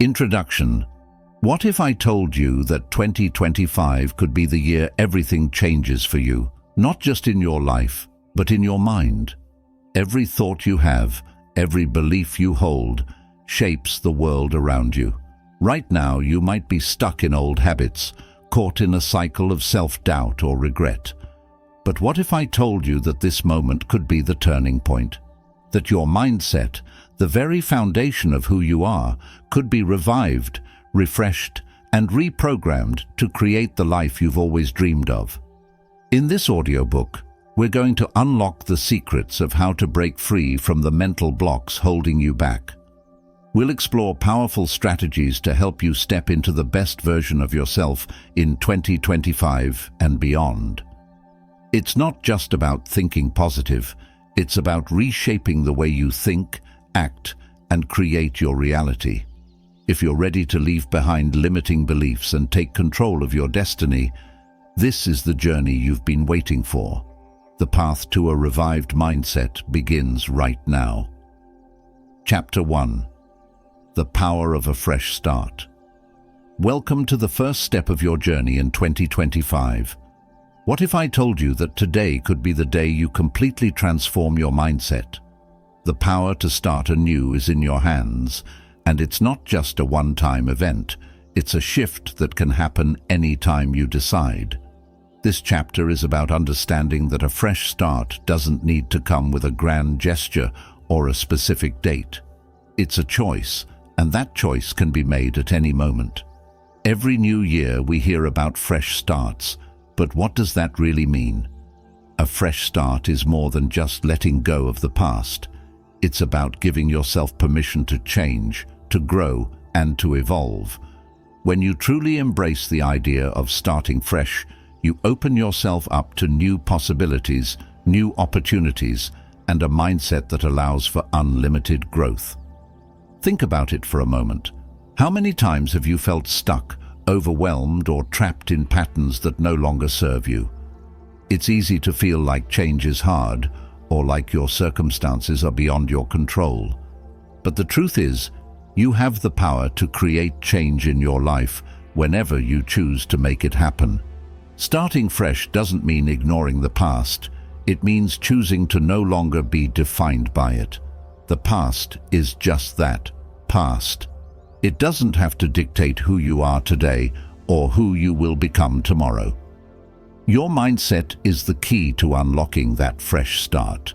Introduction. What if I told you that 2025 could be the year everything changes for you, not just in your life, but in your mind? Every thought you have, every belief you hold, shapes the world around you. Right now, you might be stuck in old habits, caught in a cycle of self-doubt or regret. But what if I told you that this moment could be the turning point? That your mindset, the very foundation of who you are, could be revived, refreshed, and reprogrammed to create the life you've always dreamed of. In this audiobook, we're going to unlock the secrets of how to break free from the mental blocks holding you back. We'll explore powerful strategies to help you step into the best version of yourself in 2025 and beyond. It's not just about thinking positive, it's about reshaping the way you think, act, and create your reality. If you're ready to leave behind limiting beliefs and take control of your destiny, this is the journey you've been waiting for. The path to a revived mindset begins right now. Chapter 1. The Power of a Fresh Start. Welcome to the first step of your journey in 2025. What if I told you that today could be the day you completely transform your mindset? The power to start anew is in your hands, and it's not just a one-time event. It's a shift that can happen any time you decide. This chapter is about understanding that a fresh start doesn't need to come with a grand gesture or a specific date. It's a choice, and that choice can be made at any moment. Every new year we hear about fresh starts, but what does that really mean? A fresh start is more than just letting go of the past. It's about giving yourself permission to change, to grow, and to evolve. When you truly embrace the idea of starting fresh, you open yourself up to new possibilities, new opportunities, and a mindset that allows for unlimited growth. Think about it for a moment. How many times have you felt stuck, overwhelmed, or trapped in patterns that no longer serve you? It's easy to feel like change is hard, or like your circumstances are beyond your control. But the truth is, you have the power to create change in your life whenever you choose to make it happen. Starting fresh doesn't mean ignoring the past. It means choosing to no longer be defined by it. The past is just that, past. It doesn't have to dictate who you are today or who you will become tomorrow. Your mindset is the key to unlocking that fresh start.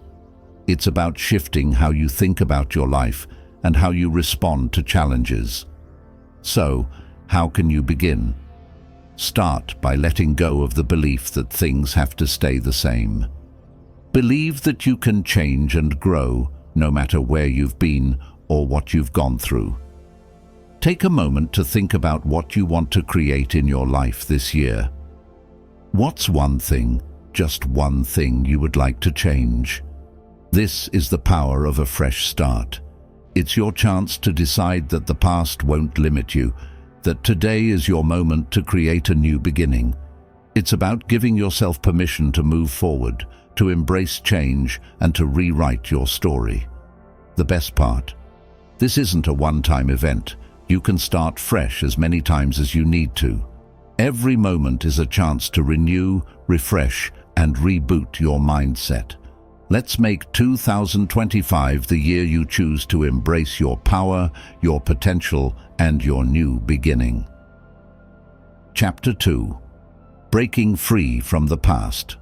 It's about shifting how you think about your life and how you respond to challenges. So, how can you begin? Start by letting go of the belief that things have to stay the same. Believe that you can change and grow no matter where you've been or what you've gone through. Take a moment to think about what you want to create in your life this year. What's one thing, just one thing you would like to change? This is the power of a fresh start. It's your chance to decide that the past won't limit you, that today is your moment to create a new beginning. It's about giving yourself permission to move forward, to embrace change, and to rewrite your story. The best part: this isn't a one-time event. You can start fresh as many times as you need to. Every moment is a chance to renew, refresh, and reboot your mindset. Let's make 2025 the year you choose to embrace your power, your potential, and your new beginning. Chapter 2. Breaking Free from the Past.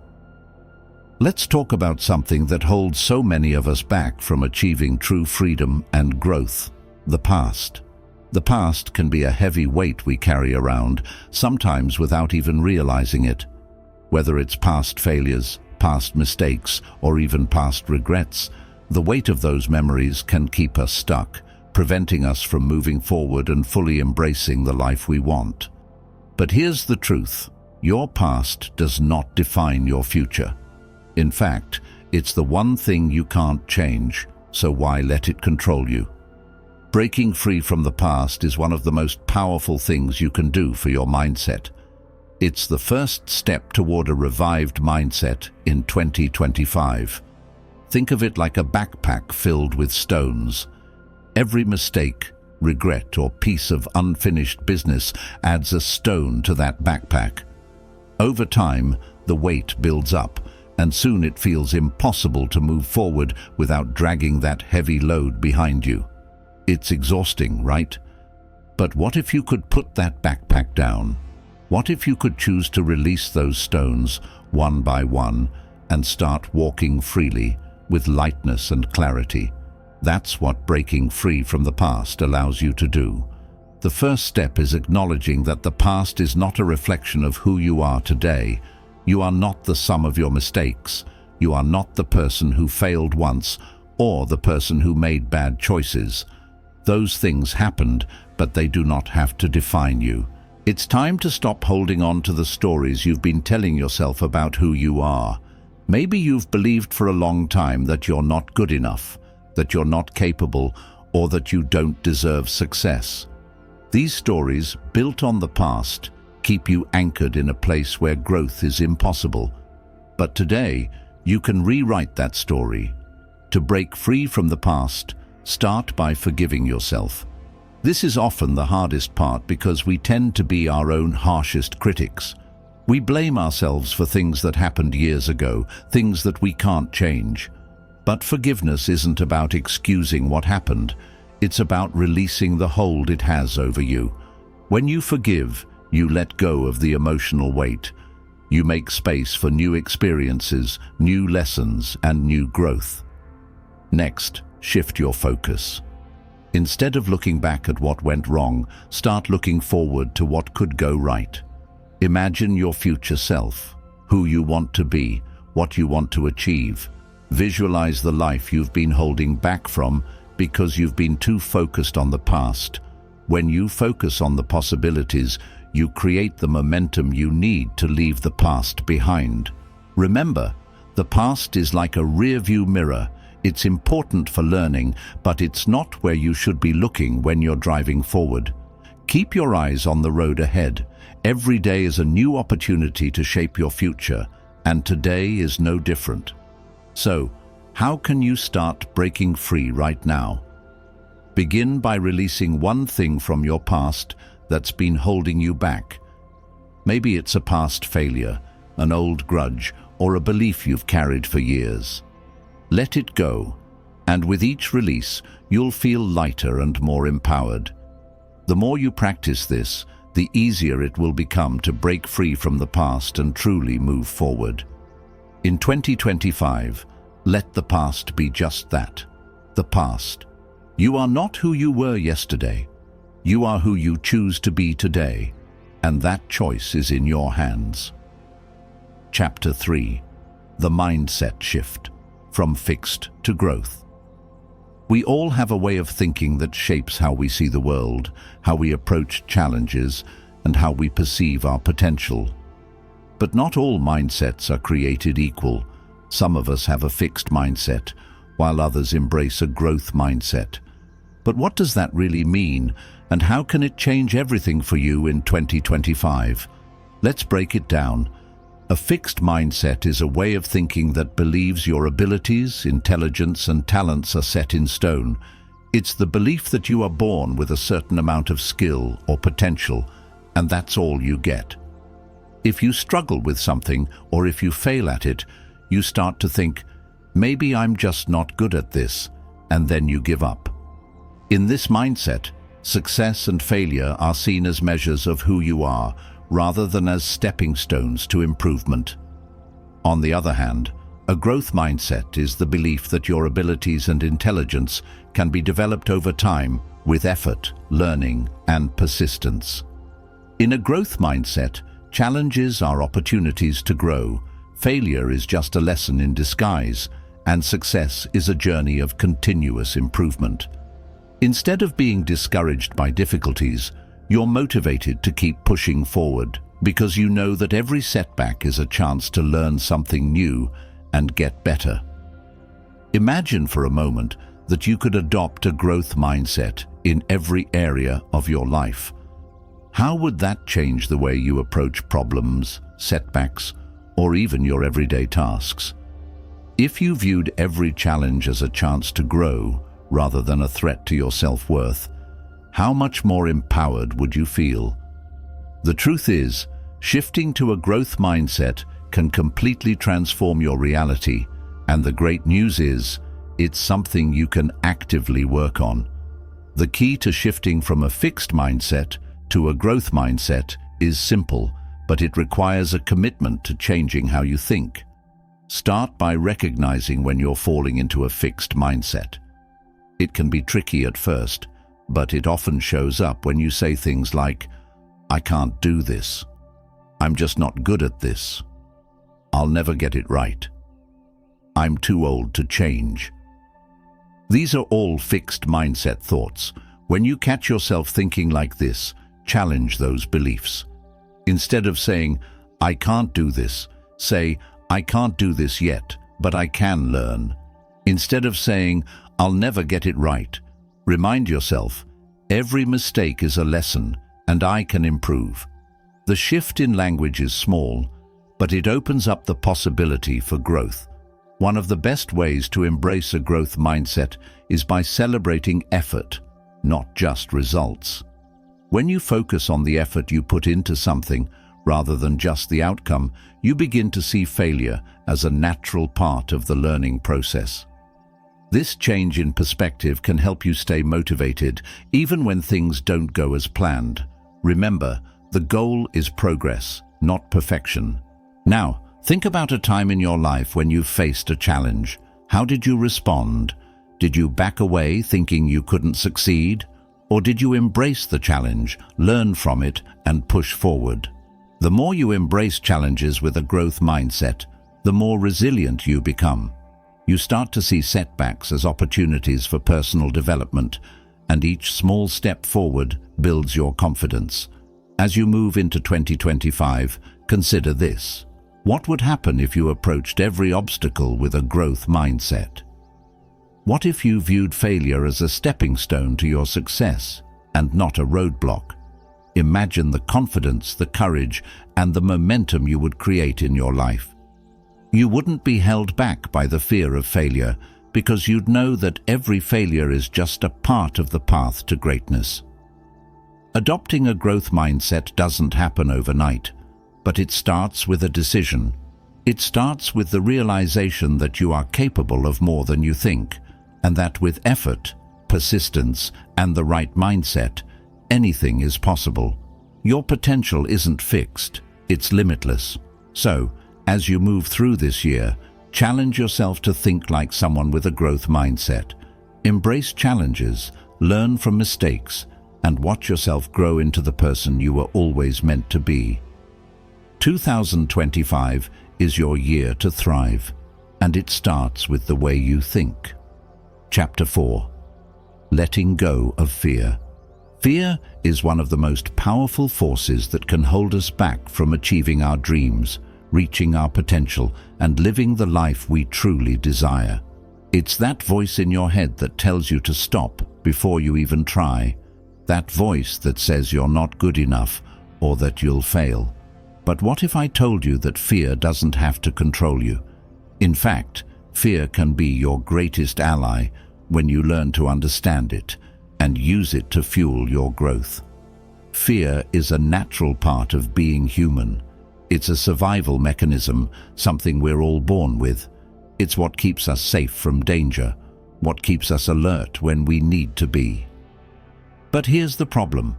Let's talk about something that holds so many of us back from achieving true freedom and growth: the past. The past can be a heavy weight we carry around, sometimes without even realizing it. Whether it's past failures, past mistakes, or even past regrets, the weight of those memories can keep us stuck, preventing us from moving forward and fully embracing the life we want. But here's the truth: your past does not define your future. In fact, it's the one thing you can't change, so why let it control you? Breaking free from the past is one of the most powerful things you can do for your mindset. It's the first step toward a revived mindset in 2025. Think of it like a backpack filled with stones. Every mistake, regret, or piece of unfinished business adds a stone to that backpack. Over time, the weight builds up, and soon it feels impossible to move forward without dragging that heavy load behind you. It's exhausting, right? But what if you could put that backpack down? What if you could choose to release those stones one by one and start walking freely with lightness and clarity? That's what breaking free from the past allows you to do. The first step is acknowledging that the past is not a reflection of who you are today. You are not the sum of your mistakes. You are not the person who failed once or the person who made bad choices. Those things happened, but they do not have to define you. It's time to stop holding on to the stories you've been telling yourself about who you are. Maybe you've believed for a long time that you're not good enough, that you're not capable, or that you don't deserve success. These stories, built on the past, keep you anchored in a place where growth is impossible. But today, you can rewrite that story. To break free from the past, start by forgiving yourself. This is often the hardest part because we tend to be our own harshest critics. We blame ourselves for things that happened years ago, things that we can't change. But forgiveness isn't about excusing what happened. It's about releasing the hold it has over you. When you forgive, you let go of the emotional weight. You make space for new experiences, new lessons, and new growth. Next, shift your focus. Instead of looking back at what went wrong, start looking forward to what could go right. Imagine your future self, who you want to be, what you want to achieve. Visualize the life you've been holding back from because you've been too focused on the past. When you focus on the possibilities, you create the momentum you need to leave the past behind. Remember, the past is like a rearview mirror. It's important for learning, but it's not where you should be looking when you're driving forward. Keep your eyes on the road ahead. Every day is a new opportunity to shape your future, and today is no different. So, how can you start breaking free right now? Begin by releasing one thing from your past that's been holding you back. Maybe it's a past failure, an old grudge, or a belief you've carried for years. Let it go, and with each release, you'll feel lighter and more empowered. The more you practice this, the easier it will become to break free from the past and truly move forward. In 2025, let the past be just that, the past. You are not who you were yesterday. You are who you choose to be today, and that choice is in your hands. Chapter 3: The Mindset Shift. From fixed to growth. We all have a way of thinking that shapes how we see the world, how we approach challenges, and how we perceive our potential. But not all mindsets are created equal. Some of us have a fixed mindset, while others embrace a growth mindset. But what does that really mean, and how can it change everything for you in 2025? Let's break it down. A fixed mindset is a way of thinking that believes your abilities, intelligence, and talents are set in stone. It's the belief that you are born with a certain amount of skill or potential, and that's all you get. If you struggle with something, or if you fail at it, you start to think, maybe I'm just not good at this, and then you give up. In this mindset, success and failure are seen as measures of who you are, rather than as stepping stones to improvement. On the other hand, a growth mindset is the belief that your abilities and intelligence can be developed over time with effort, learning, and persistence. In a growth mindset, challenges are opportunities to grow, failure is just a lesson in disguise, and success is a journey of continuous improvement. Instead of being discouraged by difficulties, you're motivated to keep pushing forward because you know that every setback is a chance to learn something new and get better. Imagine for a moment that you could adopt a growth mindset in every area of your life. How would that change the way you approach problems, setbacks, or even your everyday tasks? If you viewed every challenge as a chance to grow rather than a threat to your self-worth, how much more empowered would you feel? The truth is, shifting to a growth mindset can completely transform your reality, and the great news is, it's something you can actively work on. The key to shifting from a fixed mindset to a growth mindset is simple, but it requires a commitment to changing how you think. Start by recognizing when you're falling into a fixed mindset. It can be tricky at first, but it often shows up when you say things like, "I can't do this. I'm just not good at this. I'll never get it right. I'm too old to change." These are all fixed mindset thoughts. When you catch yourself thinking like this, challenge those beliefs. Instead of saying, "I can't do this," say, "I can't do this yet, but I can learn." Instead of saying, "I'll never get it right," remind yourself, "Every mistake is a lesson, and I can improve." The shift in language is small, but it opens up the possibility for growth. One of the best ways to embrace a growth mindset is by celebrating effort, not just results. When you focus on the effort you put into something, rather than just the outcome, you begin to see failure as a natural part of the learning process. This change in perspective can help you stay motivated even when things don't go as planned. Remember, the goal is progress, not perfection. Now, think about a time in your life when you faced a challenge. How did you respond? Did you back away thinking you couldn't succeed? Or did you embrace the challenge, learn from it, and push forward? The more you embrace challenges with a growth mindset, the more resilient you become. You start to see setbacks as opportunities for personal development, and each small step forward builds your confidence. As you move into 2025, consider this. What would happen if you approached every obstacle with a growth mindset? What if you viewed failure as a stepping stone to your success and not a roadblock? Imagine the confidence, the courage, and the momentum you would create in your life. You wouldn't be held back by the fear of failure because you'd know that every failure is just a part of the path to greatness. Adopting a growth mindset doesn't happen overnight, but it starts with a decision. It starts with the realization that you are capable of more than you think, and that with effort, persistence, and the right mindset, anything is possible. Your potential isn't fixed, it's limitless. So, as you move through this year, challenge yourself to think like someone with a growth mindset. Embrace challenges, learn from mistakes, and watch yourself grow into the person you were always meant to be. 2025 is your year to thrive, and it starts with the way you think. Chapter 4. Letting go of fear. Fear is one of the most powerful forces that can hold us back from achieving our dreams, reaching our potential, and living the life we truly desire. It's that voice in your head that tells you to stop before you even try. That voice that says you're not good enough or that you'll fail. But what if I told you that fear doesn't have to control you? In fact, fear can be your greatest ally when you learn to understand it and use it to fuel your growth. Fear is a natural part of being human. It's a survival mechanism, something we're all born with. It's what keeps us safe from danger, what keeps us alert when we need to be. But here's the problem.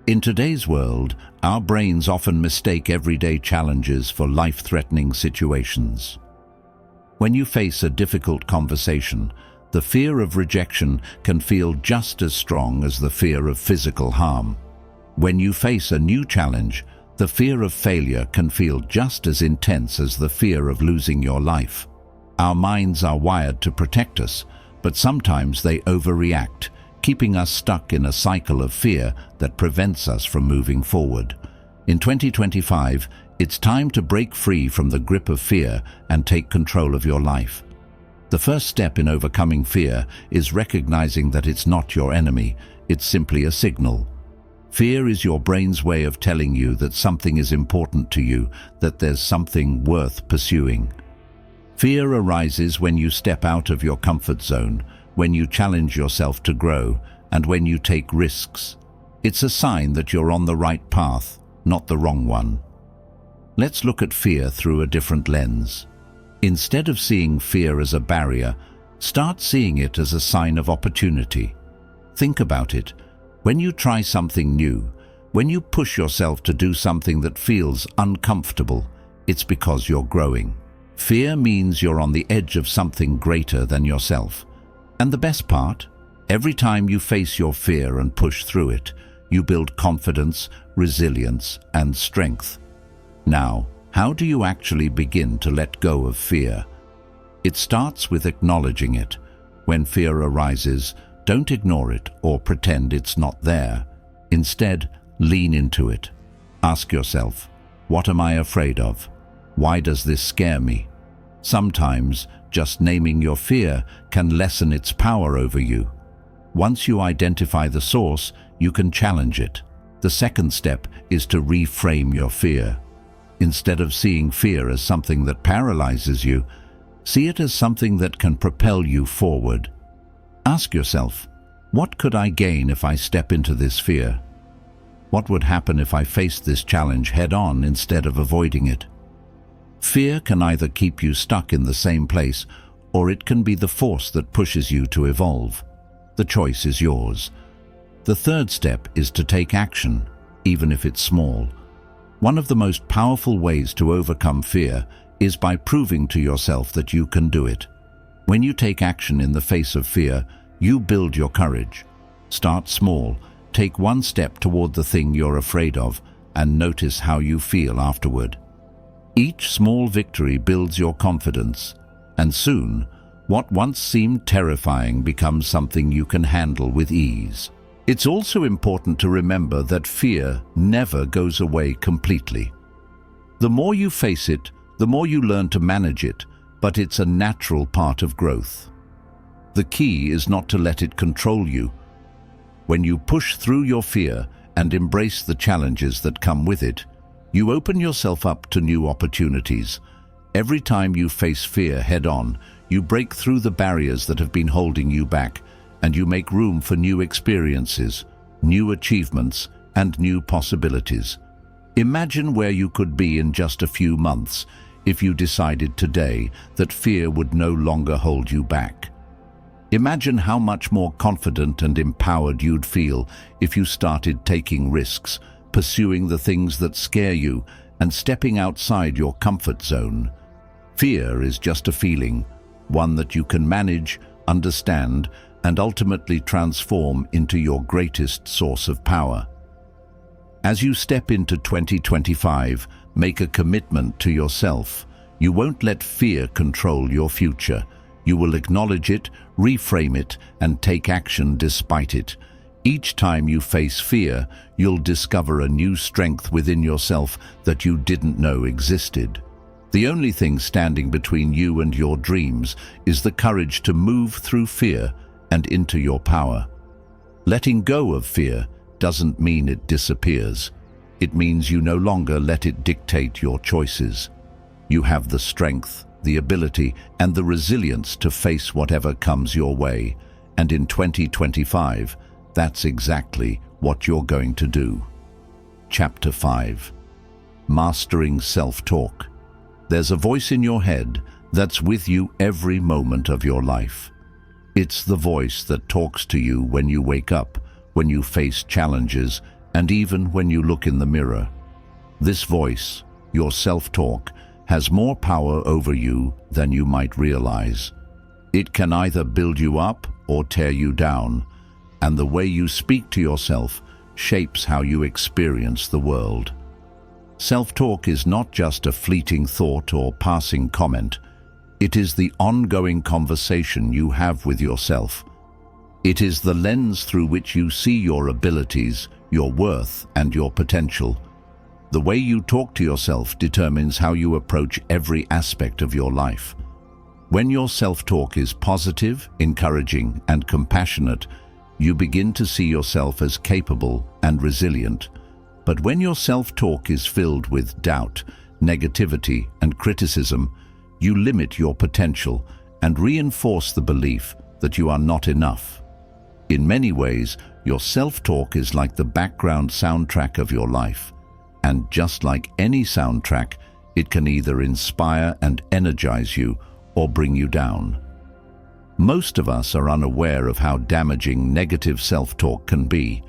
In today's world, our brains often mistake everyday challenges for life-threatening situations. When you face a difficult conversation, the fear of rejection can feel just as strong as the fear of physical harm. When you face a new challenge, the fear of failure can feel just as intense as the fear of losing your life. Our minds are wired to protect us, but sometimes they overreact, keeping us stuck in a cycle of fear that prevents us from moving forward. In 2025, it's time to break free from the grip of fear and take control of your life. The first step in overcoming fear is recognizing that it's not your enemy, it's simply a signal. Fear is your brain's way of telling you that something is important to you, that there's something worth pursuing. Fear arises when you step out of your comfort zone, when you challenge yourself to grow, and when you take risks. It's a sign that you're on the right path, not the wrong one. Let's look at fear through a different lens. Instead of seeing fear as a barrier, start seeing it as a sign of opportunity. Think about it. When you try something new, when you push yourself to do something that feels uncomfortable, it's because you're growing. Fear means you're on the edge of something greater than yourself. And the best part? Every time you face your fear and push through it, you build confidence, resilience, and strength. Now, how do you actually begin to let go of fear? It starts with acknowledging it. When fear arises, don't ignore it or pretend it's not there. Instead, lean into it. Ask yourself, what am I afraid of? Why does this scare me? Sometimes, just naming your fear can lessen its power over you. Once you identify the source, you can challenge it. The second step is to reframe your fear. Instead of seeing fear as something that paralyzes you, see it as something that can propel you forward. Ask yourself, what could I gain if I step into this fear? What would happen if I faced this challenge head-on instead of avoiding it? Fear can either keep you stuck in the same place, or it can be the force that pushes you to evolve. The choice is yours. The third step is to take action, even if it's small. One of the most powerful ways to overcome fear is by proving to yourself that you can do it. When you take action in the face of fear, you build your courage. Start small, take one step toward the thing you're afraid of, and notice how you feel afterward. Each small victory builds your confidence, and soon, what once seemed terrifying becomes something you can handle with ease. It's also important to remember that fear never goes away completely. The more you face it, the more you learn to manage it, but it's a natural part of growth. The key is not to let it control you. When you push through your fear and embrace the challenges that come with it, you open yourself up to new opportunities. Every time you face fear head-on, you break through the barriers that have been holding you back, and you make room for new experiences, new achievements, and new possibilities. Imagine where you could be in just a few months if you decided today that fear would no longer hold you back. Imagine how much more confident and empowered you'd feel if you started taking risks, pursuing the things that scare you, and stepping outside your comfort zone. Fear is just a feeling, one that you can manage, understand, and ultimately transform into your greatest source of power. As you step into 2025, make a commitment to yourself. You won't let fear control your future. You will acknowledge it, reframe it, and take action despite it. Each time you face fear, you'll discover a new strength within yourself that you didn't know existed. The only thing standing between you and your dreams is the courage to move through fear and into your power. Letting go of fear doesn't mean it disappears. It means you no longer let it dictate your choices. You have the strength, the ability, and the resilience to face whatever comes your way. And in 2025, that's exactly what you're going to do. Chapter 5. Mastering Self-Talk. There's a voice in your head that's with you every moment of your life. It's the voice that talks to you when you wake up, when you face challenges, and even when you look in the mirror. This voice, your self-talk, has more power over you than you might realize. It can either build you up or tear you down, and the way you speak to yourself shapes how you experience the world. Self-talk is not just a fleeting thought or passing comment. It is the ongoing conversation you have with yourself. It is the lens through which you see your abilities, your worth, and your potential. The way you talk to yourself determines how you approach every aspect of your life. When your self-talk is positive, encouraging, and compassionate, you begin to see yourself as capable and resilient. But when your self-talk is filled with doubt, negativity, and criticism, you limit your potential and reinforce the belief that you are not enough. In many ways, your self-talk is like the background soundtrack of your life. And just like any soundtrack, it can either inspire and energize you or bring you down. Most of us are unaware of how damaging negative self-talk can be.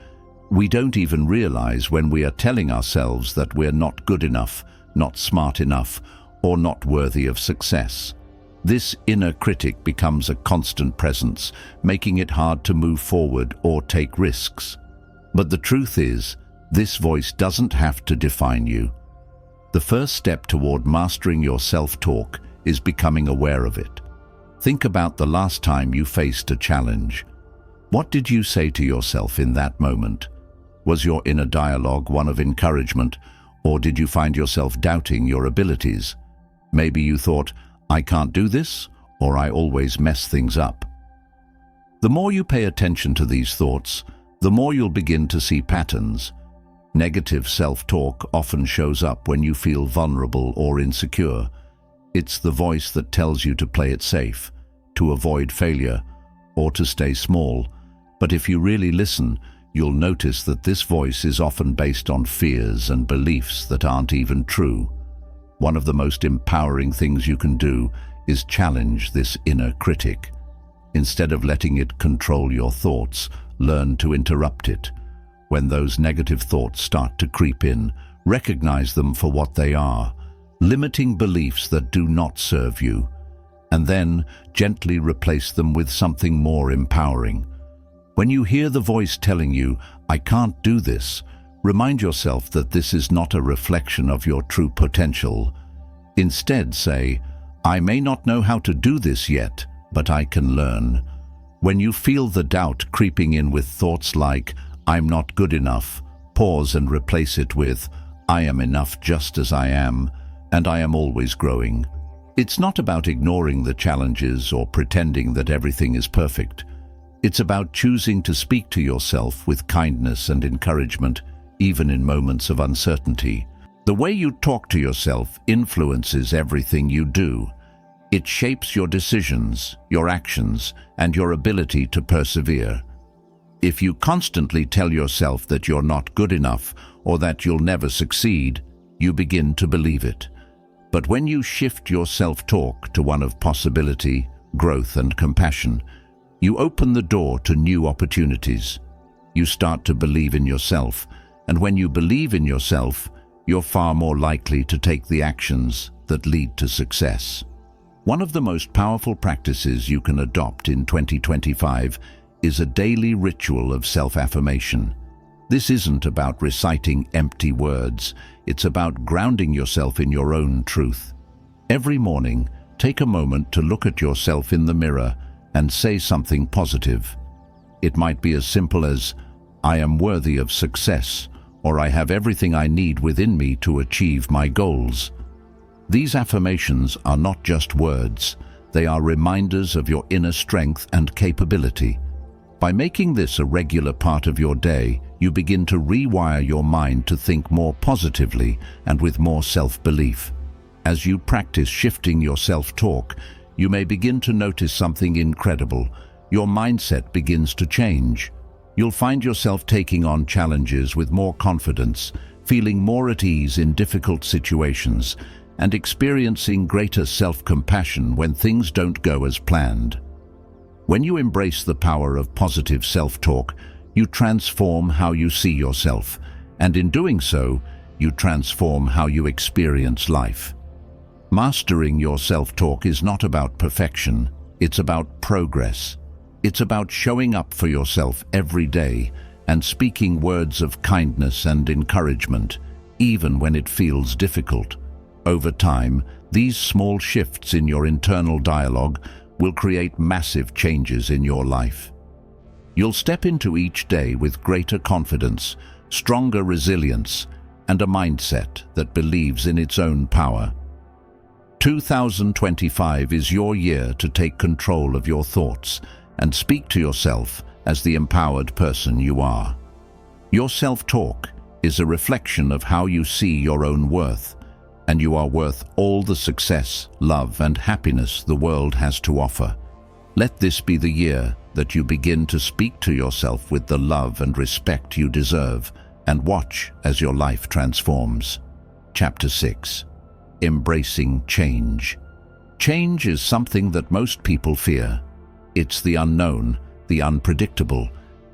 We don't even realize when we are telling ourselves that we're not good enough, not smart enough, or not worthy of success. This inner critic becomes a constant presence, making it hard to move forward or take risks. But the truth is, this voice doesn't have to define you. The first step toward mastering your self-talk is becoming aware of it. Think about the last time you faced a challenge. What did you say to yourself in that moment? Was your inner dialogue one of encouragement, or did you find yourself doubting your abilities? Maybe you thought, "I can't do this," or "I always mess things up." The more you pay attention to these thoughts, the more you'll begin to see patterns. Negative self-talk often shows up when you feel vulnerable or insecure. It's the voice that tells you to play it safe, to avoid failure, or to stay small. But if you really listen, you'll notice that this voice is often based on fears and beliefs that aren't even true. One of the most empowering things you can do is challenge this inner critic. Instead of letting it control your thoughts, learn to interrupt it. When those negative thoughts start to creep in, recognize them for what they are, limiting beliefs that do not serve you, and then gently replace them with something more empowering. When you hear the voice telling you, "I can't do this," remind yourself that this is not a reflection of your true potential. Instead say, "I may not know how to do this yet, but I can learn." When you feel the doubt creeping in with thoughts like, "I'm not good enough," pause and replace it with, "I am enough just as I am, and I am always growing." It's not about ignoring the challenges or pretending that everything is perfect. It's about choosing to speak to yourself with kindness and encouragement, even in moments of uncertainty. The way you talk to yourself influences everything you do. It shapes your decisions, your actions, and your ability to persevere. If you constantly tell yourself that you're not good enough or that you'll never succeed, you begin to believe it. But when you shift your self-talk to one of possibility, growth, and compassion, you open the door to new opportunities. You start to believe in yourself, and when you believe in yourself, you're far more likely to take the actions that lead to success. One of the most powerful practices you can adopt in 2025 is a daily ritual of self-affirmation. This isn't about reciting empty words, it's about grounding yourself in your own truth. Every morning, take a moment to look at yourself in the mirror and say something positive. It might be as simple as, "I am worthy of success," or "I have everything I need within me to achieve my goals." These affirmations are not just words, they are reminders of your inner strength and capability. By making this a regular part of your day, you begin to rewire your mind to think more positively and with more self-belief. As you practice shifting your self-talk, you may begin to notice something incredible. Your mindset begins to change. You'll find yourself taking on challenges with more confidence, feeling more at ease in difficult situations, and experiencing greater self-compassion when things don't go as planned. When you embrace the power of positive self-talk, you transform how you see yourself, and in doing so, you transform how you experience life. Mastering your self-talk is not about perfection, it's about progress. It's about showing up for yourself every day and speaking words of kindness and encouragement, even when it feels difficult. Over time, these small shifts in your internal dialogue will create massive changes in your life. You'll step into each day with greater confidence, stronger resilience, and a mindset that believes in its own power. 2025 is your year to take control of your thoughts and speak to yourself as the empowered person you are. Your self-talk is a reflection of how you see your own worth, and you are worth all the success, love, and happiness the world has to offer. Let this be the year that you begin to speak to yourself with the love and respect you deserve, and watch as your life transforms. Chapter 6. Embracing change. Change is something that most people fear. It's the unknown, the unpredictable.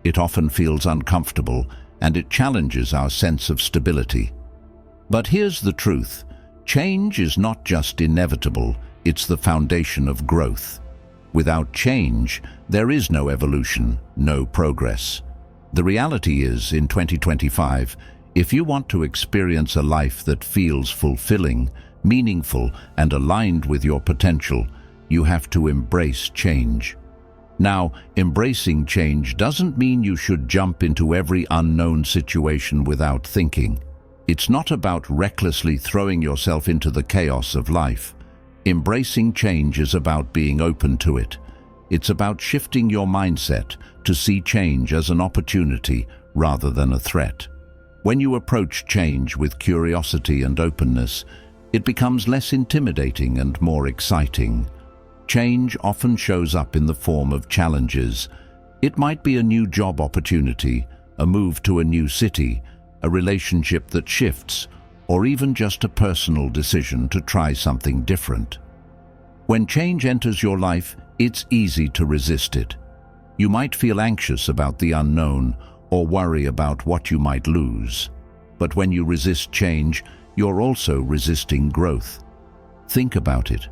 It often feels uncomfortable, and it challenges our sense of stability. But here's the truth. Change is not just inevitable, it's the foundation of growth. Without change, there is no evolution, no progress. The reality is, in 2025, if you want to experience a life that feels fulfilling, meaningful, and aligned with your potential, you have to embrace change. Now, embracing change doesn't mean you should jump into every unknown situation without thinking. It's not about recklessly throwing yourself into the chaos of life. Embracing change is about being open to it. It's about shifting your mindset to see change as an opportunity rather than a threat. When you approach change with curiosity and openness, it becomes less intimidating and more exciting. Change often shows up in the form of challenges. It might be a new job opportunity, a move to a new city, a relationship that shifts, or even just a personal decision to try something different. When change enters your life, it's easy to resist it. You might feel anxious about the unknown or worry about what you might lose. But when you resist change, you're also resisting growth. Think about it.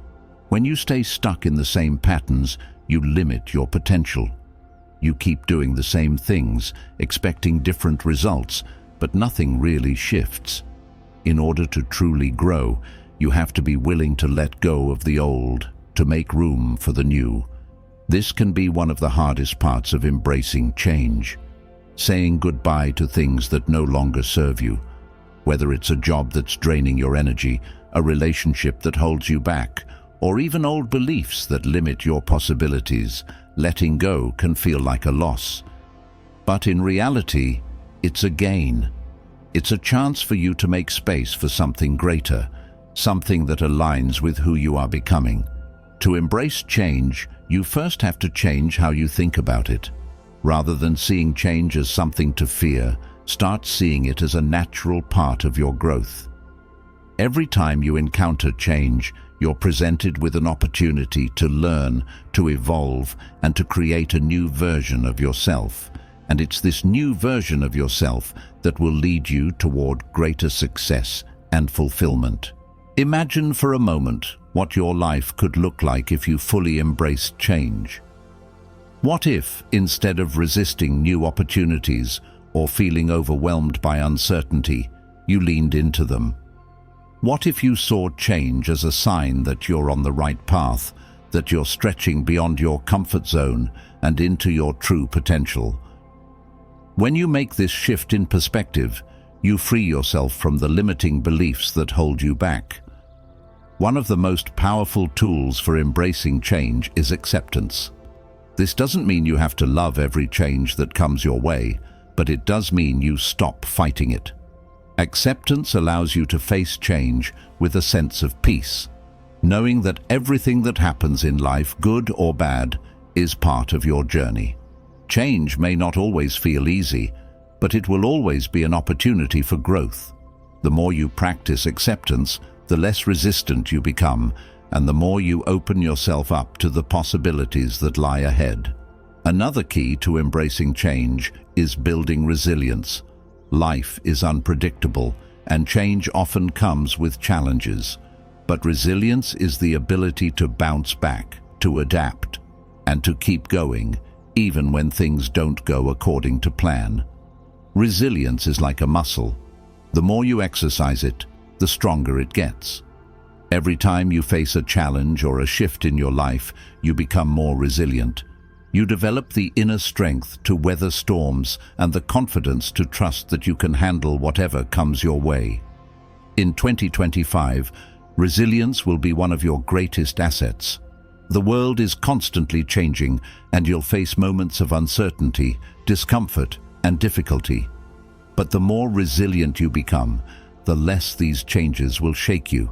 When you stay stuck in the same patterns, you limit your potential. You keep doing the same things, expecting different results, but nothing really shifts. In order to truly grow, you have to be willing to let go of the old, to make room for the new. This can be one of the hardest parts of embracing change. Saying goodbye to things that no longer serve you. Whether it's a job that's draining your energy, a relationship that holds you back, or even old beliefs that limit your possibilities, letting go can feel like a loss. But in reality, it's a gain. It's a chance for you to make space for something greater, something that aligns with who you are becoming. To embrace change, you first have to change how you think about it. Rather than seeing change as something to fear, start seeing it as a natural part of your growth. Every time you encounter change, you're presented with an opportunity to learn, to evolve, and to create a new version of yourself. And it's this new version of yourself that will lead you toward greater success and fulfillment. Imagine for a moment what your life could look like if you fully embraced change. What if, instead of resisting new opportunities or feeling overwhelmed by uncertainty, you leaned into them? What if you saw change as a sign that you're on the right path, that you're stretching beyond your comfort zone and into your true potential? When you make this shift in perspective, you free yourself from the limiting beliefs that hold you back. One of the most powerful tools for embracing change is acceptance. This doesn't mean you have to love every change that comes your way, but it does mean you stop fighting it. Acceptance allows you to face change with a sense of peace, knowing that everything that happens in life, good or bad, is part of your journey. Change may not always feel easy, but it will always be an opportunity for growth. The more you practice acceptance, the less resistant you become, and the more you open yourself up to the possibilities that lie ahead. Another key to embracing change is building resilience. Life is unpredictable, and change often comes with challenges. But resilience is the ability to bounce back, to adapt, and to keep going, even when things don't go according to plan. Resilience is like a muscle. The more you exercise it, the stronger it gets. Every time you face a challenge or a shift in your life, you become more resilient. You develop the inner strength to weather storms and the confidence to trust that you can handle whatever comes your way. In 2025, resilience will be one of your greatest assets. The world is constantly changing, and you'll face moments of uncertainty, discomfort, and difficulty. But the more resilient you become, the less these changes will shake you.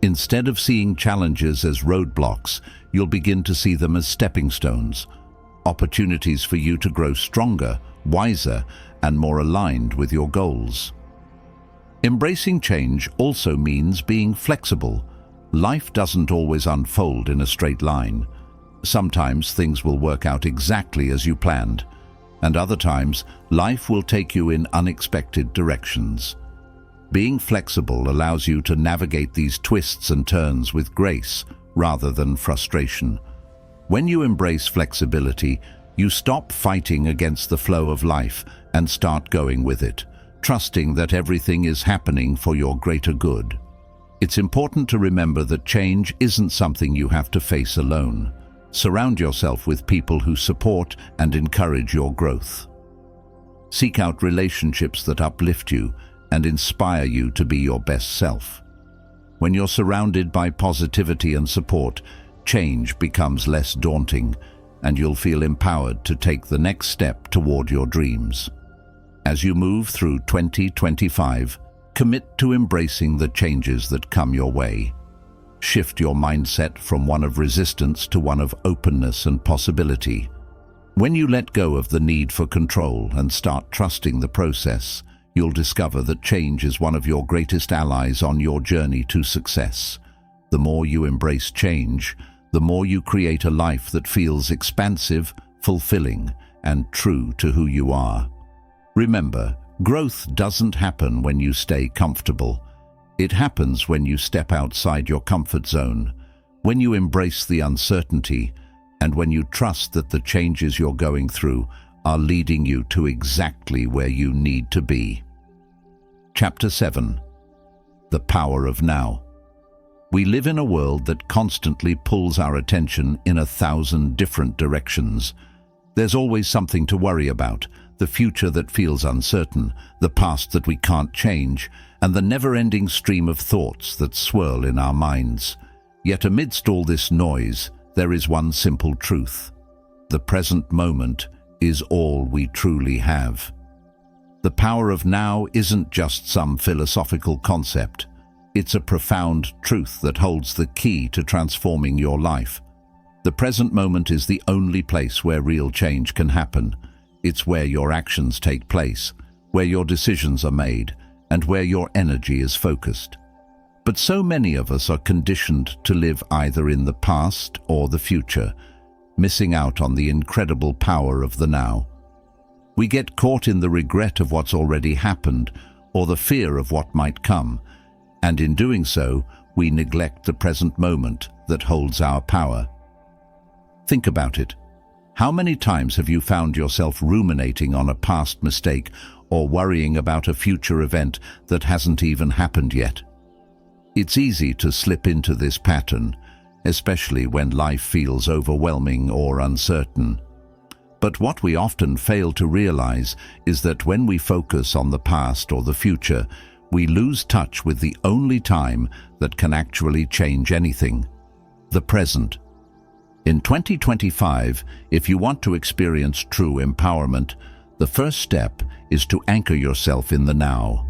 Instead of seeing challenges as roadblocks, you'll begin to see them as stepping stones, opportunities for you to grow stronger, wiser, and more aligned with your goals. Embracing change also means being flexible. Life doesn't always unfold in a straight line. Sometimes things will work out exactly as you planned, and other times life will take you in unexpected directions. Being flexible allows you to navigate these twists and turns with grace rather than frustration. When you embrace flexibility, you stop fighting against the flow of life and start going with it, trusting that everything is happening for your greater good. It's important to remember that change isn't something you have to face alone. Surround yourself with people who support and encourage your growth. Seek out relationships that uplift you and inspire you to be your best self. When you're surrounded by positivity and support, change becomes less daunting, and you'll feel empowered to take the next step toward your dreams. As you move through 2025, commit to embracing the changes that come your way. Shift your mindset from one of resistance to one of openness and possibility. When you let go of the need for control and start trusting the process, you'll discover that change is one of your greatest allies on your journey to success. The more you embrace change, the more you create a life that feels expansive, fulfilling, and true to who you are. Remember, growth doesn't happen when you stay comfortable. It happens when you step outside your comfort zone, when you embrace the uncertainty, and when you trust that the changes you're going through are leading you to exactly where you need to be. Chapter 7. The Power of Now. We live in a world that constantly pulls our attention in 1,000 different directions. There's always something to worry about, the future that feels uncertain, the past that we can't change, and the never-ending stream of thoughts that swirl in our minds. Yet amidst all this noise, there is one simple truth. The present moment is all we truly have. The power of now isn't just some philosophical concept. It's a profound truth that holds the key to transforming your life. The present moment is the only place where real change can happen. It's where your actions take place, where your decisions are made, and where your energy is focused. But so many of us are conditioned to live either in the past or the future, missing out on the incredible power of the now. We get caught in the regret of what's already happened or the fear of what might come, and in doing so, we neglect the present moment that holds our power. Think about it. How many times have you found yourself ruminating on a past mistake or worrying about a future event that hasn't even happened yet? It's easy to slip into this pattern, especially when life feels overwhelming or uncertain. But what we often fail to realize is that when we focus on the past or the future, we lose touch with the only time that can actually change anything: the present. In 2025, if you want to experience true empowerment, the first step is to anchor yourself in the now.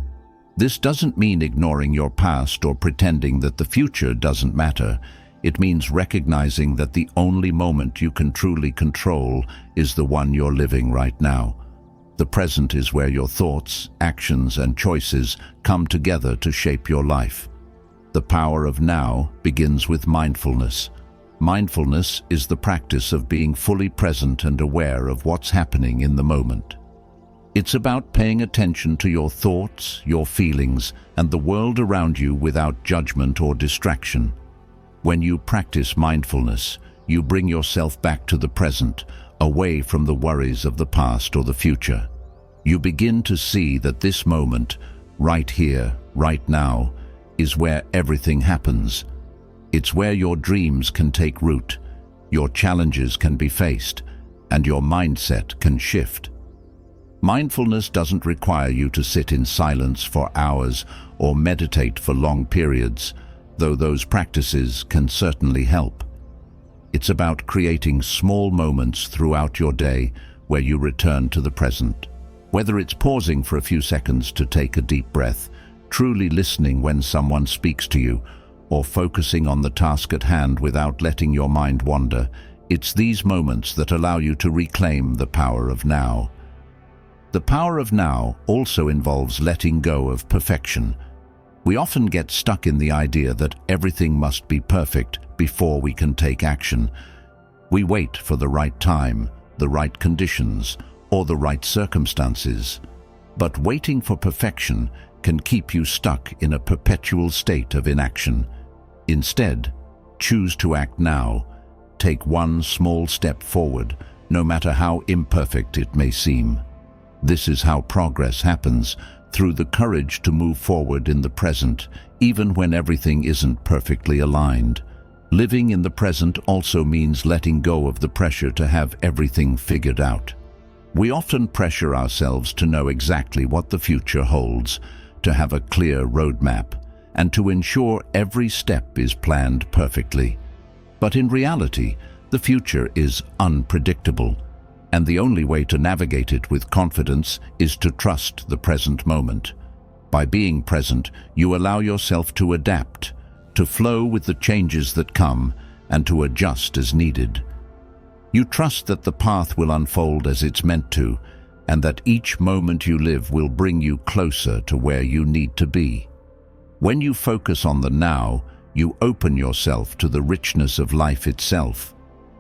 This doesn't mean ignoring your past or pretending that the future doesn't matter. It means recognizing that the only moment you can truly control is the one you're living right now. The present is where your thoughts, actions, and choices come together to shape your life. The power of now begins with mindfulness. Mindfulness is the practice of being fully present and aware of what's happening in the moment. It's about paying attention to your thoughts, your feelings, and the world around you without judgment or distraction. When you practice mindfulness, you bring yourself back to the present, away from the worries of the past or the future. You begin to see that this moment, right here, right now, is where everything happens. It's where your dreams can take root, your challenges can be faced, and your mindset can shift. Mindfulness doesn't require you to sit in silence for hours or meditate for long periods, though those practices can certainly help. It's about creating small moments throughout your day where you return to the present. Whether it's pausing for a few seconds to take a deep breath, truly listening when someone speaks to you, or focusing on the task at hand without letting your mind wander, It's these moments that allow you to reclaim the power of now. The power of now also involves letting go of perfection. We often get stuck in the idea that everything must be perfect before we can take action. We wait for the right time, the right conditions, or the right circumstances. But waiting for perfection can keep you stuck in a perpetual state of inaction. Instead, choose to act now. Take one small step forward, no matter how imperfect it may seem. This is how progress happens, through the courage to move forward in the present, even when everything isn't perfectly aligned. Living in the present also means letting go of the pressure to have everything figured out. We often pressure ourselves to know exactly what the future holds, to have a clear roadmap, and to ensure every step is planned perfectly. But in reality, the future is unpredictable, and the only way to navigate it with confidence is to trust the present moment. By being present, you allow yourself to adapt, to flow with the changes that come, and to adjust as needed. You trust that the path will unfold as it's meant to, and that each moment you live will bring you closer to where you need to be. When you focus on the now, you open yourself to the richness of life itself.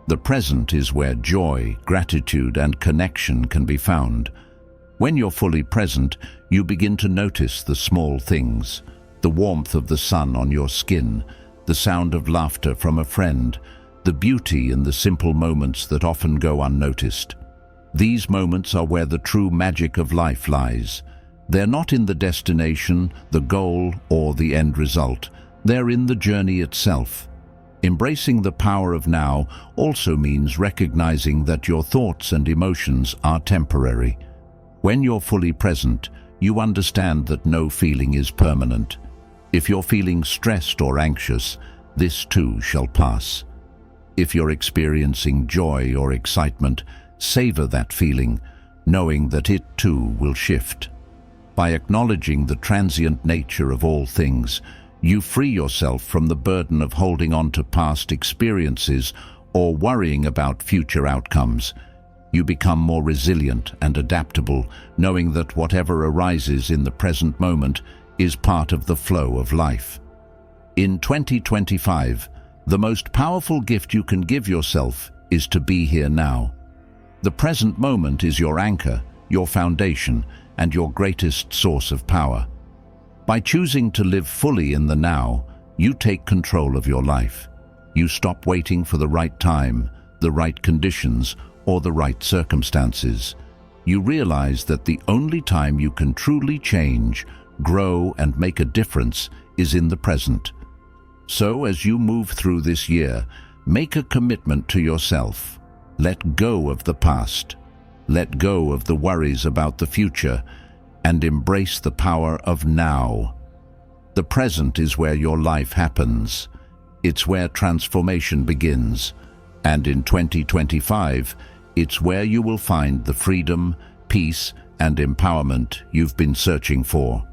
The present is where joy, gratitude, and connection can be found. When you're fully present, you begin to notice the small things, the warmth of the sun on your skin, the sound of laughter from a friend, the beauty in the simple moments that often go unnoticed. These moments are where the true magic of life lies. They're not in the destination, the goal, or the end result. They're in the journey itself. Embracing the power of now also means recognizing that your thoughts and emotions are temporary. When you're fully present, you understand that no feeling is permanent. If you're feeling stressed or anxious, this too shall pass. If you're experiencing joy or excitement, savor that feeling, knowing that it too will shift. By acknowledging the transient nature of all things, you free yourself from the burden of holding on to past experiences or worrying about future outcomes. You become more resilient and adaptable, knowing that whatever arises in the present moment is part of the flow of life. In 2025, the most powerful gift you can give yourself is to be here now. The present moment is your anchor, your foundation, and your greatest source of power. By choosing to live fully in the now, you take control of your life. You stop waiting for the right time, the right conditions, or the right circumstances. You realize that the only time you can truly change, grow, and make a difference is in the present. So, as you move through this year, make a commitment to yourself. Let go of the past. Let go of the worries about the future, and embrace the power of now. The present is where your life happens. It's where transformation begins. And in 2025, it's where you will find the freedom, peace, and empowerment you've been searching for.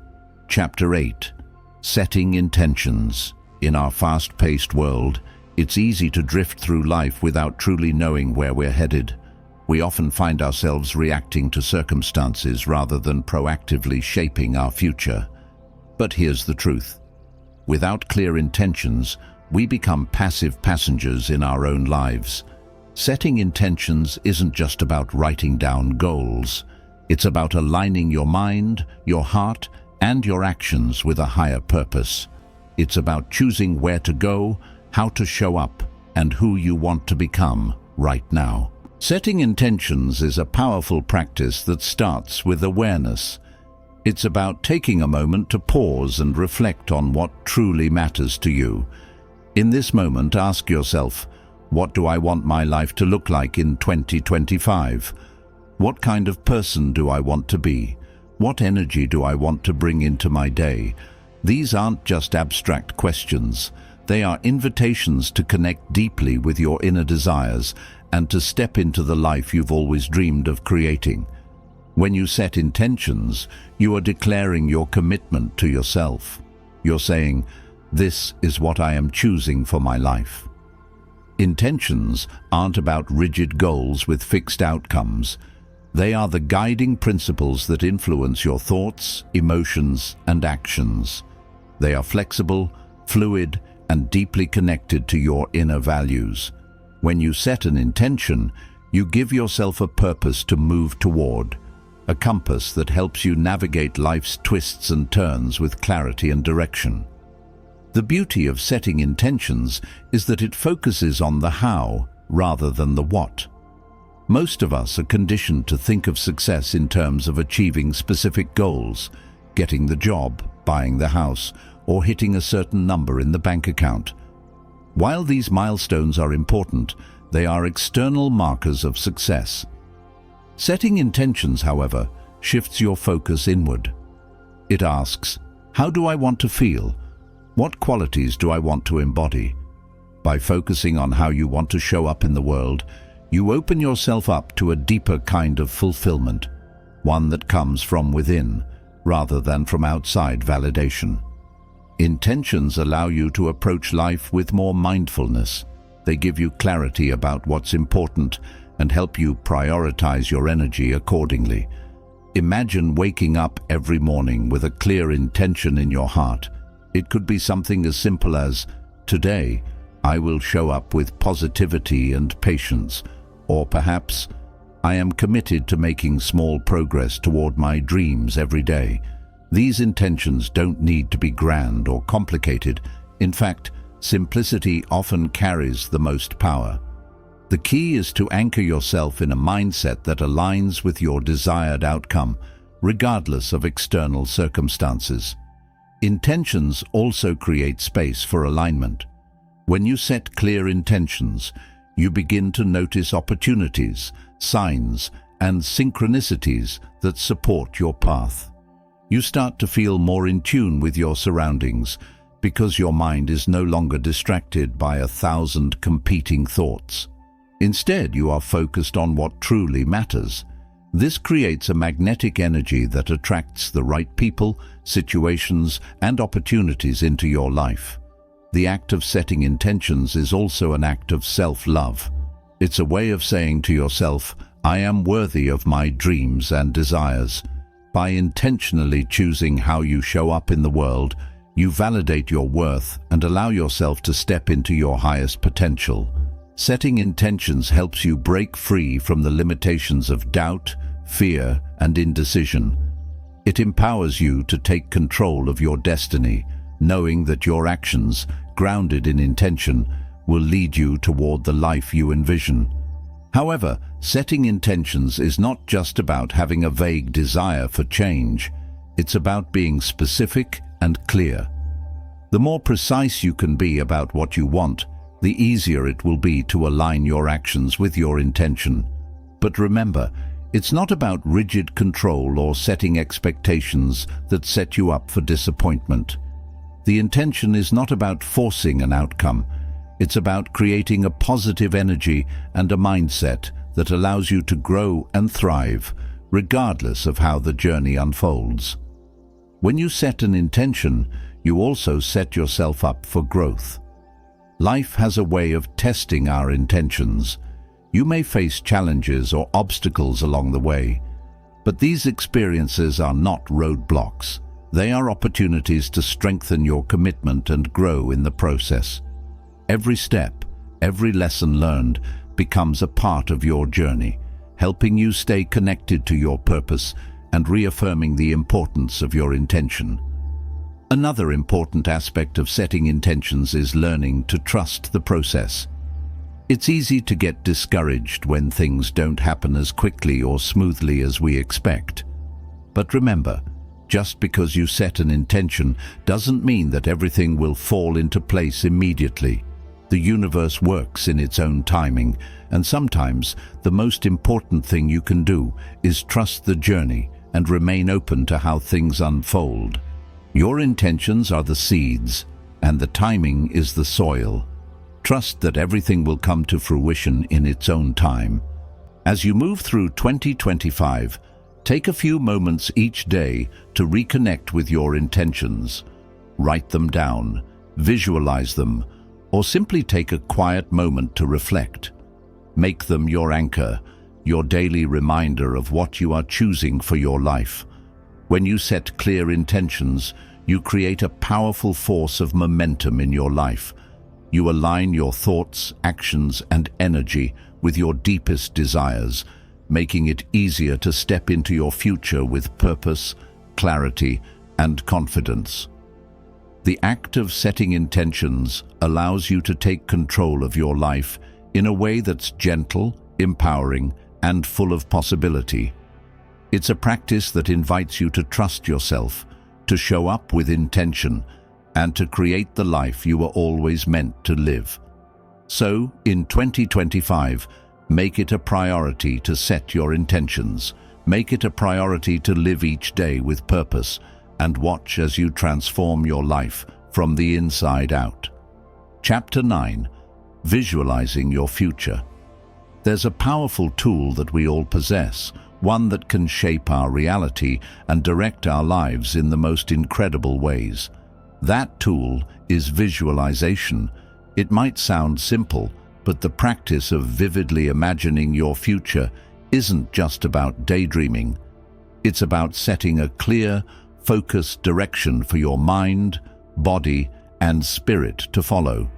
Chapter 8. Setting Intentions. In our fast-paced world, it's easy to drift through life without truly knowing where we're headed. We often find ourselves reacting to circumstances rather than proactively shaping our future. But here's the truth. Without clear intentions, we become passive passengers in our own lives. Setting intentions isn't just about writing down goals. It's about aligning your mind, your heart, and your actions with a higher purpose. It's about choosing where to go, how to show up, and who you want to become right now. Setting intentions is a powerful practice that starts with awareness. It's about taking a moment to pause and reflect on what truly matters to you. In this moment, ask yourself, what do I want my life to look like in 2025? What kind of person do I want to be? What energy do I want to bring into my day? These aren't just abstract questions. They are invitations to connect deeply with your inner desires and to step into the life you've always dreamed of creating. When you set intentions, you are declaring your commitment to yourself. You're saying, "This is what I am choosing for my life." Intentions aren't about rigid goals with fixed outcomes. They are the guiding principles that influence your thoughts, emotions, and actions. They are flexible, fluid, and deeply connected to your inner values. When you set an intention, you give yourself a purpose to move toward, a compass that helps you navigate life's twists and turns with clarity and direction. The beauty of setting intentions is that it focuses on the how rather than the what. Most of us are conditioned to think of success in terms of achieving specific goals, getting the job, buying the house, or hitting a certain number in the bank account. While these milestones are important, they are external markers of success. Setting intentions, however, shifts your focus inward. It asks, how do I want to feel? What qualities do I want to embody? By focusing on how you want to show up in the world, you open yourself up to a deeper kind of fulfillment, one that comes from within, rather than from outside validation. Intentions allow you to approach life with more mindfulness. They give you clarity about what's important and help you prioritize your energy accordingly. Imagine waking up every morning with a clear intention in your heart. It could be something as simple as, today, I will show up with positivity and patience, or perhaps, I am committed to making small progress toward my dreams every day. These intentions don't need to be grand or complicated. In fact, simplicity often carries the most power. The key is to anchor yourself in a mindset that aligns with your desired outcome, regardless of external circumstances. Intentions also create space for alignment. When you set clear intentions, you begin to notice opportunities, signs, and synchronicities that support your path. You start to feel more in tune with your surroundings because your mind is no longer distracted by 1,000 competing thoughts. Instead, you are focused on what truly matters. This creates a magnetic energy that attracts the right people, situations, and opportunities into your life. The act of setting intentions is also an act of self-love. It's a way of saying to yourself, I am worthy of my dreams and desires. By intentionally choosing how you show up in the world, you validate your worth and allow yourself to step into your highest potential. Setting intentions helps you break free from the limitations of doubt, fear, and indecision. It empowers you to take control of your destiny, knowing that your actions, grounded in intention, will lead you toward the life you envision. However, setting intentions is not just about having a vague desire for change. It's about being specific and clear. The more precise you can be about what you want, the easier it will be to align your actions with your intention. But remember, it's not about rigid control or setting expectations that set you up for disappointment. The intention is not about forcing an outcome. It's about creating a positive energy and a mindset that allows you to grow and thrive, regardless of how the journey unfolds. When you set an intention, you also set yourself up for growth. Life has a way of testing our intentions. You may face challenges or obstacles along the way, but these experiences are not roadblocks. They are opportunities to strengthen your commitment and grow in the process. Every step, every lesson learned becomes a part of your journey, helping you stay connected to your purpose and reaffirming the importance of your intention. Another important aspect of setting intentions is learning to trust the process. It's easy to get discouraged when things don't happen as quickly or smoothly as we expect. But remember, just because you set an intention doesn't mean that everything will fall into place immediately. The universe works in its own timing, and sometimes the most important thing you can do is trust the journey and remain open to how things unfold. Your intentions are the seeds, and the timing is the soil. Trust that everything will come to fruition in its own time. As you move through 2025, take a few moments each day to reconnect with your intentions. Write them down, visualize them, or simply take a quiet moment to reflect. Make them your anchor, your daily reminder of what you are choosing for your life. When you set clear intentions, you create a powerful force of momentum in your life. You align your thoughts, actions, and energy with your deepest desires, making it easier to step into your future with purpose, clarity, and confidence. The act of setting intentions allows you to take control of your life in a way that's gentle, empowering, and full of possibility. It's a practice that invites you to trust yourself, to show up with intention, and to create the life you were always meant to live. So, in 2025, make it a priority to set your intentions. Make it a priority to live each day with purpose, and watch as you transform your life from the inside out. Chapter 9. Visualizing your future. There's a powerful tool that we all possess, one that can shape our reality and direct our lives in the most incredible ways. That tool is visualization. It might sound simple, but the practice of vividly imagining your future isn't just about daydreaming. It's about setting a clear, focused direction for your mind, body, and spirit to follow.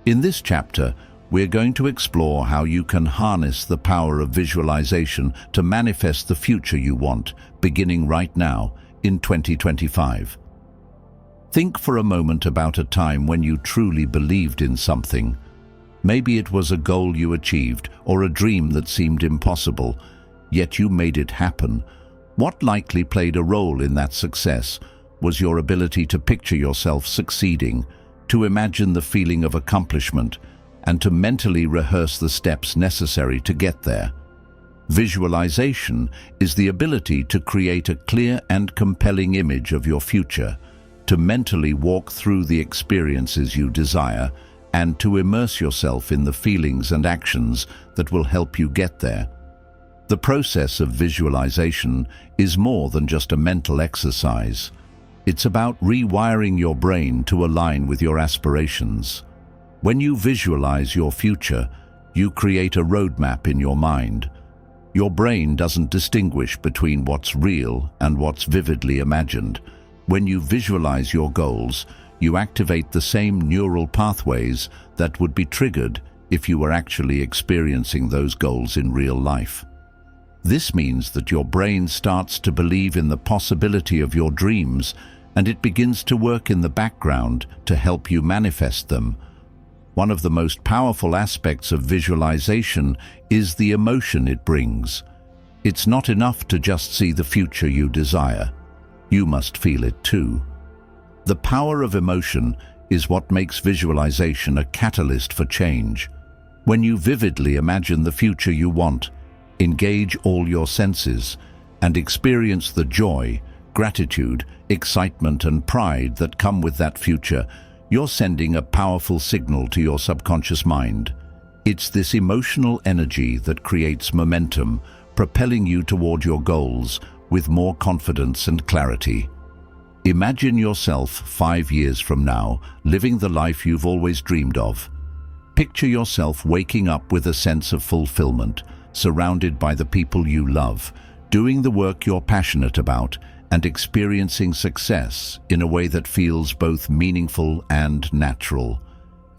In this chapter, we're going to explore how you can harness the power of visualization to manifest the future you want, beginning right now in 2025. Think for a moment about a time when you truly believed in something. Maybe it was a goal you achieved or a dream that seemed impossible, yet you made it happen. What likely played a role in that success was your ability to picture yourself succeeding, to imagine the feeling of accomplishment, and to mentally rehearse the steps necessary to get there. Visualization is the ability to create a clear and compelling image of your future, to mentally walk through the experiences you desire, and to immerse yourself in the feelings and actions that will help you get there. The process of visualization is more than just a mental exercise. It's about rewiring your brain to align with your aspirations. When you visualize your future, you create a roadmap in your mind. Your brain doesn't distinguish between what's real and what's vividly imagined. When you visualize your goals, you activate the same neural pathways that would be triggered if you were actually experiencing those goals in real life. This means that your brain starts to believe in the possibility of your dreams, and it begins to work in the background to help you manifest them. One of the most powerful aspects of visualization is the emotion it brings. It's not enough to just see the future you desire. You must feel it too. The power of emotion is what makes visualization a catalyst for change. When you vividly imagine the future you want, engage all your senses, and experience the joy, gratitude, excitement, and pride that come with that future, you're sending a powerful signal to your subconscious mind. It's this emotional energy that creates momentum, propelling you toward your goals with more confidence and clarity. Imagine yourself 5 years from now, living the life you've always dreamed of. Picture yourself waking up with a sense of fulfillment, surrounded by the people you love, doing the work you're passionate about, and experiencing success in a way that feels both meaningful and natural.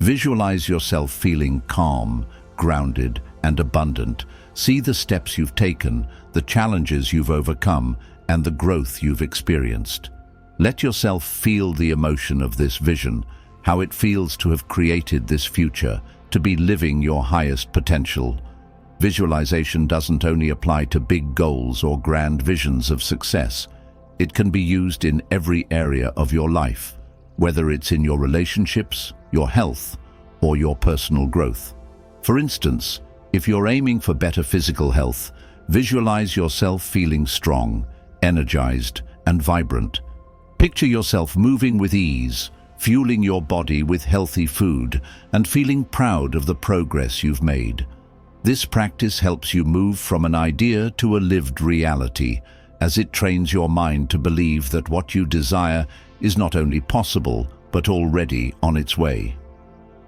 Visualize yourself feeling calm, grounded, and abundant. See the steps you've taken, the challenges you've overcome, and the growth you've experienced. Let yourself feel the emotion of this vision, how it feels to have created this future, to be living your highest potential. Visualization doesn't only apply to big goals or grand visions of success. It can be used in every area of your life, whether it's in your relationships, your health, or your personal growth. For instance, if you're aiming for better physical health, visualize yourself feeling strong, energized, and vibrant. Picture yourself moving with ease, fueling your body with healthy food, and feeling proud of the progress you've made. This practice helps you move from an idea to a lived reality, as it trains your mind to believe that what you desire is not only possible, but already on its way.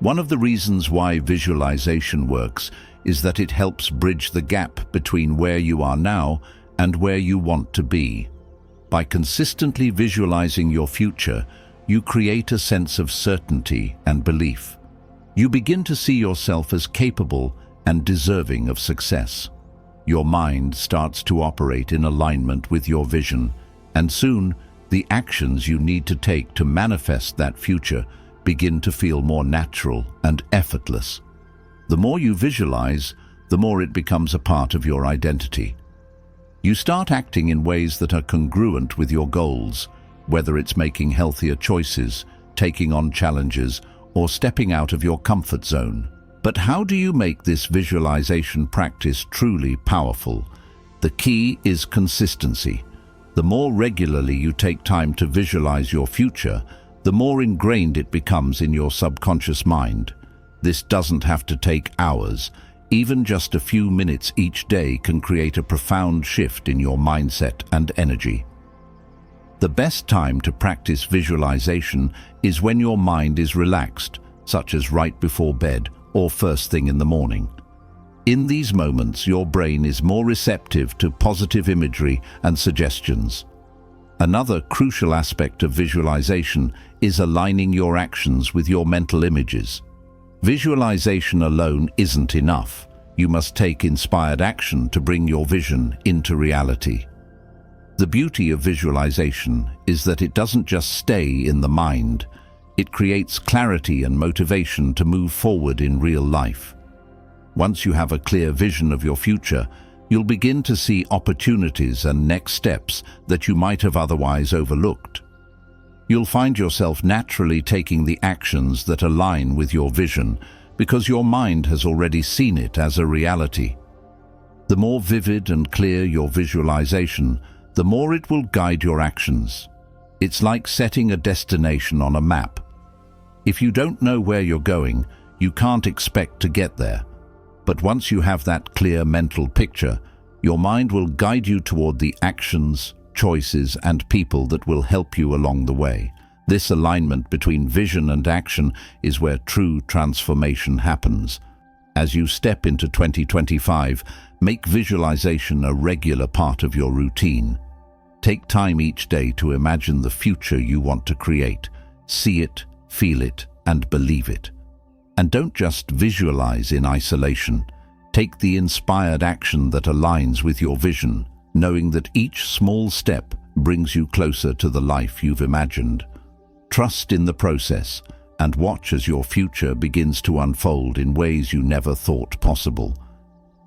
One of the reasons why visualization works is that it helps bridge the gap between where you are now and where you want to be. By consistently visualizing your future, you create a sense of certainty and belief. You begin to see yourself as capable and deserving of success. Your mind starts to operate in alignment with your vision, and soon, the actions you need to take to manifest that future begin to feel more natural and effortless. The more you visualize, the more it becomes a part of your identity. You start acting in ways that are congruent with your goals, whether it's making healthier choices, taking on challenges, or stepping out of your comfort zone. But how do you make this visualization practice truly powerful? The key is consistency. The more regularly you take time to visualize your future, the more ingrained it becomes in your subconscious mind. This doesn't have to take hours. Even just a few minutes each day can create a profound shift in your mindset and energy. The best time to practice visualization is when your mind is relaxed, such as right before bed or first thing in the morning. In these moments, your brain is more receptive to positive imagery and suggestions. Another crucial aspect of visualization is aligning your actions with your mental images. Visualization alone isn't enough. You must take inspired action to bring your vision into reality. The beauty of visualization is that it doesn't just stay in the mind. It creates clarity and motivation to move forward in real life. Once you have a clear vision of your future, you'll begin to see opportunities and next steps that you might have otherwise overlooked. You'll find yourself naturally taking the actions that align with your vision because your mind has already seen it as a reality. The more vivid and clear your visualization, the more it will guide your actions. It's like setting a destination on a map. If you don't know where you're going, you can't expect to get there. But once you have that clear mental picture, your mind will guide you toward the actions, choices, and people that will help you along the way. This alignment between vision and action is where true transformation happens. As you step into 2025, make visualization a regular part of your routine. Take time each day to imagine the future you want to create. See it, feel it, and believe it. And don't just visualize in isolation. Take the inspired action that aligns with your vision, knowing that each small step brings you closer to the life you've imagined. Trust in the process and watch as your future begins to unfold in ways you never thought possible.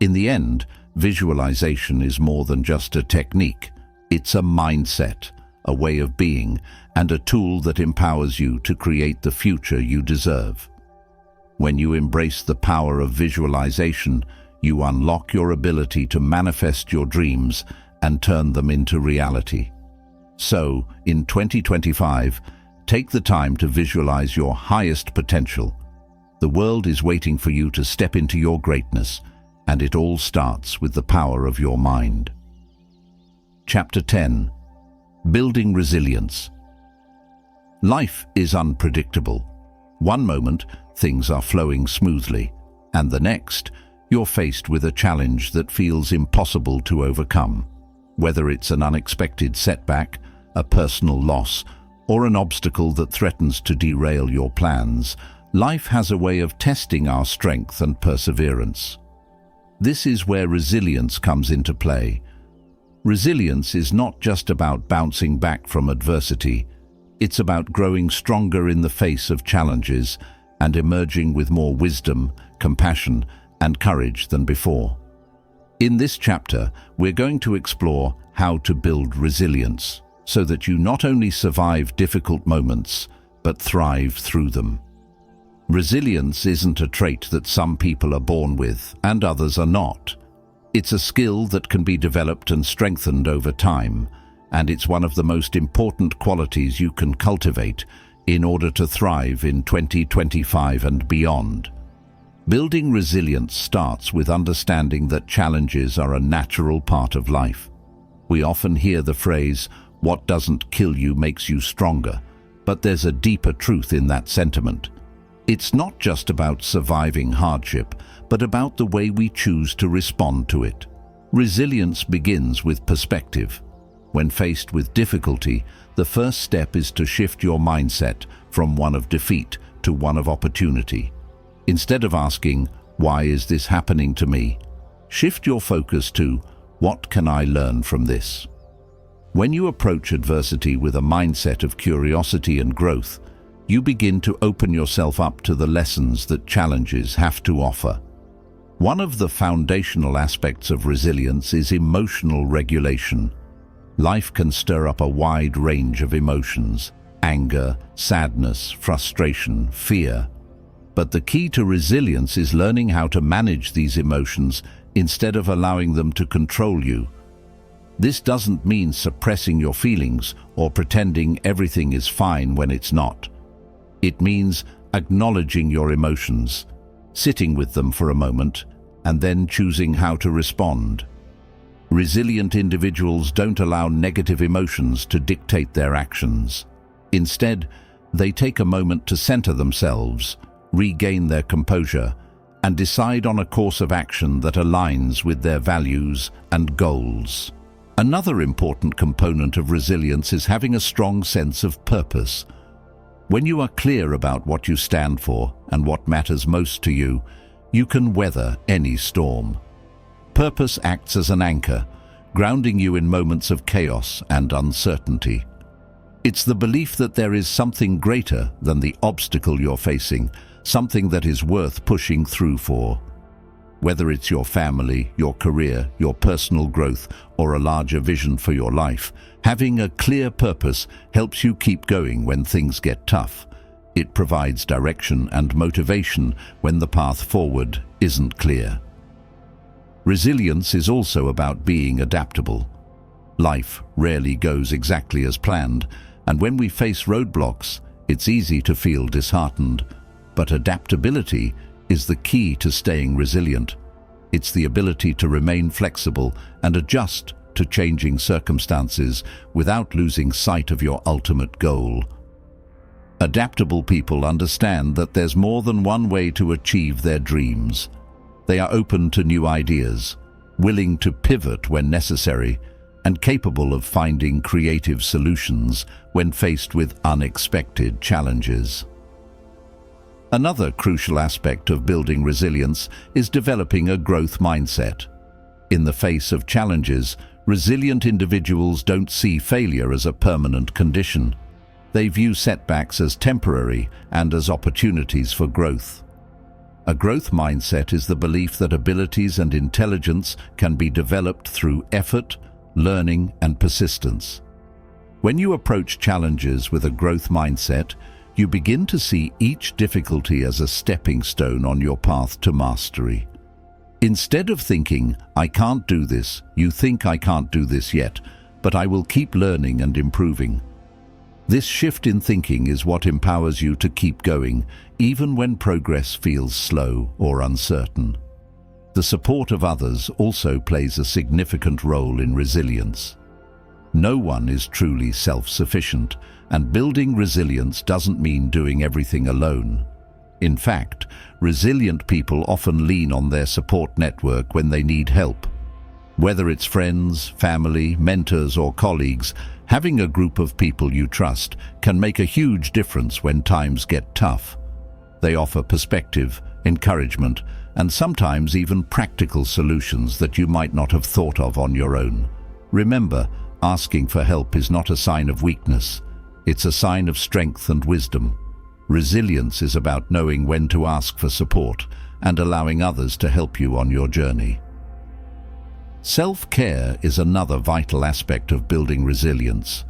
In the end, visualization is more than just a technique. It's a mindset, a way of being, and a tool that empowers you to create the future you deserve. When you embrace the power of visualization, you unlock your ability to manifest your dreams and turn them into reality. So, in 2025, take the time to visualize your highest potential. The world is waiting for you to step into your greatness, and it all starts with the power of your mind. Chapter 10. Building Resilience. Life is unpredictable. One moment, things are flowing smoothly, and the next, you're faced with a challenge that feels impossible to overcome. Whether it's an unexpected setback, a personal loss, or an obstacle that threatens to derail your plans, life has a way of testing our strength and perseverance. This is where resilience comes into play. Resilience is not just about bouncing back from adversity. It's about growing stronger in the face of challenges and emerging with more wisdom, compassion, and courage than before. In this chapter, we're going to explore how to build resilience so that you not only survive difficult moments, but thrive through them. Resilience isn't a trait that some people are born with and others are not. It's a skill that can be developed and strengthened over time, and it's one of the most important qualities you can cultivate in order to thrive in 2025 and beyond. Building resilience starts with understanding that challenges are a natural part of life. We often hear the phrase, "What doesn't kill you makes you stronger," but there's a deeper truth in that sentiment. It's not just about surviving hardship, but about the way we choose to respond to it. Resilience begins with perspective. When faced with difficulty, the first step is to shift your mindset from one of defeat to one of opportunity. Instead of asking, "Why is this happening to me?" shift your focus to, "What can I learn from this?" When you approach adversity with a mindset of curiosity and growth, you begin to open yourself up to the lessons that challenges have to offer. One of the foundational aspects of resilience is emotional regulation. Life can stir up a wide range of emotions: anger, sadness, frustration, fear. But the key to resilience is learning how to manage these emotions instead of allowing them to control you. This doesn't mean suppressing your feelings or pretending everything is fine when it's not. It means acknowledging your emotions, sitting with them for a moment, and then choosing how to respond. Resilient individuals don't allow negative emotions to dictate their actions. Instead, they take a moment to center themselves, regain their composure, and decide on a course of action that aligns with their values and goals. Another important component of resilience is having a strong sense of purpose. When you are clear about what you stand for and what matters most to you, you can weather any storm. Purpose acts as an anchor, grounding you in moments of chaos and uncertainty. It's the belief that there is something greater than the obstacle you're facing, something that is worth pushing through for. Whether it's your family, your career, your personal growth, or a larger vision for your life, having a clear purpose helps you keep going when things get tough. It provides direction and motivation when the path forward isn't clear. Resilience is also about being adaptable. Life rarely goes exactly as planned, and when we face roadblocks, it's easy to feel disheartened. But adaptability is the key to staying resilient. It's the ability to remain flexible and adjust to changing circumstances without losing sight of your ultimate goal. Adaptable people understand that there's more than one way to achieve their dreams. They are open to new ideas, willing to pivot when necessary, and capable of finding creative solutions when faced with unexpected challenges. Another crucial aspect of building resilience is developing a growth mindset. In the face of challenges, resilient individuals don't see failure as a permanent condition. They view setbacks as temporary and as opportunities for growth. A growth mindset is the belief that abilities and intelligence can be developed through effort, learning, and persistence. When you approach challenges with a growth mindset, you begin to see each difficulty as a stepping stone on your path to mastery. Instead of thinking, "I can't do this," you think, "I can't do this yet, but I will keep learning and improving." This shift in thinking is what empowers you to keep going, even when progress feels slow or uncertain. The support of others also plays a significant role in resilience. No one is truly self-sufficient, and building resilience doesn't mean doing everything alone. In fact, resilient people often lean on their support network when they need help. Whether it's friends, family, mentors, or colleagues, having a group of people you trust can make a huge difference when times get tough. They offer perspective, encouragement, and sometimes even practical solutions that you might not have thought of on your own. Remember, asking for help is not a sign of weakness. It's a sign of strength and wisdom. Resilience is about knowing when to ask for support and allowing others to help you on your journey. Self-care is another vital aspect of building resilience.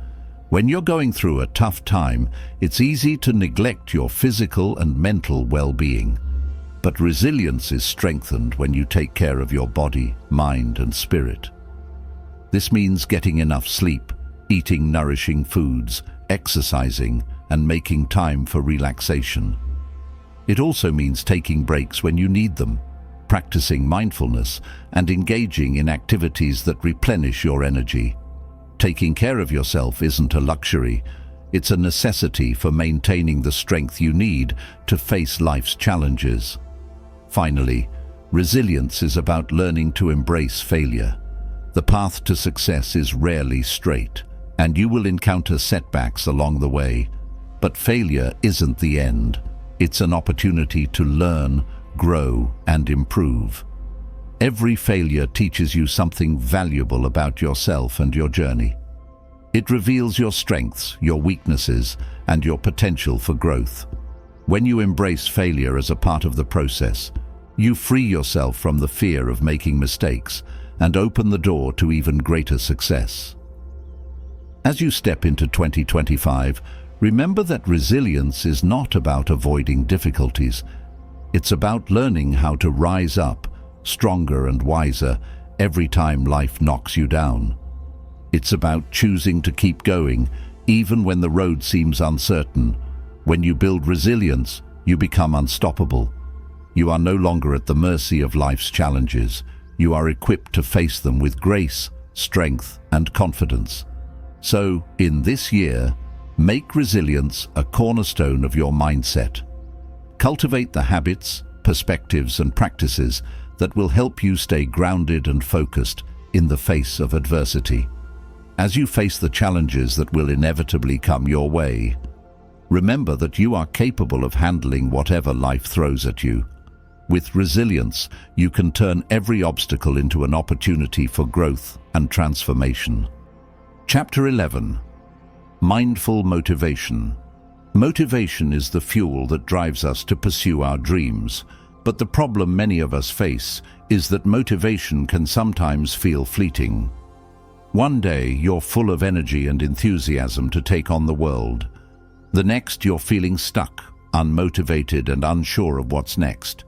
When you're going through a tough time, it's easy to neglect your physical and mental well-being. But resilience is strengthened when you take care of your body, mind, and spirit. This means getting enough sleep, eating nourishing foods, exercising, and making time for relaxation. It also means taking breaks when you need them, practicing mindfulness, and engaging in activities that replenish your energy. Taking care of yourself isn't a luxury, It's a necessity for maintaining the strength you need to face life's challenges. Finally, resilience is about learning to embrace failure. The path to success is rarely straight, and you will encounter setbacks along the way. But failure isn't the end. It's an opportunity to learn, grow, and improve. Every failure teaches you something valuable about yourself and your journey. It reveals your strengths, your weaknesses, and your potential for growth. When you embrace failure as a part of the process, you free yourself from the fear of making mistakes and open the door to even greater success. As you step into 2025, remember that resilience is not about avoiding difficulties. It's about learning how to rise up, stronger and wiser, every time life knocks you down. It's about choosing to keep going, even when the road seems uncertain. When you build resilience, you become unstoppable. You are no longer at the mercy of life's challenges. You are equipped to face them with grace, strength, and confidence. So, in this year, make resilience a cornerstone of your mindset. Cultivate the habits, perspectives, and practices that will help you stay grounded and focused in the face of adversity. As you face the challenges that will inevitably come your way, remember that you are capable of handling whatever life throws at you. With resilience, you can turn every obstacle into an opportunity for growth and transformation. Chapter 11. Mindful motivation. Motivation is the fuel that drives us to pursue our dreams, but the problem many of us face is that motivation can sometimes feel fleeting. One day, you're full of energy and enthusiasm to take on the world. The next, you're feeling stuck, unmotivated, and unsure of what's next.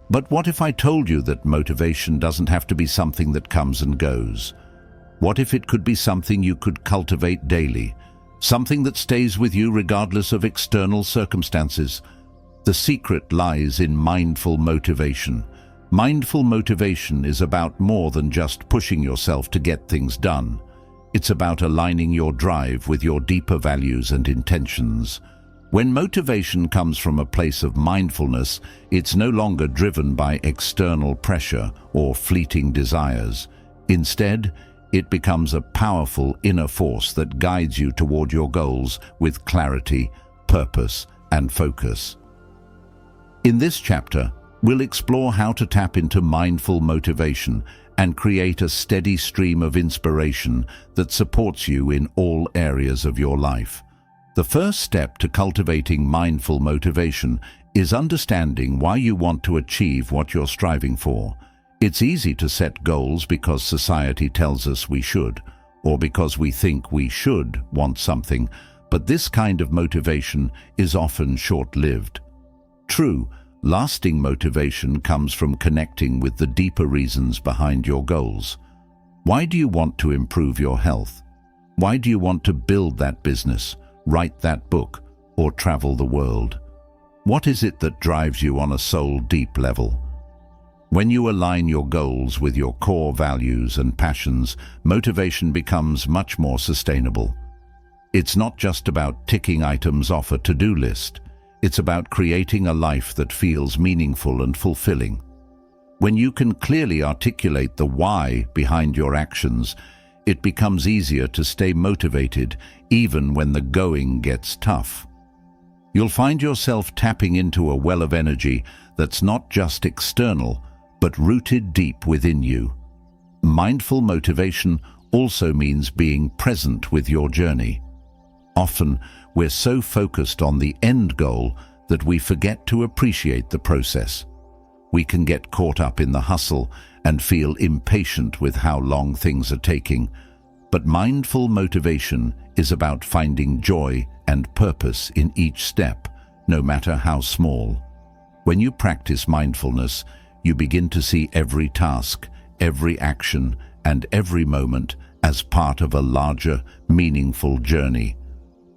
But what if I told you that motivation doesn't have to be something that comes and goes? What if it could be something you could cultivate daily, something that stays with you regardless of external circumstances? The secret lies in mindful motivation. Mindful motivation is about more than just pushing yourself to get things done. It's about aligning your drive with your deeper values and intentions. When motivation comes from a place of mindfulness, it's no longer driven by external pressure or fleeting desires. Instead, it becomes a powerful inner force that guides you toward your goals with clarity, purpose, and focus. In this chapter, we'll explore how to tap into mindful motivation and create a steady stream of inspiration that supports you in all areas of your life. The first step to cultivating mindful motivation is understanding why you want to achieve what you're striving for. It's easy to set goals because society tells us we should, or because we think we should want something, but this kind of motivation is often short-lived. True, lasting motivation comes from connecting with the deeper reasons behind your goals. Why do you want to improve your health? Why do you want to build that business, write that book, or travel the world? What is it that drives you on a soul-deep level? When you align your goals with your core values and passions, motivation becomes much more sustainable. It's not just about ticking items off a to-do list. It's about creating a life that feels meaningful and fulfilling. When you can clearly articulate the why behind your actions, it becomes easier to stay motivated even when the going gets tough. You'll find yourself tapping into a well of energy that's not just external, but rooted deep within you. Mindful motivation also means being present with your journey. Often, we're so focused on the end goal that we forget to appreciate the process. We can get caught up in the hustle and feel impatient with how long things are taking. But mindful motivation is about finding joy and purpose in each step, no matter how small. When you practice mindfulness, you begin to see every task, every action, and every moment as part of a larger, meaningful journey.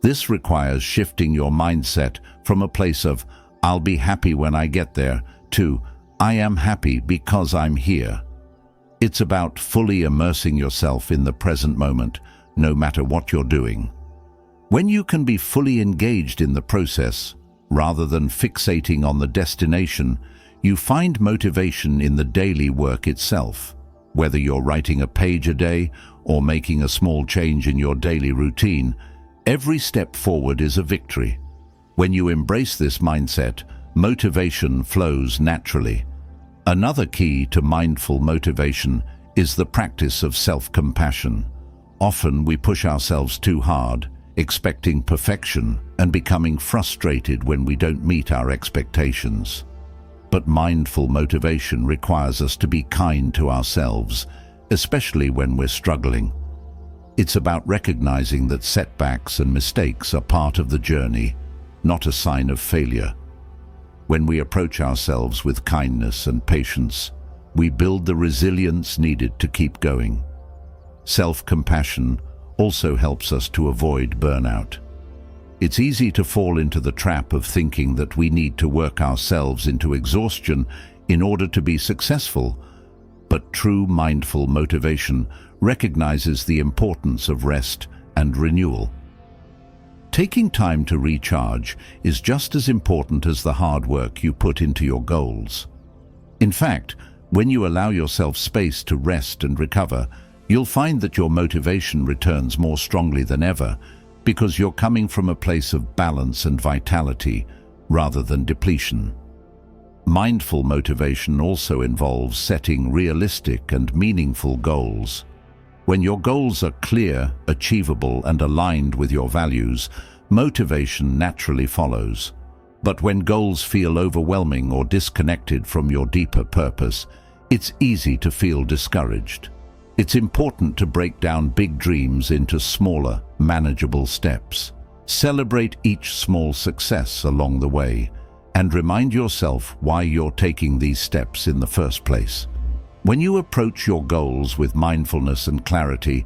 This requires shifting your mindset from a place of, "I'll be happy when I get there," to, "I am happy because I'm here." It's about fully immersing yourself in the present moment, no matter what you're doing. When you can be fully engaged in the process, rather than fixating on the destination, you find motivation in the daily work itself. Whether you're writing a page a day or making a small change in your daily routine, every step forward is a victory. When you embrace this mindset, motivation flows naturally. Another key to mindful motivation is the practice of self-compassion. Often we push ourselves too hard, expecting perfection and becoming frustrated when we don't meet our expectations. But mindful motivation requires us to be kind to ourselves, especially when we're struggling. It's about recognizing that setbacks and mistakes are part of the journey, not a sign of failure. When we approach ourselves with kindness and patience, we build the resilience needed to keep going. Self-compassion also helps us to avoid burnout. It's easy to fall into the trap of thinking that we need to work ourselves into exhaustion in order to be successful, but true mindful motivation recognizes the importance of rest and renewal. Taking time to recharge is just as important as the hard work you put into your goals. In fact, when you allow yourself space to rest and recover, you'll find that your motivation returns more strongly than ever, because you're coming from a place of balance and vitality rather than depletion. Mindful motivation also involves setting realistic and meaningful goals. When your goals are clear, achievable, and aligned with your values, motivation naturally follows. But when goals feel overwhelming or disconnected from your deeper purpose, it's easy to feel discouraged. It's important to break down big dreams into smaller, manageable steps. Celebrate each small success along the way, and remind yourself why you're taking these steps in the first place. When you approach your goals with mindfulness and clarity,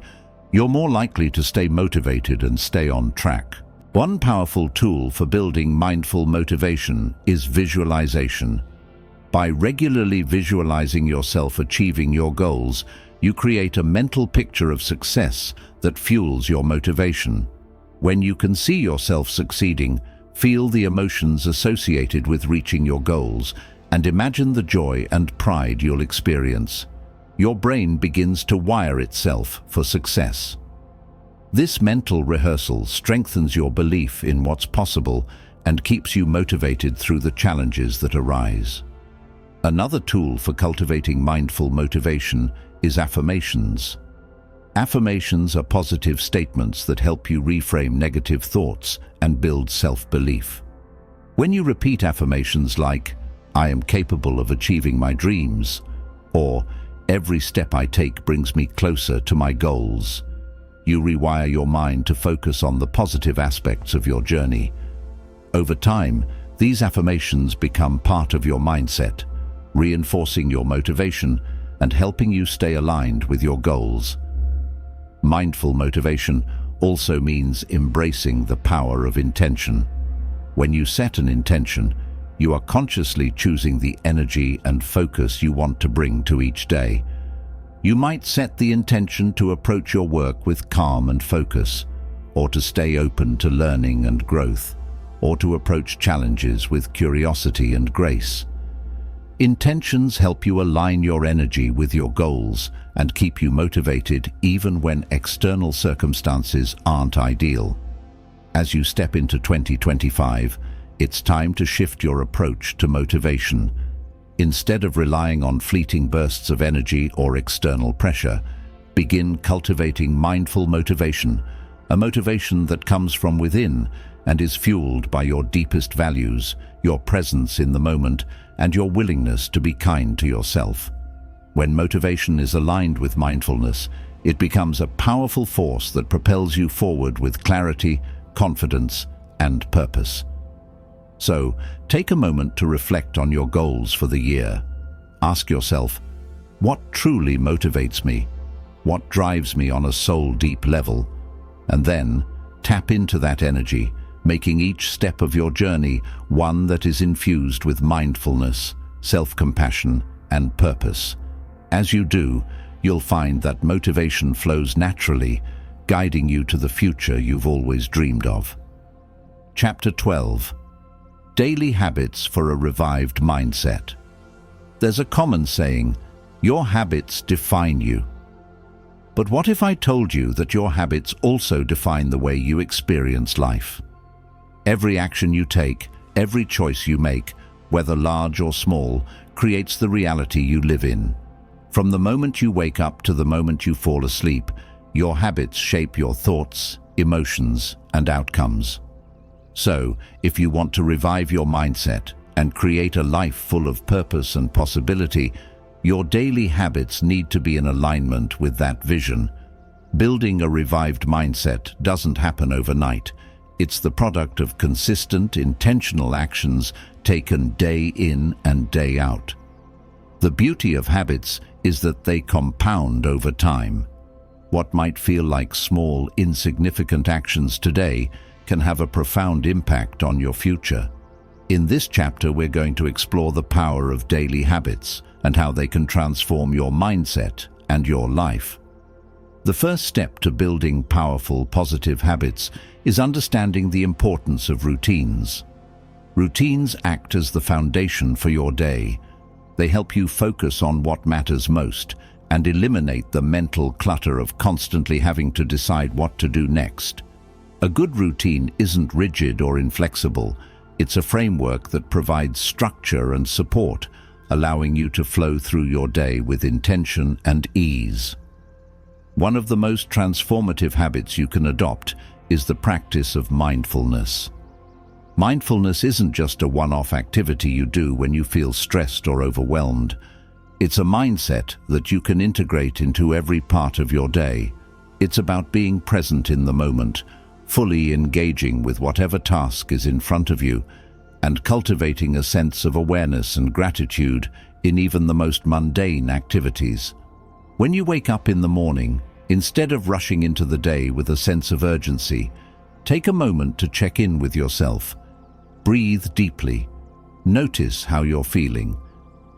you're more likely to stay motivated and stay on track. One powerful tool for building mindful motivation is visualization. By regularly visualizing yourself achieving your goals, you create a mental picture of success that fuels your motivation. When you can see yourself succeeding, feel the emotions associated with reaching your goals, and imagine the joy and pride you'll experience. Your brain begins to wire itself for success. This mental rehearsal strengthens your belief in what's possible and keeps you motivated through the challenges that arise. Another tool for cultivating mindful motivation is affirmations. Affirmations are positive statements that help you reframe negative thoughts and build self-belief. When you repeat affirmations like, "I am capable of achieving my dreams," or "Every step I take brings me closer to my goals," you rewire your mind to focus on the positive aspects of your journey. Over time, these affirmations become part of your mindset, reinforcing your motivation and helping you stay aligned with your goals. Mindful motivation also means embracing the power of intention. When you set an intention, you are consciously choosing the energy and focus you want to bring to each day. You might set the intention to approach your work with calm and focus, or to stay open to learning and growth, or to approach challenges with curiosity and grace. Intentions help you align your energy with your goals and keep you motivated even when external circumstances aren't ideal. As you step into 2025, it's time to shift your approach to motivation. Instead of relying on fleeting bursts of energy or external pressure, begin cultivating mindful motivation, a motivation that comes from within and is fueled by your deepest values, your presence in the moment, and your willingness to be kind to yourself. When motivation is aligned with mindfulness, it becomes a powerful force that propels you forward with clarity, confidence, and purpose. So, take a moment to reflect on your goals for the year. Ask yourself, what truly motivates me? What drives me on a soul-deep level? And then, tap into that energy, making each step of your journey one that is infused with mindfulness, self-compassion, and purpose. As you do, you'll find that motivation flows naturally, guiding you to the future you've always dreamed of. Chapter 12. Daily Habits for a Revived Mindset. There's a common saying, "Your habits define you." But what if I told you that your habits also define the way you experience life? Every action you take, every choice you make, whether large or small, creates the reality you live in. From the moment you wake up to the moment you fall asleep, your habits shape your thoughts, emotions, and outcomes. So, if you want to revive your mindset and create a life full of purpose and possibility, your daily habits need to be in alignment with that vision. Building a revived mindset doesn't happen overnight. It's the product of consistent, intentional actions taken day in and day out. The beauty of habits is that they compound over time. What might feel like small, insignificant actions today can have a profound impact on your future. In this chapter, we're going to explore the power of daily habits and how they can transform your mindset and your life. The first step to building powerful, positive habits is understanding the importance of routines. Routines act as the foundation for your day. They help you focus on what matters most and eliminate the mental clutter of constantly having to decide what to do next. A good routine isn't rigid or inflexible. It's a framework that provides structure and support, allowing you to flow through your day with intention and ease. One of the most transformative habits you can adopt is the practice of mindfulness. Mindfulness isn't just a one-off activity you do when you feel stressed or overwhelmed. It's a mindset that you can integrate into every part of your day. It's about being present in the moment, fully engaging with whatever task is in front of you, and cultivating a sense of awareness and gratitude in even the most mundane activities. When you wake up in the morning, instead of rushing into the day with a sense of urgency, take a moment to check in with yourself. Breathe deeply. Notice how you're feeling.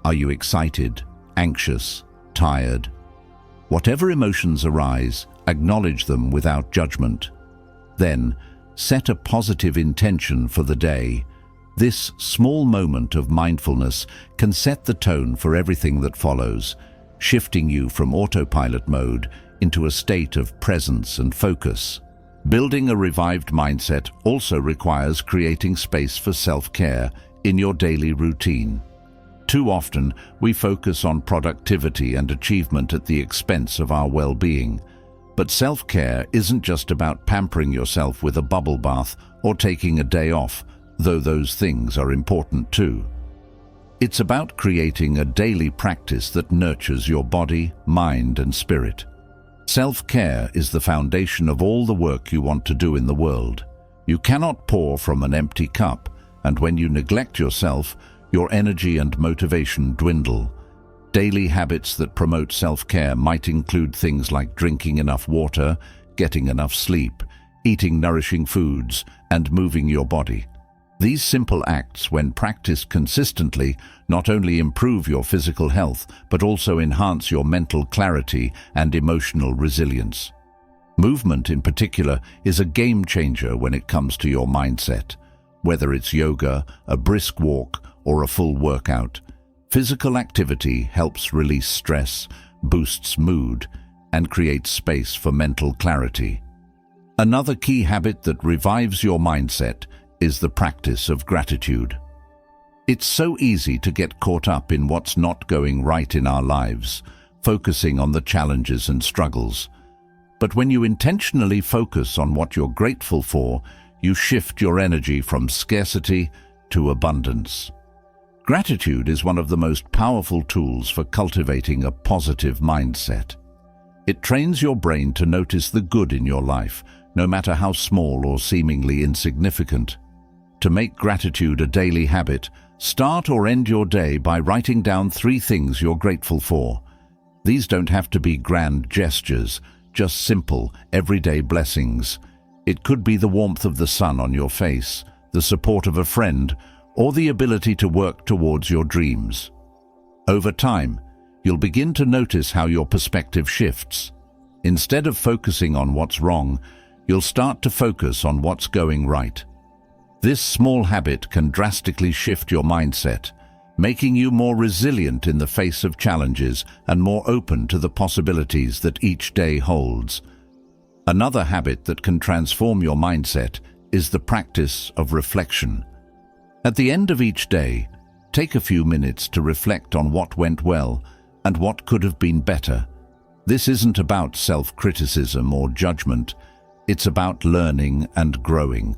Are you excited, anxious, tired? Whatever emotions arise, acknowledge them without judgment. Then, set a positive intention for the day. This small moment of mindfulness can set the tone for everything that follows, shifting you from autopilot mode into a state of presence and focus. Building a revived mindset also requires creating space for self-care in your daily routine. Too often, we focus on productivity and achievement at the expense of our well-being. But self-care isn't just about pampering yourself with a bubble bath or taking a day off, though those things are important too. It's about creating a daily practice that nurtures your body, mind, and spirit. Self-care is the foundation of all the work you want to do in the world. You cannot pour from an empty cup, and when you neglect yourself, your energy and motivation dwindle. Daily habits that promote self-care might include things like drinking enough water, getting enough sleep, eating nourishing foods, and moving your body. These simple acts, when practiced consistently, not only improve your physical health, but also enhance your mental clarity and emotional resilience. Movement, in particular, is a game changer when it comes to your mindset. Whether it's yoga, a brisk walk, or a full workout, physical activity helps release stress, boosts mood, and creates space for mental clarity. Another key habit that revives your mindset is the practice of gratitude. It's so easy to get caught up in what's not going right in our lives, focusing on the challenges and struggles. But when you intentionally focus on what you're grateful for, you shift your energy from scarcity to abundance. Gratitude is one of the most powerful tools for cultivating a positive mindset. It trains your brain to notice the good in your life, no matter how small or seemingly insignificant. To make gratitude a daily habit, start or end your day by writing down 3 things you're grateful for. These don't have to be grand gestures, just simple, everyday blessings. It could be the warmth of the sun on your face, the support of a friend, or the ability to work towards your dreams. Over time, you'll begin to notice how your perspective shifts. Instead of focusing on what's wrong, you'll start to focus on what's going right. This small habit can drastically shift your mindset, making you more resilient in the face of challenges and more open to the possibilities that each day holds. Another habit that can transform your mindset is the practice of reflection. At the end of each day, take a few minutes to reflect on what went well and what could have been better. This isn't about self-criticism or judgment. It's about learning and growing.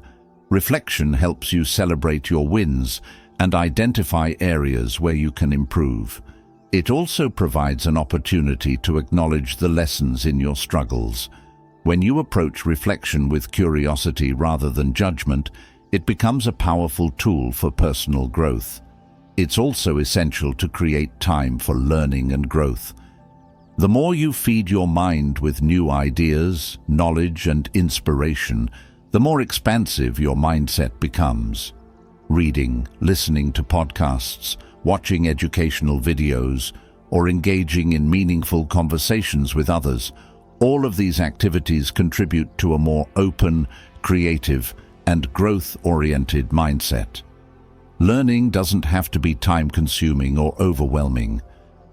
Reflection helps you celebrate your wins and identify areas where you can improve. It also provides an opportunity to acknowledge the lessons in your struggles. When you approach reflection with curiosity rather than judgment, it becomes a powerful tool for personal growth. It's also essential to create time for learning and growth. The more you feed your mind with new ideas, knowledge, and inspiration, the more expansive your mindset becomes. Reading, listening to podcasts, watching educational videos, or engaging in meaningful conversations with others, all of these activities contribute to a more open, creative, and growth-oriented mindset. Learning doesn't have to be time-consuming or overwhelming.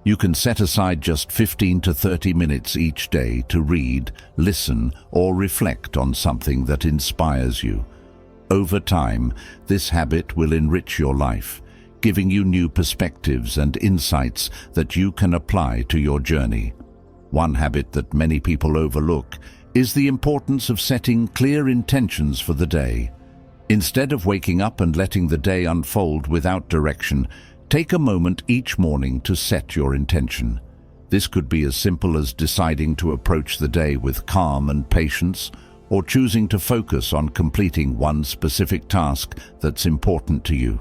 You can set aside just 15 to 30 minutes each day to read, listen, or reflect on something that inspires you. Over time, this habit will enrich your life, giving you new perspectives and insights that you can apply to your journey. One habit that many people overlook is the importance of setting clear intentions for the day. Instead of waking up and letting the day unfold without direction, take a moment each morning to set your intention. This could be as simple as deciding to approach the day with calm and patience, or choosing to focus on completing one specific task that's important to you.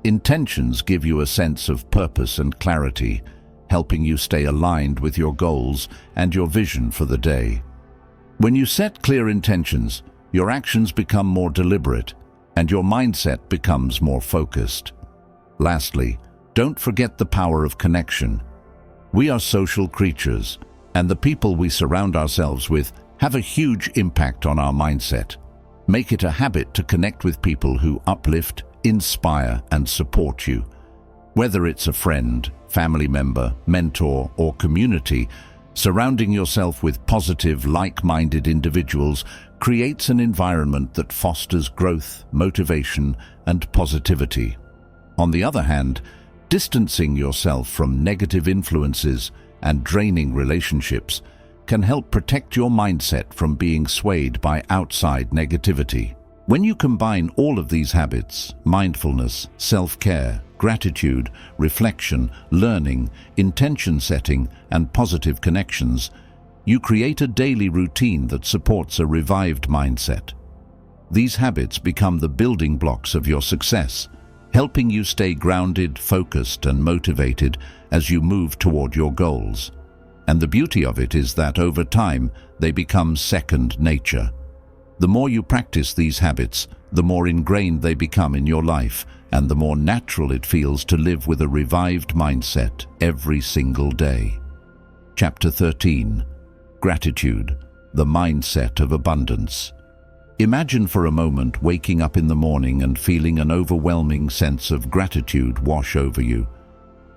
Intentions give you a sense of purpose and clarity, helping you stay aligned with your goals and your vision for the day. When you set clear intentions, your actions become more deliberate and your mindset becomes more focused. Lastly, don't forget the power of connection. We are social creatures, and the people we surround ourselves with have a huge impact on our mindset. Make it a habit to connect with people who uplift, inspire, and support you. Whether it's a friend, family member, mentor, or community, surrounding yourself with positive, like-minded individuals creates an environment that fosters growth, motivation, and positivity. On the other hand, distancing yourself from negative influences and draining relationships can help protect your mindset from being swayed by outside negativity. When you combine all of these habits, mindfulness, self-care, gratitude, reflection, learning, intention setting, and positive connections, you create a daily routine that supports a revived mindset. These habits become the building blocks of your success, helping you stay grounded, focused, and motivated as you move toward your goals. And the beauty of it is that over time, they become second nature. The more you practice these habits, the more ingrained they become in your life, and the more natural it feels to live with a revived mindset every single day. Chapter 13. Gratitude, the mindset of abundance. Imagine for a moment waking up in the morning and feeling an overwhelming sense of gratitude wash over you.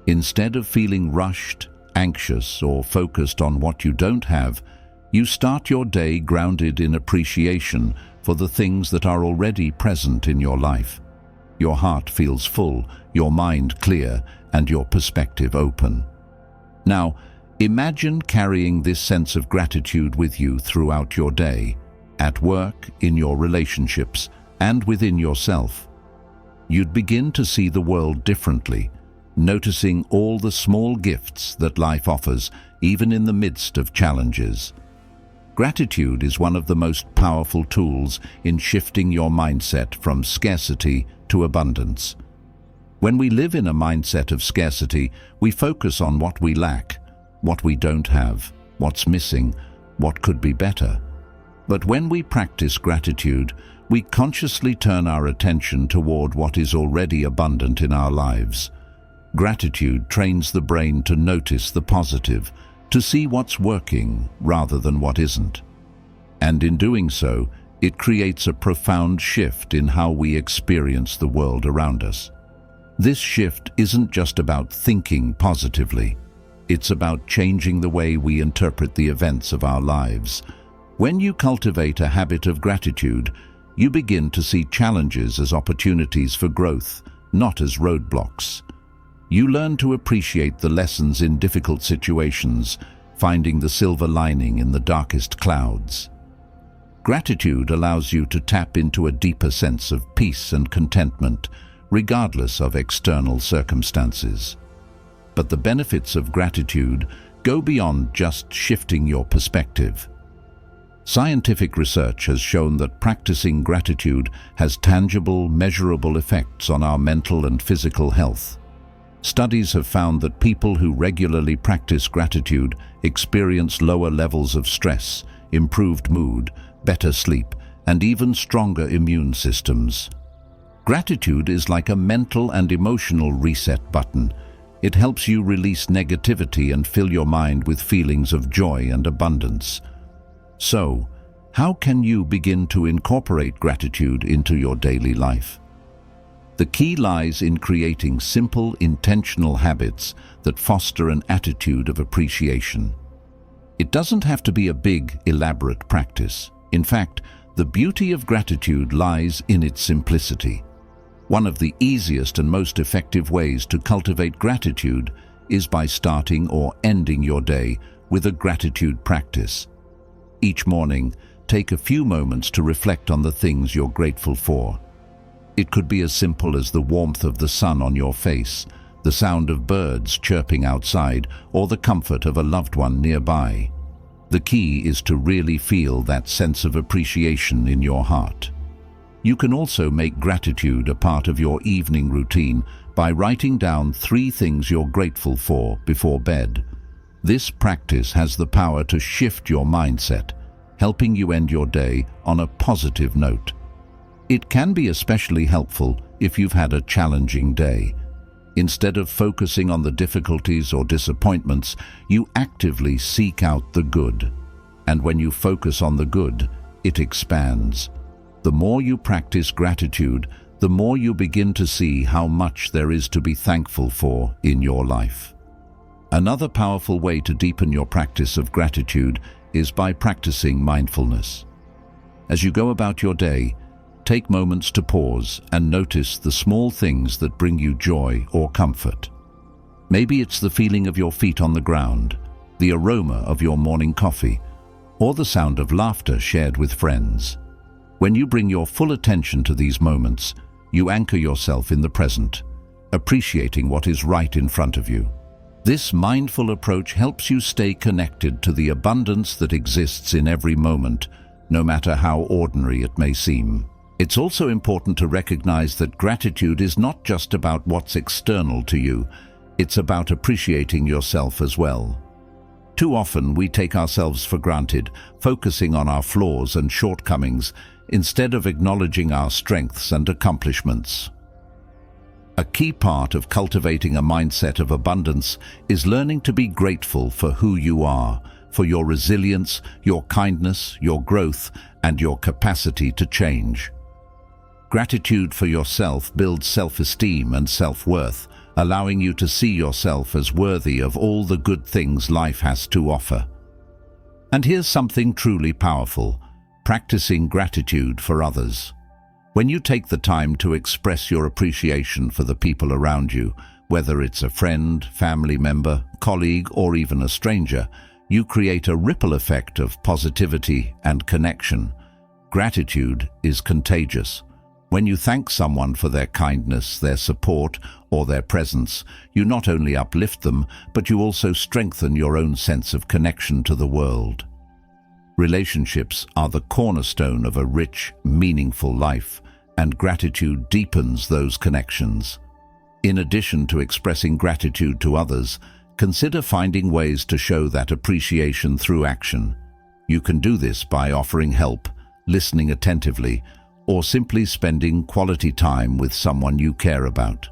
Instead of feeling rushed, anxious, or focused on what you don't have, you start your day grounded in appreciation for the things that are already present in your life. Your heart feels full, your mind clear, and your perspective open. Now, imagine carrying this sense of gratitude with you throughout your day, at work, in your relationships, and within yourself. You'd begin to see the world differently, noticing all the small gifts that life offers, even in the midst of challenges. Gratitude is one of the most powerful tools in shifting your mindset from scarcity to abundance. When we live in a mindset of scarcity, we focus on what we lack, what we don't have, what's missing, what could be better. But when we practice gratitude, we consciously turn our attention toward what is already abundant in our lives. Gratitude trains the brain to notice the positive, to see what's working rather than what isn't. And in doing so, it creates a profound shift in how we experience the world around us. This shift isn't just about thinking positively. It's about changing the way we interpret the events of our lives. When you cultivate a habit of gratitude, you begin to see challenges as opportunities for growth, not as roadblocks. You learn to appreciate the lessons in difficult situations, finding the silver lining in the darkest clouds. Gratitude allows you to tap into a deeper sense of peace and contentment, regardless of external circumstances. But the benefits of gratitude go beyond just shifting your perspective. Scientific research has shown that practicing gratitude has tangible, measurable effects on our mental and physical health. Studies have found that people who regularly practice gratitude experience lower levels of stress, improved mood, better sleep, and even stronger immune systems. Gratitude is like a mental and emotional reset button. It helps you release negativity and fill your mind with feelings of joy and abundance. So, how can you begin to incorporate gratitude into your daily life? The key lies in creating simple, intentional habits that foster an attitude of appreciation. It doesn't have to be a big, elaborate practice. In fact, the beauty of gratitude lies in its simplicity. One of the easiest and most effective ways to cultivate gratitude is by starting or ending your day with a gratitude practice. Each morning, take a few moments to reflect on the things you're grateful for. It could be as simple as the warmth of the sun on your face, the sound of birds chirping outside, or the comfort of a loved one nearby. The key is to really feel that sense of appreciation in your heart. You can also make gratitude a part of your evening routine by writing down 3 things you're grateful for before bed. This practice has the power to shift your mindset, helping you end your day on a positive note. It can be especially helpful if you've had a challenging day. Instead of focusing on the difficulties or disappointments, you actively seek out the good. And when you focus on the good, it expands. The more you practice gratitude, the more you begin to see how much there is to be thankful for in your life. Another powerful way to deepen your practice of gratitude is by practicing mindfulness. As you go about your day, take moments to pause and notice the small things that bring you joy or comfort. Maybe it's the feeling of your feet on the ground, the aroma of your morning coffee, or the sound of laughter shared with friends. When you bring your full attention to these moments, you anchor yourself in the present, appreciating what is right in front of you. This mindful approach helps you stay connected to the abundance that exists in every moment, no matter how ordinary it may seem. It's also important to recognize that gratitude is not just about what's external to you, it's about appreciating yourself as well. Too often we take ourselves for granted, focusing on our flaws and shortcomings instead of acknowledging our strengths and accomplishments. A key part of cultivating a mindset of abundance is learning to be grateful for who you are, for your resilience, your kindness, your growth, and your capacity to change. Gratitude for yourself builds self-esteem and self-worth, allowing you to see yourself as worthy of all the good things life has to offer. And here's something truly powerful: practicing gratitude for others. When you take the time to express your appreciation for the people around you, whether it's a friend, family member, colleague, or even a stranger, you create a ripple effect of positivity and connection. Gratitude is contagious. When you thank someone for their kindness, their support, or their presence, you not only uplift them, but you also strengthen your own sense of connection to the world. Relationships are the cornerstone of a rich, meaningful life, and gratitude deepens those connections. In addition to expressing gratitude to others, consider finding ways to show that appreciation through action. You can do this by offering help, listening attentively, or simply spending quality time with someone you care about.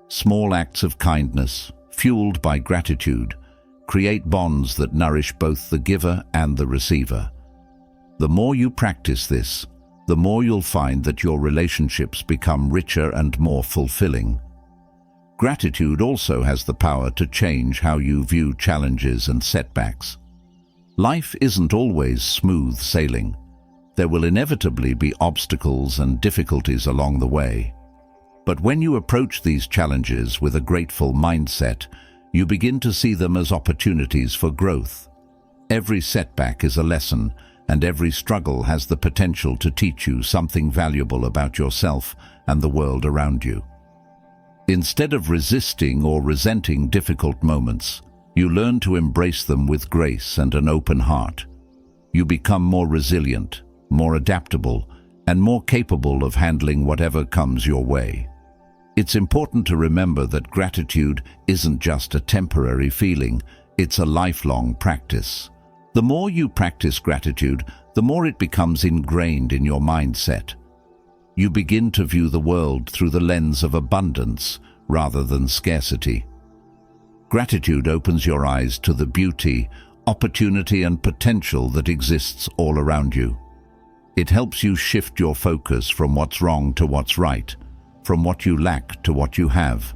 Small acts of kindness, fueled by gratitude, Create bonds that nourish both the giver and the receiver. The more you practice this, the more you'll find that your relationships become richer and more fulfilling. Gratitude also has the power to change how you view challenges and setbacks. Life isn't always smooth sailing. There will inevitably be obstacles and difficulties along the way. But when you approach these challenges with a grateful mindset, you begin to see them as opportunities for growth. Every setback is a lesson, and every struggle has the potential to teach you something valuable about yourself and the world around you. Instead of resisting or resenting difficult moments, you learn to embrace them with grace and an open heart. You become more resilient, more adaptable, and more capable of handling whatever comes your way. It's important to remember that gratitude isn't just a temporary feeling, it's a lifelong practice. The more you practice gratitude, the more it becomes ingrained in your mindset. You begin to view the world through the lens of abundance rather than scarcity. Gratitude opens your eyes to the beauty, opportunity, and potential that exists all around you. It helps you shift your focus from what's wrong to what's right, from what you lack to what you have.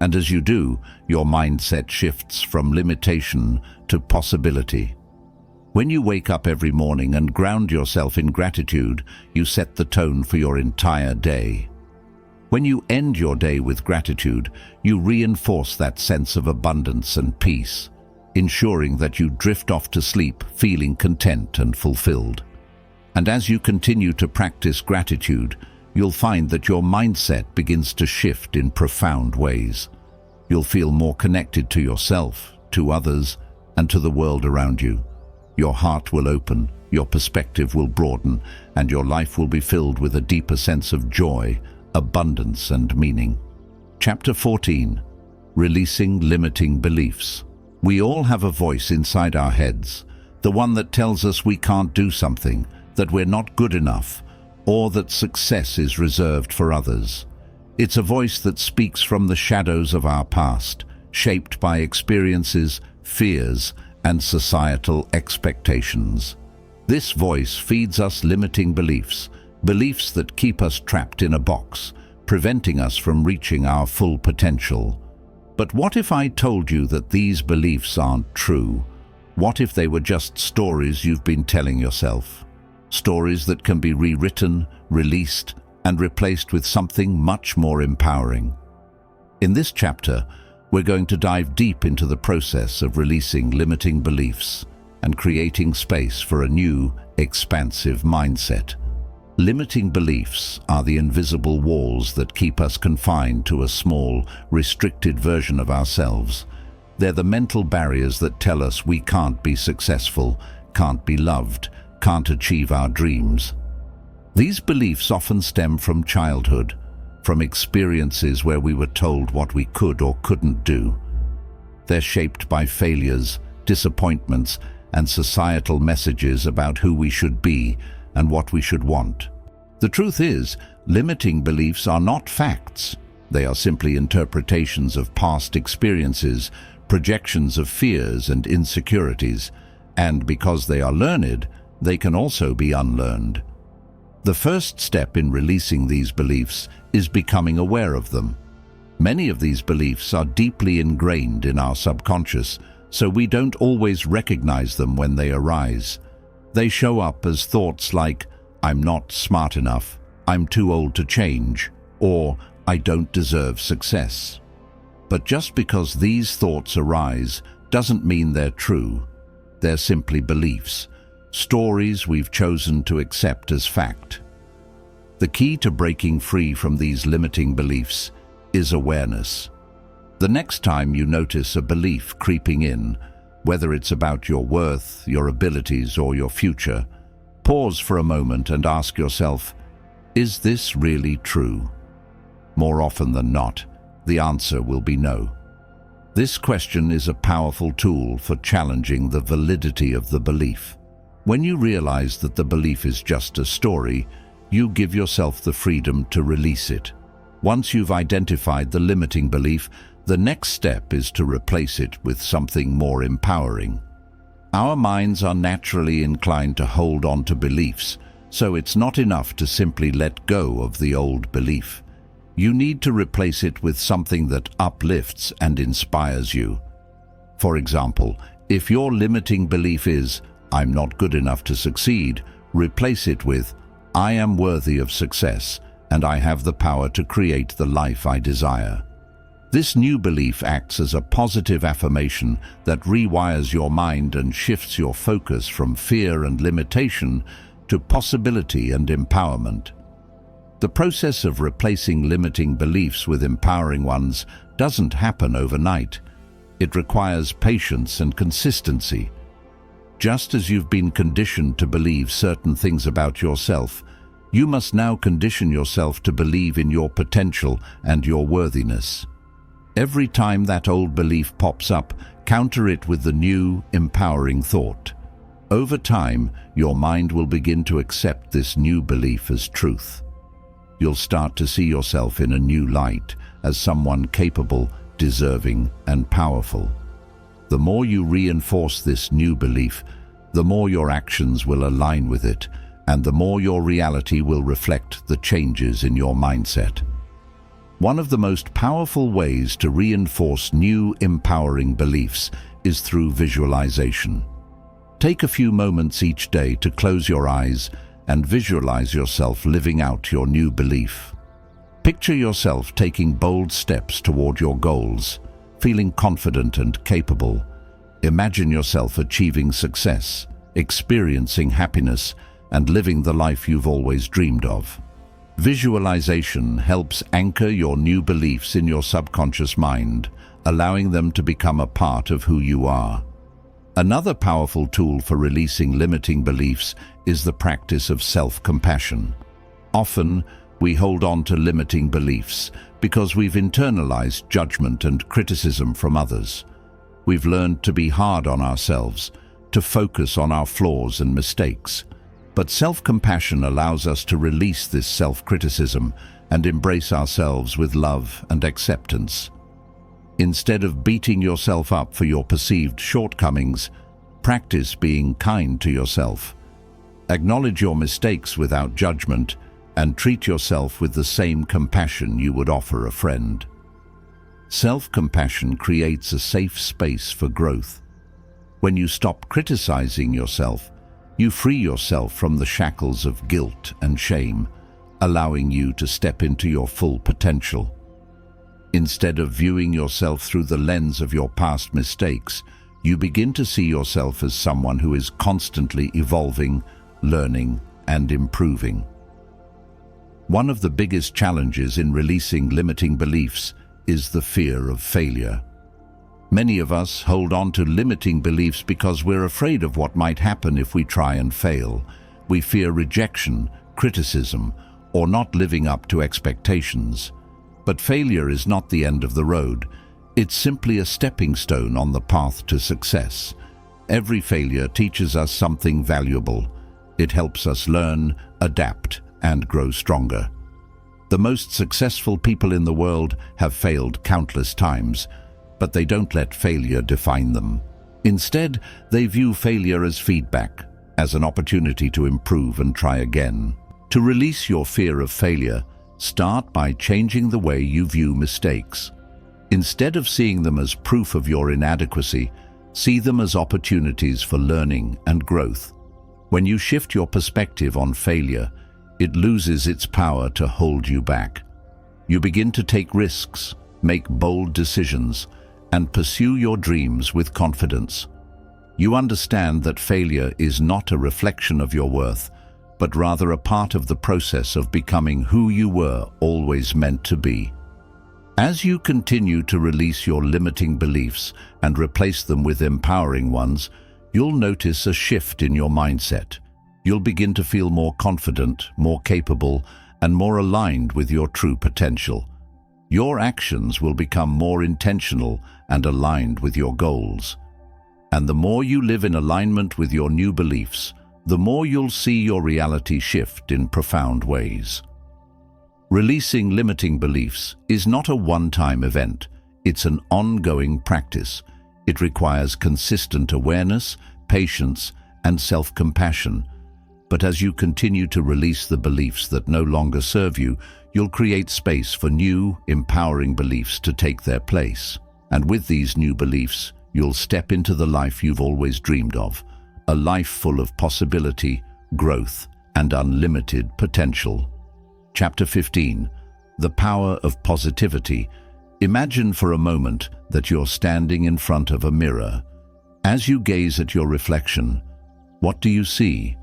And as you do, your mindset shifts from limitation to possibility. When you wake up every morning and ground yourself in gratitude, you set the tone for your entire day. When you end your day with gratitude, you reinforce that sense of abundance and peace, ensuring that you drift off to sleep feeling content and fulfilled. And as you continue to practice gratitude, you'll find that your mindset begins to shift in profound ways. You'll feel more connected to yourself, to others, and to the world around you. Your heart will open, your perspective will broaden, and your life will be filled with a deeper sense of joy, abundance, and meaning. Chapter 14. Releasing Limiting Beliefs. We all have a voice inside our heads, the one that tells us we can't do something, that we're not good enough, or that success is reserved for others. It's a voice that speaks from the shadows of our past, shaped by experiences, fears, and societal expectations. This voice feeds us limiting beliefs, beliefs that keep us trapped in a box, preventing us from reaching our full potential. But what if I told you that these beliefs aren't true? What if they were just stories you've been telling yourself? Stories that can be rewritten, released, and replaced with something much more empowering. In this chapter, we're going to dive deep into the process of releasing limiting beliefs and creating space for a new, expansive mindset. Limiting beliefs are the invisible walls that keep us confined to a small, restricted version of ourselves. They're the mental barriers that tell us we can't be successful, can't be loved, can't achieve our dreams. These beliefs often stem from childhood, from experiences where we were told what we could or couldn't do. They're shaped by failures, disappointments, and societal messages about who we should be and what we should want. The truth is, limiting beliefs are not facts. They are simply interpretations of past experiences, projections of fears and insecurities, and because they are learned, they can also be unlearned. The first step in releasing these beliefs is becoming aware of them. Many of these beliefs are deeply ingrained in our subconscious, so we don't always recognize them when they arise. They show up as thoughts like, "I'm not smart enough," "I'm too old to change," or "I don't deserve success." But just because these thoughts arise doesn't mean they're true. They're simply beliefs, stories we've chosen to accept as fact. The key to breaking free from these limiting beliefs is awareness. The next time you notice a belief creeping in, whether it's about your worth, your abilities, or your future, pause for a moment and ask yourself, is this really true? More often than not, the answer will be no. This question is a powerful tool for challenging the validity of the belief. When you realize that the belief is just a story, you give yourself the freedom to release it. Once you've identified the limiting belief, The next step is to replace it with something more empowering. Our minds are naturally inclined to hold on to beliefs, so it's not enough to simply let go of the old belief. You need to replace it with something that uplifts and inspires you. For example, if your limiting belief is, "I'm not good enough to succeed," replace it with, "I am worthy of success, and I have the power to create the life I desire." This new belief acts as a positive affirmation that rewires your mind and shifts your focus from fear and limitation to possibility and empowerment. The process of replacing limiting beliefs with empowering ones doesn't happen overnight. It requires patience and consistency. Just as you've been conditioned to believe certain things about yourself, you must now condition yourself to believe in your potential and your worthiness. Every time that old belief pops up, counter it with the new, empowering thought. Over time, your mind will begin to accept this new belief as truth. You'll start to see yourself in a new light, as someone capable, deserving, and powerful. The more you reinforce this new belief, the more your actions will align with it, and the more your reality will reflect the changes in your mindset. One of the most powerful ways to reinforce new, empowering beliefs is through visualization. Take a few moments each day to close your eyes and visualize yourself living out your new belief. Picture yourself taking bold steps toward your goals, feeling confident and capable. Imagine yourself achieving success, experiencing happiness, and living the life you've always dreamed of. Visualization helps anchor your new beliefs in your subconscious mind, allowing them to become a part of who you are. Another powerful tool for releasing limiting beliefs is the practice of self-compassion. Often, we hold on to limiting beliefs because we've internalized judgment and criticism from others. We've learned to be hard on ourselves, to focus on our flaws and mistakes. But self-compassion allows us to release this self-criticism and embrace ourselves with love and acceptance. Instead of beating yourself up for your perceived shortcomings, practice being kind to yourself. Acknowledge your mistakes without judgment and treat yourself with the same compassion you would offer a friend. Self-compassion creates a safe space for growth. When you stop criticizing yourself, you free yourself from the shackles of guilt and shame, allowing you to step into your full potential. Instead of viewing yourself through the lens of your past mistakes, you begin to see yourself as someone who is constantly evolving, learning, and improving. One of the biggest challenges in releasing limiting beliefs is the fear of failure. Many of us hold on to limiting beliefs because we're afraid of what might happen if we try and fail. We fear rejection, criticism, or not living up to expectations. But failure is not the end of the road. It's simply a stepping stone on the path to success. Every failure teaches us something valuable. It helps us learn, adapt, and grow stronger. The most successful people in the world have failed countless times, but they don't let failure define them. Instead, they view failure as feedback, as an opportunity to improve and try again. To release your fear of failure, start by changing the way you view mistakes. Instead of seeing them as proof of your inadequacy, see them as opportunities for learning and growth. When you shift your perspective on failure, it loses its power to hold you back. You begin to take risks, make bold decisions, and pursue your dreams with confidence. You understand that failure is not a reflection of your worth, but rather a part of the process of becoming who you were always meant to be. As you continue to release your limiting beliefs and replace them with empowering ones, you'll notice a shift in your mindset. You'll begin to feel more confident, more capable, and more aligned with your true potential. Your actions will become more intentional and aligned with your goals. And the more you live in alignment with your new beliefs, the more you'll see your reality shift in profound ways. Releasing limiting beliefs is not a one-time event. It's an ongoing practice. It requires consistent awareness, patience, and self-compassion. But as you continue to release the beliefs that no longer serve you, you'll create space for new, empowering beliefs to take their place. And with these new beliefs, you'll step into the life you've always dreamed of, a life full of possibility, growth, and unlimited potential. Chapter 15. The Power of Positivity. Imagine for a moment that you're standing in front of a mirror. As you gaze at your reflection, what do you see?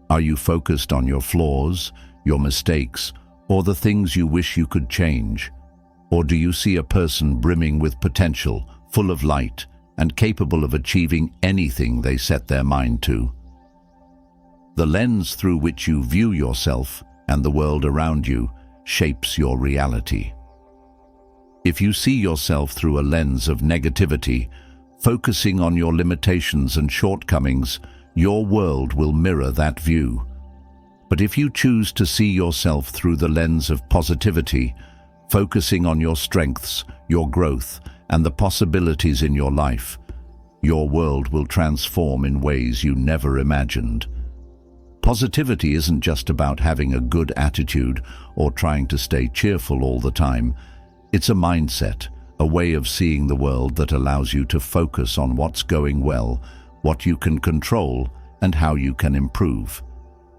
Are you focused on your flaws, your mistakes, or the things you wish you could change? Or do you see a person brimming with potential, full of light, and capable of achieving anything they set their mind to? The lens through which you view yourself and the world around you shapes your reality. If you see yourself through a lens of negativity, focusing on your limitations and shortcomings, your world will mirror that view. But if you choose to see yourself through the lens of positivity, focusing on your strengths, your growth, and the possibilities in your life, your world will transform in ways you never imagined. Positivity isn't just about having a good attitude or trying to stay cheerful all the time. It's a mindset, a way of seeing the world that allows you to focus on what's going well, what you can control, and how you can improve.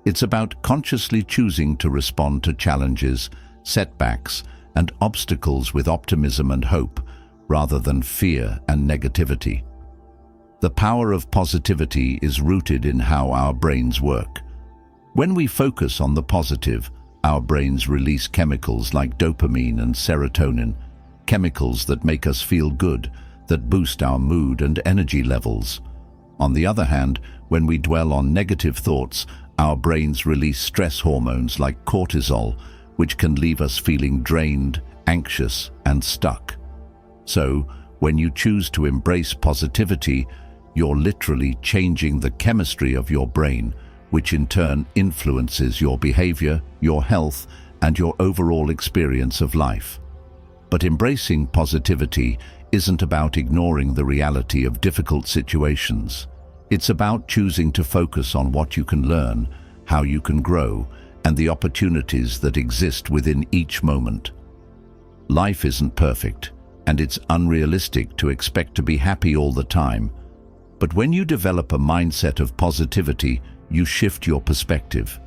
It's about consciously choosing to respond to challenges, setbacks, and obstacles with optimism and hope, rather than fear and negativity. The power of positivity is rooted in how our brains work. When we focus on the positive, our brains release chemicals like dopamine and serotonin, chemicals that make us feel good, that boost our mood and energy levels. On the other hand, when we dwell on negative thoughts, our brains release stress hormones like cortisol, which can leave us feeling drained, anxious, and stuck. So, when you choose to embrace positivity, you're literally changing the chemistry of your brain, which in turn influences your behavior, your health, and your overall experience of life. But embracing positivity isn't about ignoring the reality of difficult situations. It's about choosing to focus on what you can learn, how you can grow, and the opportunities that exist within each moment. Life isn't perfect, and it's unrealistic to expect to be happy all the time. But when you develop a mindset of positivity, you shift your perspective.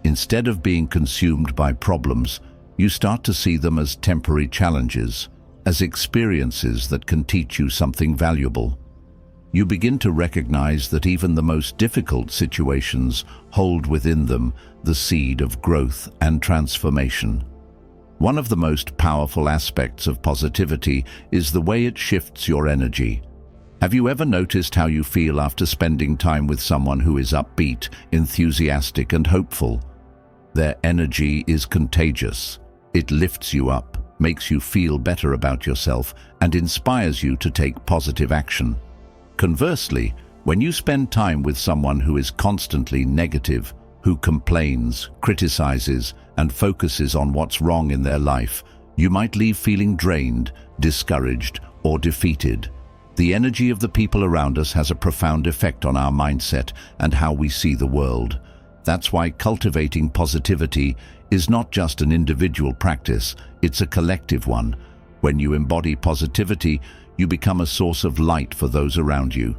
Instead of being consumed by problems, you start to see them as temporary challenges, as experiences that can teach you something valuable. You begin to recognize that even the most difficult situations hold within them the seed of growth and transformation. One of the most powerful aspects of positivity is the way it shifts your energy. Have you ever noticed how you feel after spending time with someone who is upbeat, enthusiastic, and hopeful? Their energy is contagious. It lifts you up, makes you feel better about yourself, and inspires you to take positive action. Conversely, when you spend time with someone who is constantly negative, who complains, criticizes, and focuses on what's wrong in their life, you might leave feeling drained, discouraged, or defeated. The energy of the people around us has a profound effect on our mindset and how we see the world. That's why cultivating positivity is not just an individual practice, it's a collective one. When you embody positivity, you become a source of light for those around you.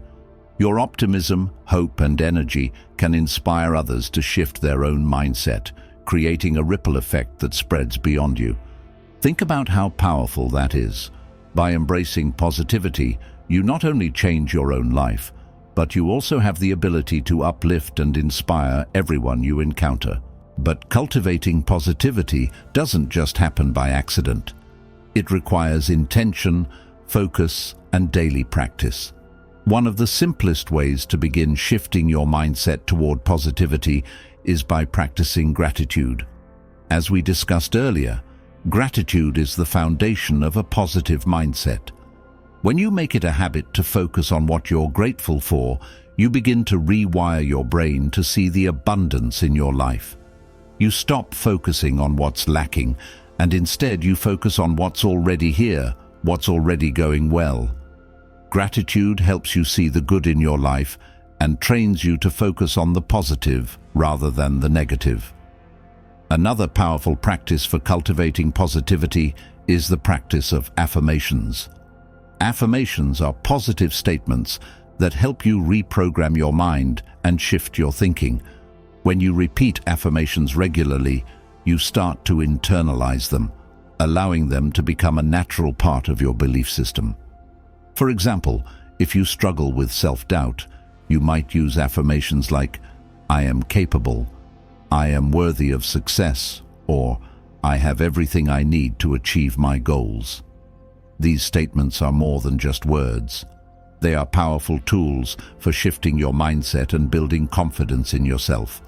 Your optimism, hope, and energy can inspire others to shift their own mindset, creating a ripple effect that spreads beyond you. Think about how powerful that is. By embracing positivity, you not only change your own life, but you also have the ability to uplift and inspire everyone you encounter. But cultivating positivity doesn't just happen by accident. It requires intention, focus, and daily practice. One of the simplest ways to begin shifting your mindset toward positivity is by practicing gratitude. As we discussed earlier, gratitude is the foundation of a positive mindset. When you make it a habit to focus on what you're grateful for, you begin to rewire your brain to see the abundance in your life. You stop focusing on what's lacking, and instead you focus on what's already here, what's already going well. Gratitude helps you see the good in your life and trains you to focus on the positive rather than the negative. Another powerful practice for cultivating positivity is the practice of affirmations. Affirmations are positive statements that help you reprogram your mind and shift your thinking. When you repeat affirmations regularly, you start to internalize them, allowing them to become a natural part of your belief system. For example, if you struggle with self-doubt, you might use affirmations like, "I am capable," "I am worthy of success," or "I have everything I need to achieve my goals." These statements are more than just words. They are powerful tools for shifting your mindset and building confidence in yourself.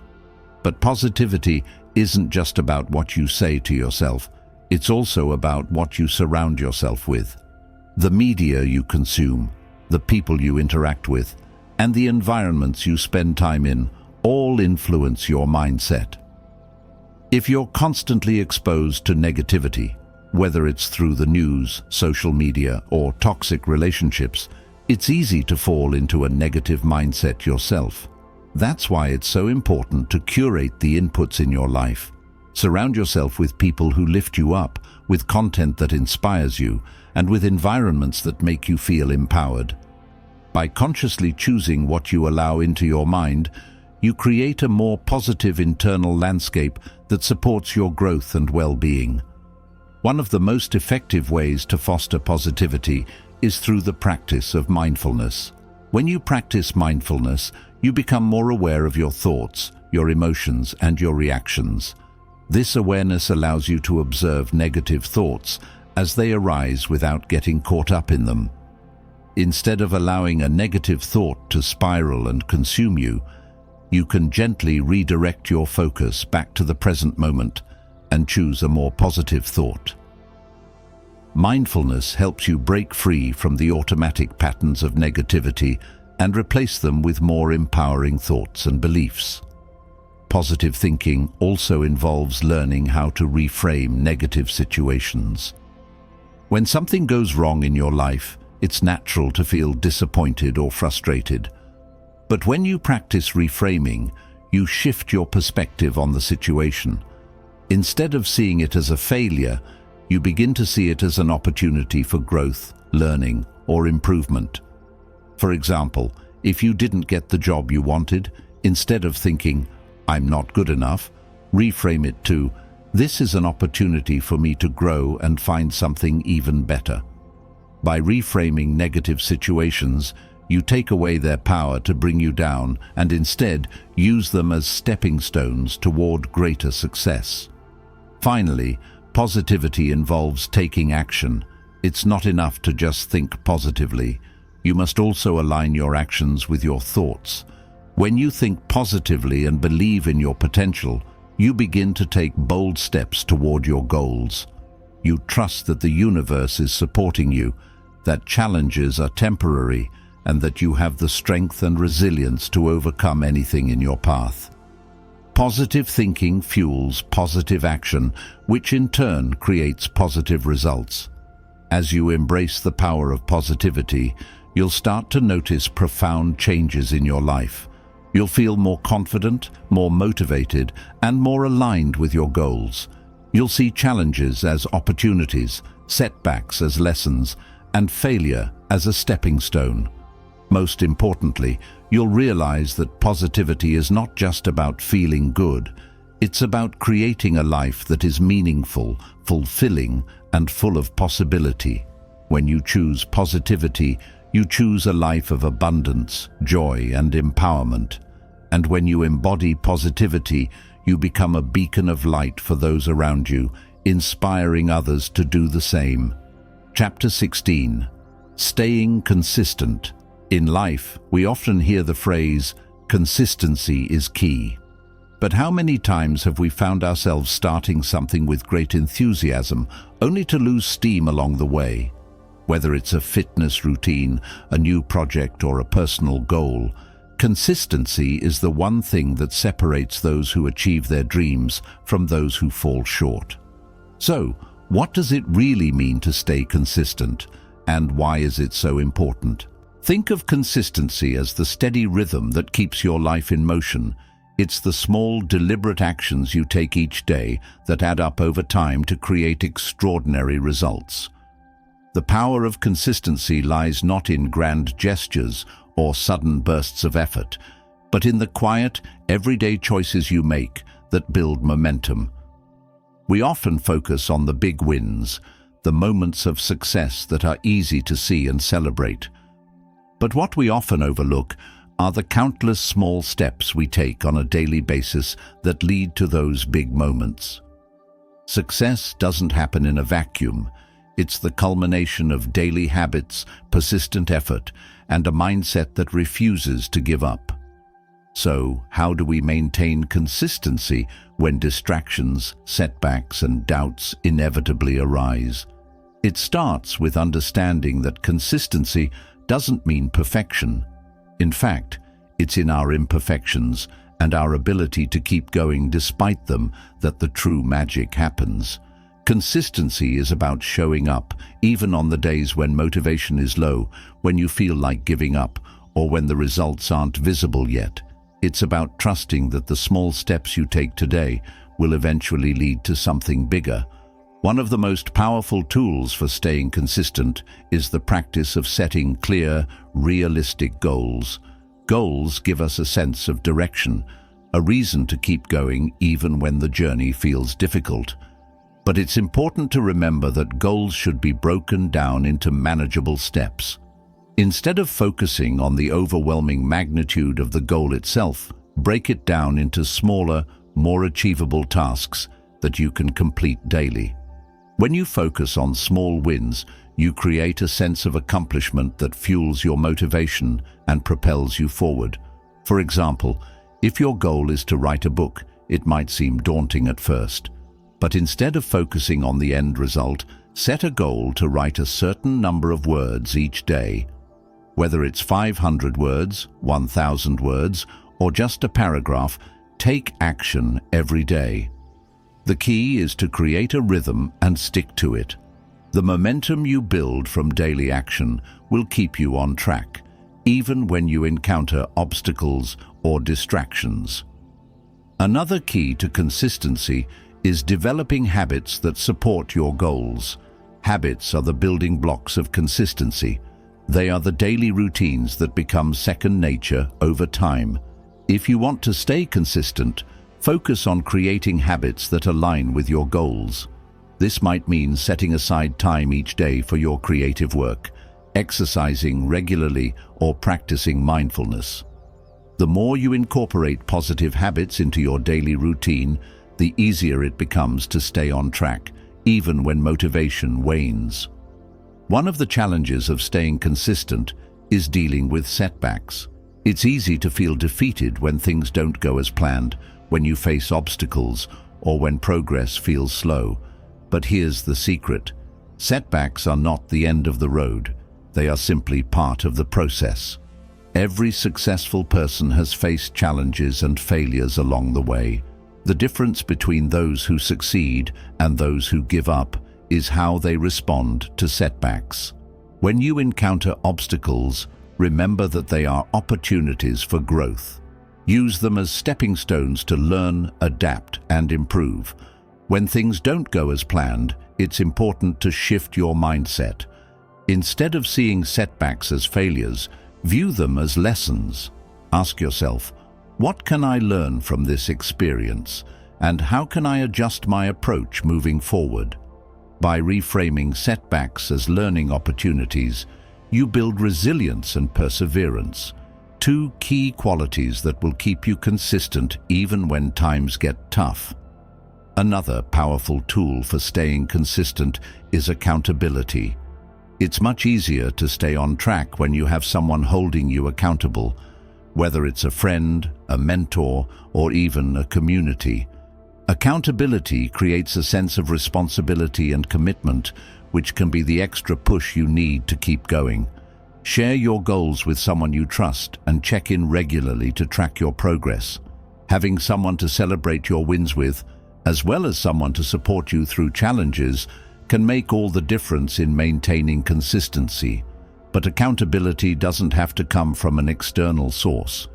But positivity isn't just about what you say to yourself. It's also about what you surround yourself with. The media you consume, the people you interact with, and the environments you spend time in all influence your mindset. If you're constantly exposed to negativity, whether it's through the news, social media, or toxic relationships, it's easy to fall into a negative mindset yourself. That's why it's so important to curate the inputs in your life. Surround yourself with people who lift you up, with content that inspires you, and with environments that make you feel empowered. By consciously choosing what you allow into your mind, you create a more positive internal landscape that supports your growth and well-being. One of the most effective ways to foster positivity is through the practice of mindfulness. When you practice mindfulness, you become more aware of your thoughts, your emotions, and your reactions. This awareness allows you to observe negative thoughts as they arise without getting caught up in them. Instead of allowing a negative thought to spiral and consume you, you can gently redirect your focus back to the present moment and choose a more positive thought. Mindfulness helps you break free from the automatic patterns of negativity and replace them with more empowering thoughts and beliefs. Positive thinking also involves learning how to reframe negative situations. When something goes wrong in your life, it's natural to feel disappointed or frustrated. But when you practice reframing, you shift your perspective on the situation. Instead of seeing it as a failure, you begin to see it as an opportunity for growth, learning, or improvement. For example, if you didn't get the job you wanted, instead of thinking, "I'm not good enough," reframe it to, "This is an opportunity for me to grow and find something even better." By reframing negative situations, you take away their power to bring you down and instead use them as stepping stones toward greater success. Finally, positivity involves taking action. It's not enough to just think positively. You must also align your actions with your thoughts. When you think positively and believe in your potential, you begin to take bold steps toward your goals. You trust that the universe is supporting you, that challenges are temporary, and that you have the strength and resilience to overcome anything in your path. Positive thinking fuels positive action, which in turn creates positive results. As you embrace the power of positivity, you'll start to notice profound changes in your life. You'll feel more confident, more motivated, and more aligned with your goals. You'll see challenges as opportunities, setbacks as lessons, and failure as a stepping stone. Most importantly, you'll realize that positivity is not just about feeling good. It's about creating a life that is meaningful, fulfilling, and full of possibility. When you choose positivity, you choose a life of abundance, joy, and empowerment. And when you embody positivity, you become a beacon of light for those around you, inspiring others to do the same. Chapter 16. Staying consistent. In life, we often hear the phrase, "Consistency is key." But how many times have we found ourselves starting something with great enthusiasm, only to lose steam along the way? Whether it's a fitness routine, a new project, or a personal goal, consistency is the one thing that separates those who achieve their dreams from those who fall short. So, What does it really mean to stay consistent, and why is it so important? Think of consistency as the steady rhythm that keeps your life in motion. It's the small, deliberate actions you take each day that add up over time to create extraordinary results. The power of consistency lies not in grand gestures or sudden bursts of effort, but in the quiet, everyday choices you make that build momentum. We often focus on the big wins, the moments of success that are easy to see and celebrate. But what we often overlook are the countless small steps we take on a daily basis that lead to those big moments. Success doesn't happen in a vacuum. It's the culmination of daily habits, persistent effort, and a mindset that refuses to give up. So, how do we maintain consistency when distractions, setbacks, and doubts inevitably arise? It starts with understanding that consistency doesn't mean perfection. In fact, it's in our imperfections and our ability to keep going despite them that the true magic happens. Consistency is about showing up, even on the days when motivation is low, when you feel like giving up, or when the results aren't visible yet. It's about trusting that the small steps you take today will eventually lead to something bigger. One of the most powerful tools for staying consistent is the practice of setting clear, realistic goals. Goals give us a sense of direction, a reason to keep going even when the journey feels difficult. But it's important to remember that goals should be broken down into manageable steps. Instead of focusing on the overwhelming magnitude of the goal itself, break it down into smaller, more achievable tasks that you can complete daily. When you focus on small wins, you create a sense of accomplishment that fuels your motivation and propels you forward. For example, if your goal is to write a book, it might seem daunting at first. But instead of focusing on the end result, set a goal to write a certain number of words each day. Whether it's 500 words, 1,000 words, or just a paragraph, take action every day. The key is to create a rhythm and stick to it. The momentum you build from daily action will keep you on track, even when you encounter obstacles or distractions. Another key to consistency is developing habits that support your goals. Habits are the building blocks of consistency. They are the daily routines that become second nature over time. If you want to stay consistent, focus on creating habits that align with your goals. This might mean setting aside time each day for your creative work, exercising regularly, or practicing mindfulness. The more you incorporate positive habits into your daily routine, the easier it becomes to stay on track, even when motivation wanes. One of the challenges of staying consistent is dealing with setbacks. It's easy to feel defeated when things don't go as planned, when you face obstacles, or when progress feels slow. But here's the secret. Setbacks are not the end of the road. They are simply part of the process. Every successful person has faced challenges and failures along the way. The difference between those who succeed and those who give up is how they respond to setbacks. When you encounter obstacles, remember that they are opportunities for growth. Use them as stepping stones to learn, adapt, and improve. When things don't go as planned, it's important to shift your mindset. Instead of seeing setbacks as failures, view them as lessons. Ask yourself, what can I learn from this experience, and how can I adjust my approach moving forward? By reframing setbacks as learning opportunities, you build resilience and perseverance, two key qualities that will keep you consistent even when times get tough. Another powerful tool for staying consistent is accountability. It's much easier to stay on track when you have someone holding you accountable, whether it's a friend, a mentor, or even a community. Accountability creates a sense of responsibility and commitment, which can be the extra push you need to keep going. Share your goals with someone you trust and check in regularly to track your progress. Having someone to celebrate your wins with, as well as someone to support you through challenges, can make all the difference in maintaining consistency. But accountability doesn't have to come from an external source.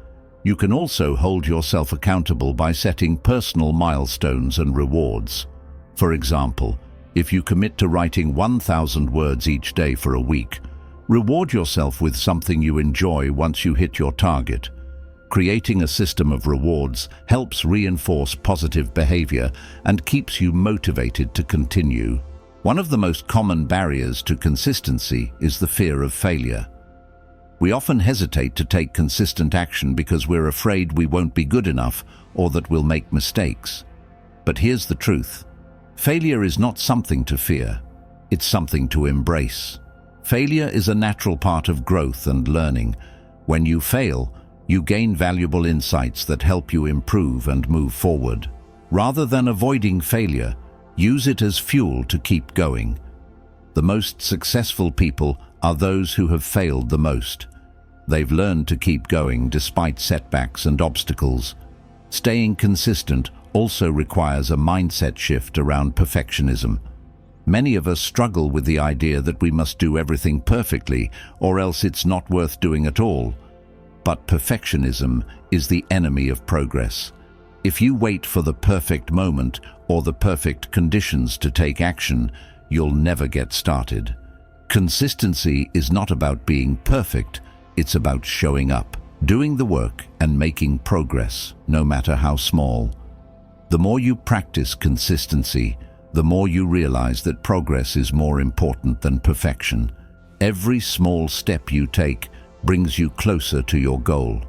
You can also hold yourself accountable by setting personal milestones and rewards. For example, if you commit to writing 1,000 words each day for a week, reward yourself with something you enjoy once you hit your target. Creating a system of rewards helps reinforce positive behavior and keeps you motivated to continue. One of the most common barriers to consistency is the fear of failure. We often hesitate to take consistent action because we're afraid we won't be good enough or that we'll make mistakes. But here's the truth. Failure is not something to fear. It's something to embrace. Failure is a natural part of growth and learning. When you fail, you gain valuable insights that help you improve and move forward. Rather than avoiding failure, use it as fuel to keep going. The most successful people are those who have failed the most. They've learned to keep going despite setbacks and obstacles. Staying consistent also requires a mindset shift around perfectionism. Many of us struggle with the idea that we must do everything perfectly, or else it's not worth doing at all. But perfectionism is the enemy of progress. If you wait for the perfect moment or the perfect conditions to take action, you'll never get started. Consistency is not about being perfect, it's about showing up, doing the work, and making progress, no matter how small. The more you practice consistency, the more you realize that progress is more important than perfection. Every small step you take brings you closer to your goal.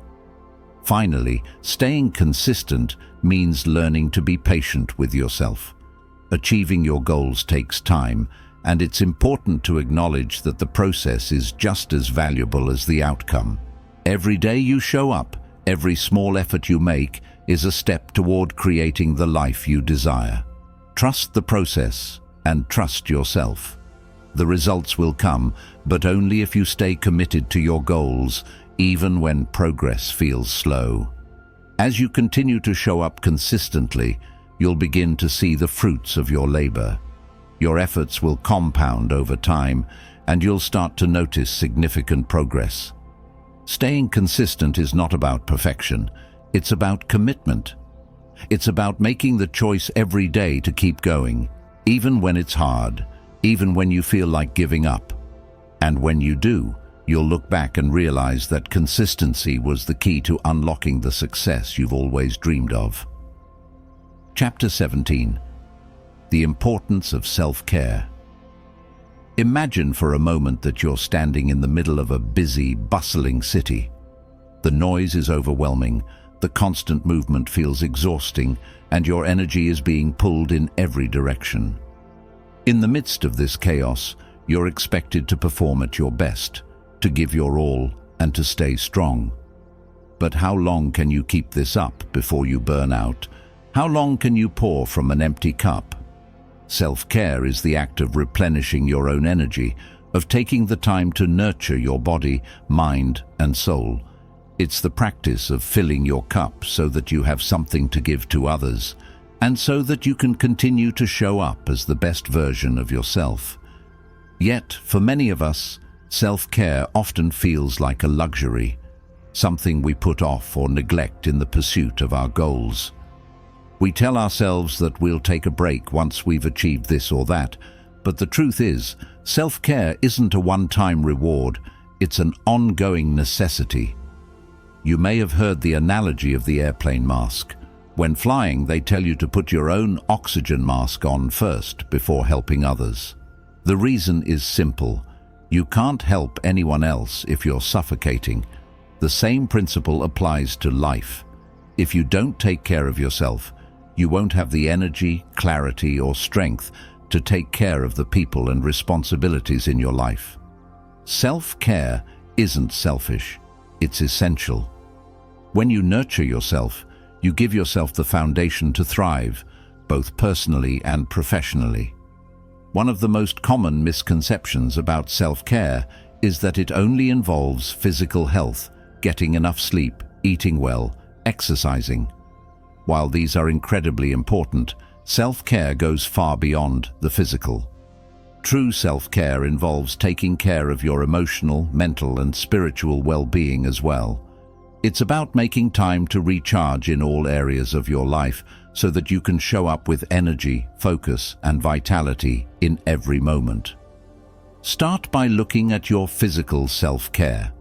Finally, staying consistent means learning to be patient with yourself. Achieving your goals takes time, and it's important to acknowledge that the process is just as valuable as the outcome. Every day you show up, every small effort you make is a step toward creating the life you desire. Trust the process and trust yourself. The results will come, but only if you stay committed to your goals, even when progress feels slow. As you continue to show up consistently, you'll begin to see the fruits of your labor. Your efforts will compound over time, and you'll start to notice significant progress. Staying consistent is not about perfection, it's about commitment. It's about making the choice every day to keep going, even when it's hard, even when you feel like giving up. And when you do, you'll look back and realize that consistency was the key to unlocking the success you've always dreamed of. Chapter 17. The importance of self-care. Imagine for a moment that you're standing in the middle of a busy, bustling city. The noise is overwhelming, the constant movement feels exhausting, and your energy is being pulled in every direction. In the midst of this chaos, you're expected to perform at your best, to give your all, and to stay strong. But how long can you keep this up before you burn out? How long can you pour from an empty cup? Self-care is the act of replenishing your own energy, of taking the time to nurture your body, mind, and soul. It's the practice of filling your cup so that you have something to give to others, and so that you can continue to show up as the best version of yourself. Yet, for many of us, self-care often feels like a luxury, something we put off or neglect in the pursuit of our goals. We tell ourselves that we'll take a break once we've achieved this or that, but the truth is, self-care isn't a one-time reward, it's an ongoing necessity. You may have heard the analogy of the airplane mask. When flying, they tell you to put your own oxygen mask on first before helping others. The reason is simple. You can't help anyone else if you're suffocating. The same principle applies to life. If you don't take care of yourself, you won't have the energy, clarity, or strength to take care of the people and responsibilities in your life. Self-care isn't selfish, it's essential. When you nurture yourself, you give yourself the foundation to thrive, both personally and professionally. One of the most common misconceptions about self-care is that it only involves physical health, getting enough sleep, eating well, exercising. While these are incredibly important, self-care goes far beyond the physical. True self-care involves taking care of your emotional, mental, and spiritual well-being as well. It's about making time to recharge in all areas of your life so that you can show up with energy, focus, and vitality in every moment. Start by looking at your physical self-care.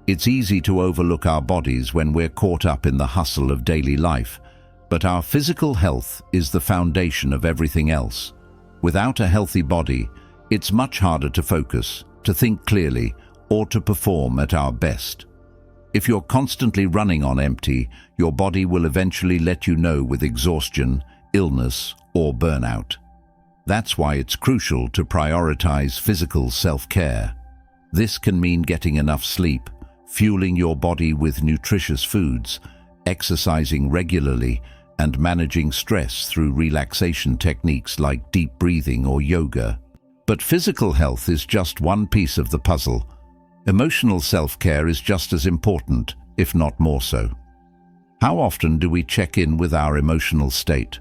It's easy to overlook our bodies when we're caught up in the hustle of daily life, but our physical health is the foundation of everything else. Without a healthy body, it's much harder to focus, to think clearly, or to perform at our best. If you're constantly running on empty, your body will eventually let you know with exhaustion, illness, or burnout. That's why it's crucial to prioritize physical self-care. This can mean getting enough sleep, fueling your body with nutritious foods, exercising regularly, and managing stress through relaxation techniques like deep breathing or yoga. But physical health is just one piece of the puzzle. Emotional self-care is just as important, if not more so. How often do we check in with our emotional state?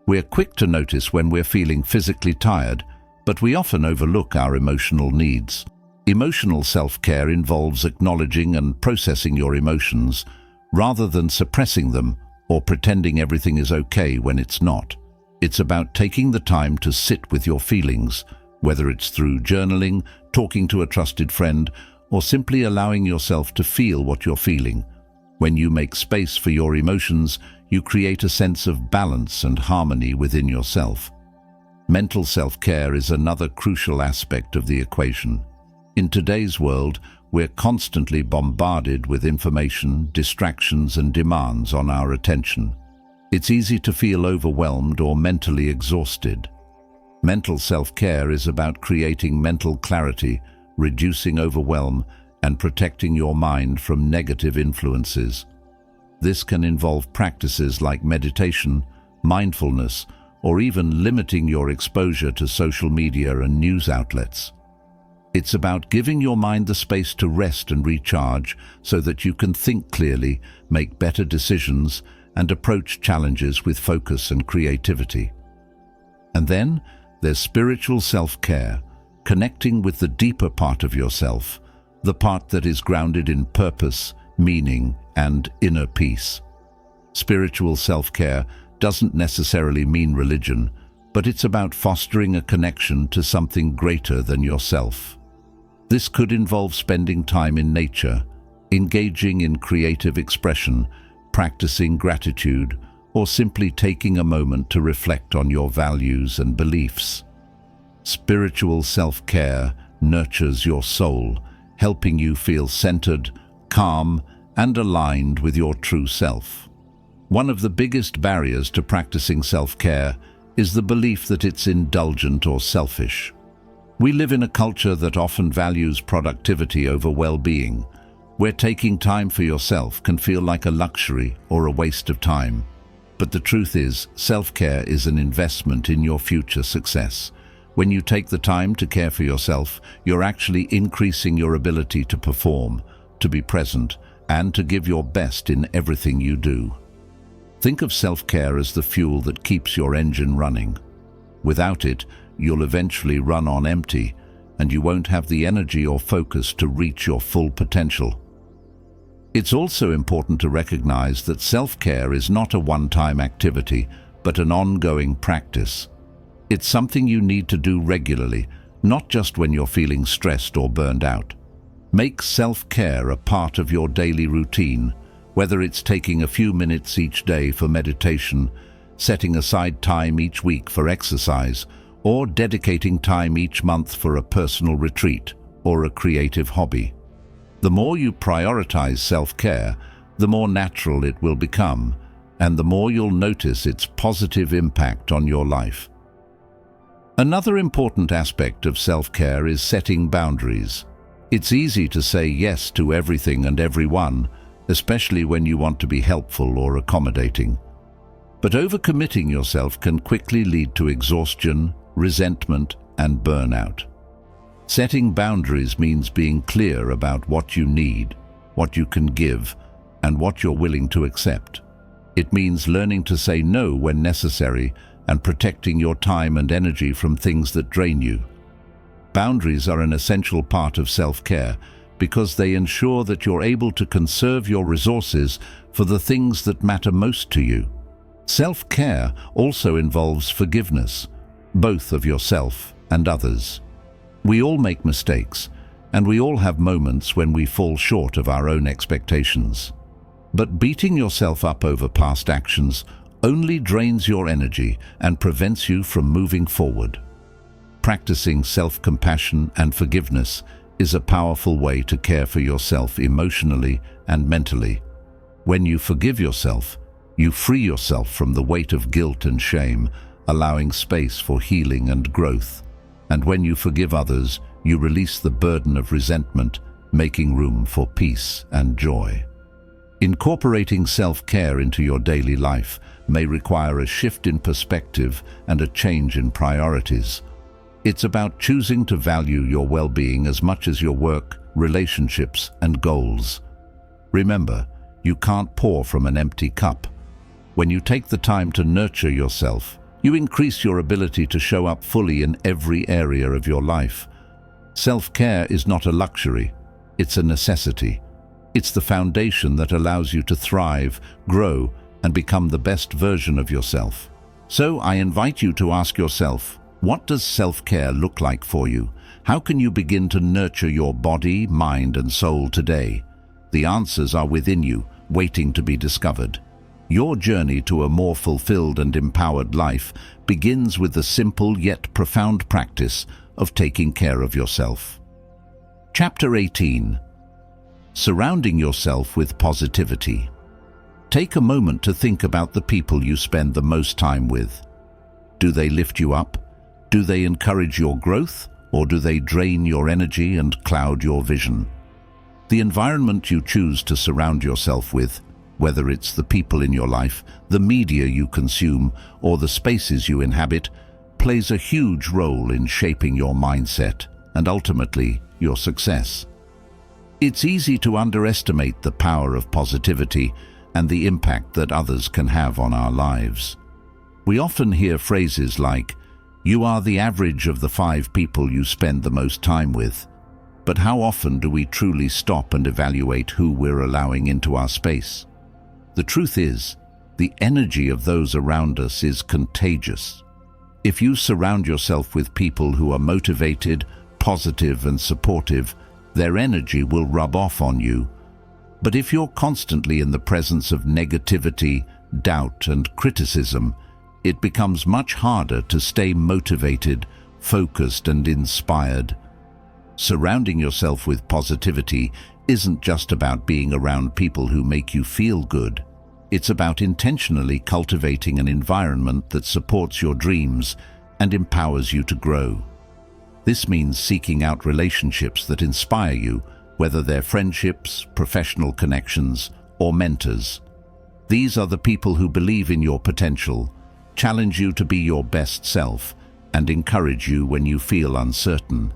We're quick to notice when we're feeling physically tired, but we often overlook our emotional needs. Emotional self-care involves acknowledging and processing your emotions, rather than suppressing them or pretending everything is okay when it's not. It's about taking the time to sit with your feelings, whether it's through journaling, talking to a trusted friend, or simply allowing yourself to feel what you're feeling. When you make space for your emotions, you create a sense of balance and harmony within yourself. Mental self-care is another crucial aspect of the equation. In today's world, we're constantly bombarded with information, distractions, and demands on our attention. It's easy to feel overwhelmed or mentally exhausted. Mental self-care is about creating mental clarity, reducing overwhelm, and protecting your mind from negative influences. This can involve practices like meditation, mindfulness, or even limiting your exposure to social media and news outlets. It's about giving your mind the space to rest and recharge so that you can think clearly, make better decisions, and approach challenges with focus and creativity. And then, there's spiritual self-care, connecting with the deeper part of yourself, the part that is grounded in purpose, meaning, and inner peace. Spiritual self-care doesn't necessarily mean religion, but it's about fostering a connection to something greater than yourself. This could involve spending time in nature, engaging in creative expression, practicing gratitude, or simply taking a moment to reflect on your values and beliefs. Spiritual self-care nurtures your soul, helping you feel centered, calm, and aligned with your true self. One of the biggest barriers to practicing self-care is the belief that it's indulgent or selfish. We live in a culture that often values productivity over well-being, where taking time for yourself can feel like a luxury or a waste of time. But the truth is, self-care is an investment in your future success. When you take the time to care for yourself, you're actually increasing your ability to perform, to be present, and to give your best in everything you do. Think of self-care as the fuel that keeps your engine running. Without it, you'll eventually run on empty, and you won't have the energy or focus to reach your full potential. It's also important to recognize that self-care is not a one-time activity, but an ongoing practice. It's something you need to do regularly, not just when you're feeling stressed or burned out. Make self-care a part of your daily routine, whether it's taking a few minutes each day for meditation, setting aside time each week for exercise, or dedicating time each month for a personal retreat or a creative hobby. The more you prioritize self-care, the more natural it will become, and the more you'll notice its positive impact on your life. Another important aspect of self-care is setting boundaries. It's easy to say yes to everything and everyone, especially when you want to be helpful or accommodating. But overcommitting yourself can quickly lead to exhaustion, resentment, and burnout. Setting boundaries means being clear about what you need, what you can give, and what you're willing to accept. It means learning to say no when necessary and protecting your time and energy from things that drain you. Boundaries are an essential part of self-care because they ensure that you're able to conserve your resources for the things that matter most to you. Self-care also involves forgiveness, both of yourself and others. We all make mistakes, and we all have moments when we fall short of our own expectations. But beating yourself up over past actions only drains your energy and prevents you from moving forward. Practicing self-compassion and forgiveness is a powerful way to care for yourself emotionally and mentally. When you forgive yourself, you free yourself from the weight of guilt and shame, allowing space for healing and growth. And when you forgive others, you release the burden of resentment, making room for peace and joy. Incorporating self-care into your daily life may require a shift in perspective and a change in priorities. It's about choosing to value your well-being as much as your work, relationships, and goals. Remember, you can't pour from an empty cup. When you take the time to nurture yourself, you increase your ability to show up fully in every area of your life. Self-care is not a luxury, it's a necessity. It's the foundation that allows you to thrive, grow, and become the best version of yourself. So I invite you to ask yourself, what does self-care look like for you? How can you begin to nurture your body, mind, and soul today? The answers are within you, waiting to be discovered. Your journey to a more fulfilled and empowered life begins with the simple yet profound practice of taking care of yourself. Chapter 18. Surrounding yourself with positivity. Take a moment to think about the people you spend the most time with. Do they lift you up? Do they encourage your growth, or do they drain your energy and cloud your vision? The environment you choose to surround yourself with, whether it's the people in your life, the media you consume, or the spaces you inhabit, plays a huge role in shaping your mindset and ultimately your success. It's easy to underestimate the power of positivity and the impact that others can have on our lives. We often hear phrases like, "You are the average of the 5 people you spend the most time with." But how often do we truly stop and evaluate who we're allowing into our space? The truth is, the energy of those around us is contagious. If you surround yourself with people who are motivated, positive, and supportive, their energy will rub off on you. But if you're constantly in the presence of negativity, doubt, and criticism, it becomes much harder to stay motivated, focused, and inspired. Surrounding yourself with positivity isn't just about being around people who make you feel good. It's about intentionally cultivating an environment that supports your dreams and empowers you to grow. This means seeking out relationships that inspire you, whether they're friendships, professional connections, or mentors. These are the people who believe in your potential, challenge you to be your best self, and encourage you when you feel uncertain.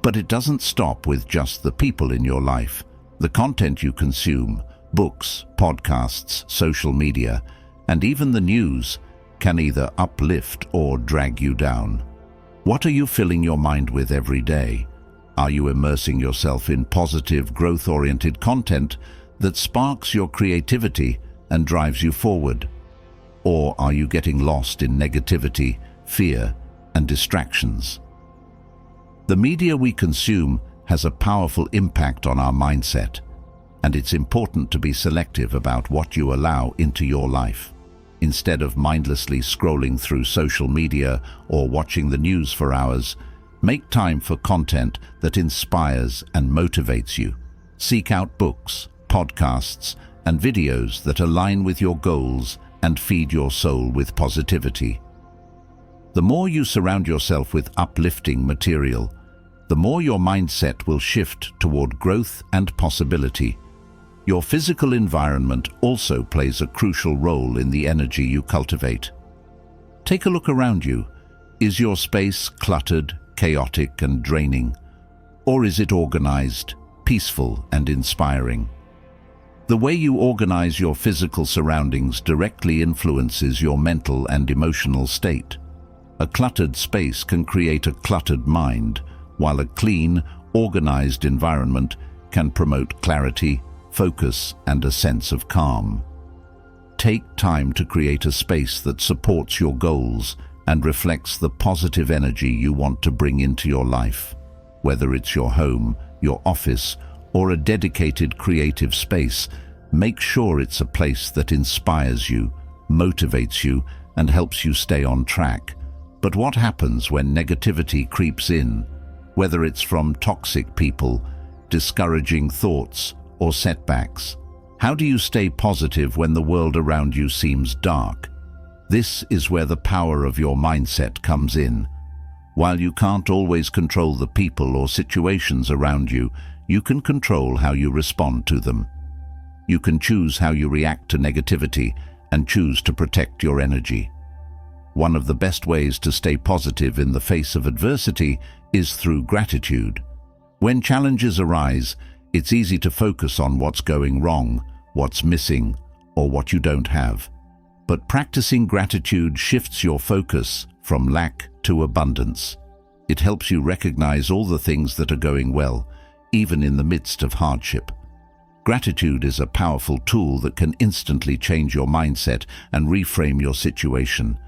But it doesn't stop with just the people in your life. The content you consume, books, podcasts, social media, and even the news, can either uplift or drag you down. What are you filling your mind with every day? Are you immersing yourself in positive, growth-oriented content that sparks your creativity and drives you forward? Or are you getting lost in negativity, fear, and distractions? The media we consume has a powerful impact on our mindset, and it's important to be selective about what you allow into your life. Instead of mindlessly scrolling through social media or watching the news for hours, make time for content that inspires and motivates you. Seek out books, podcasts, and videos that align with your goals and feed your soul with positivity. The more you surround yourself with uplifting material, the more your mindset will shift toward growth and possibility. Your physical environment also plays a crucial role in the energy you cultivate. Take a look around you. Is your space cluttered, chaotic, and draining? Or is it organized, peaceful, and inspiring? The way you organize your physical surroundings directly influences your mental and emotional state. A cluttered space can create a cluttered mind, while a clean, organized environment can promote clarity, focus, and a sense of calm. Take time to create a space that supports your goals and reflects the positive energy you want to bring into your life. Whether it's your home, your office, or a dedicated creative space, make sure it's a place that inspires you, motivates you, and helps you stay on track. But what happens when negativity creeps in? Whether it's from toxic people, discouraging thoughts, or setbacks. How do you stay positive when the world around you seems dark? This is where the power of your mindset comes in. While you can't always control the people or situations around you, you can control how you respond to them. You can choose how you react to negativity and choose to protect your energy. One of the best ways to stay positive in the face of adversity is through gratitude. When challenges arise, it's easy to focus on what's going wrong, what's missing, or what you don't have. But practicing gratitude shifts your focus from lack to abundance. It helps you recognize all the things that are going well, even in the midst of hardship. Gratitude is a powerful tool that can instantly change your mindset and reframe your situation.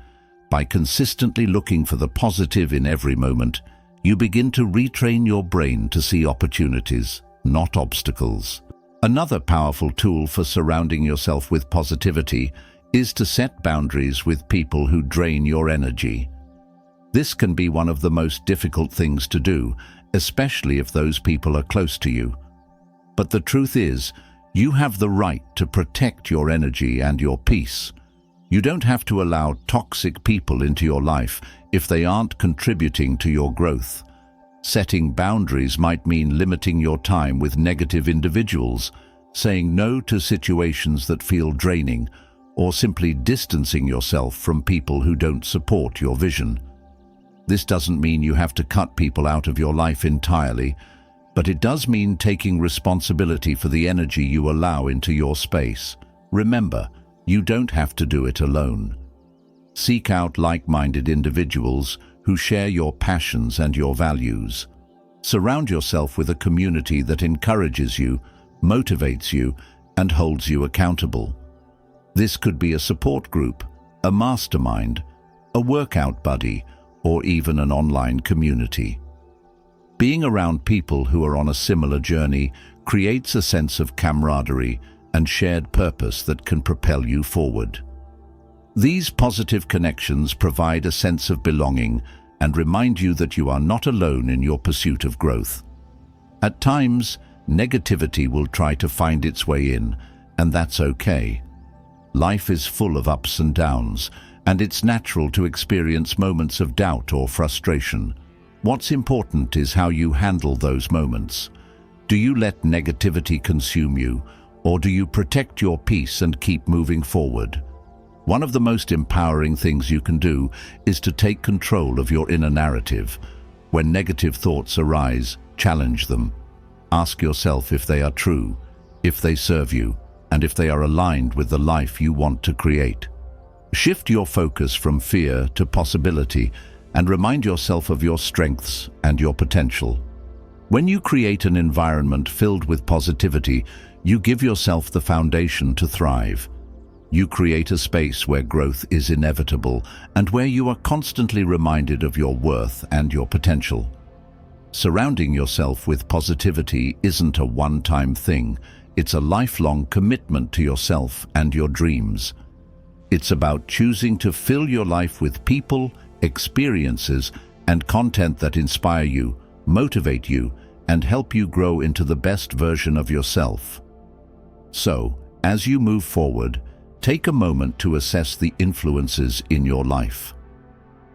By consistently looking for the positive in every moment, you begin to retrain your brain to see opportunities, not obstacles. Another powerful tool for surrounding yourself with positivity is to set boundaries with people who drain your energy. This can be one of the most difficult things to do, especially if those people are close to you. But the truth is, you have the right to protect your energy and your peace. You don't have to allow toxic people into your life if they aren't contributing to your growth. Setting boundaries might mean limiting your time with negative individuals, saying no to situations that feel draining, or simply distancing yourself from people who don't support your vision. This doesn't mean you have to cut people out of your life entirely, but it does mean taking responsibility for the energy you allow into your space. Remember, you don't have to do it alone. Seek out like-minded individuals who share your passions and your values. Surround yourself with a community that encourages you, motivates you, and holds you accountable. This could be a support group, a mastermind, a workout buddy, or even an online community. Being around people who are on a similar journey creates a sense of camaraderie and shared purpose that can propel you forward. These positive connections provide a sense of belonging and remind you that you are not alone in your pursuit of growth. At times, negativity will try to find its way in, and that's okay. Life is full of ups and downs, and it's natural to experience moments of doubt or frustration. What's important is how you handle those moments. Do you let negativity consume you, or do you protect your peace and keep moving forward? One of the most empowering things you can do is to take control of your inner narrative. When negative thoughts arise, challenge them. Ask yourself if they are true, if they serve you, and if they are aligned with the life you want to create. Shift your focus from fear to possibility and remind yourself of your strengths and your potential. When you create an environment filled with positivity, you give yourself the foundation to thrive. You create a space where growth is inevitable and where you are constantly reminded of your worth and your potential. Surrounding yourself with positivity isn't a one-time thing. It's a lifelong commitment to yourself and your dreams. It's about choosing to fill your life with people, experiences, and content that inspire you, motivate you, and help you grow into the best version of yourself. So, as you move forward, take a moment to assess the influences in your life.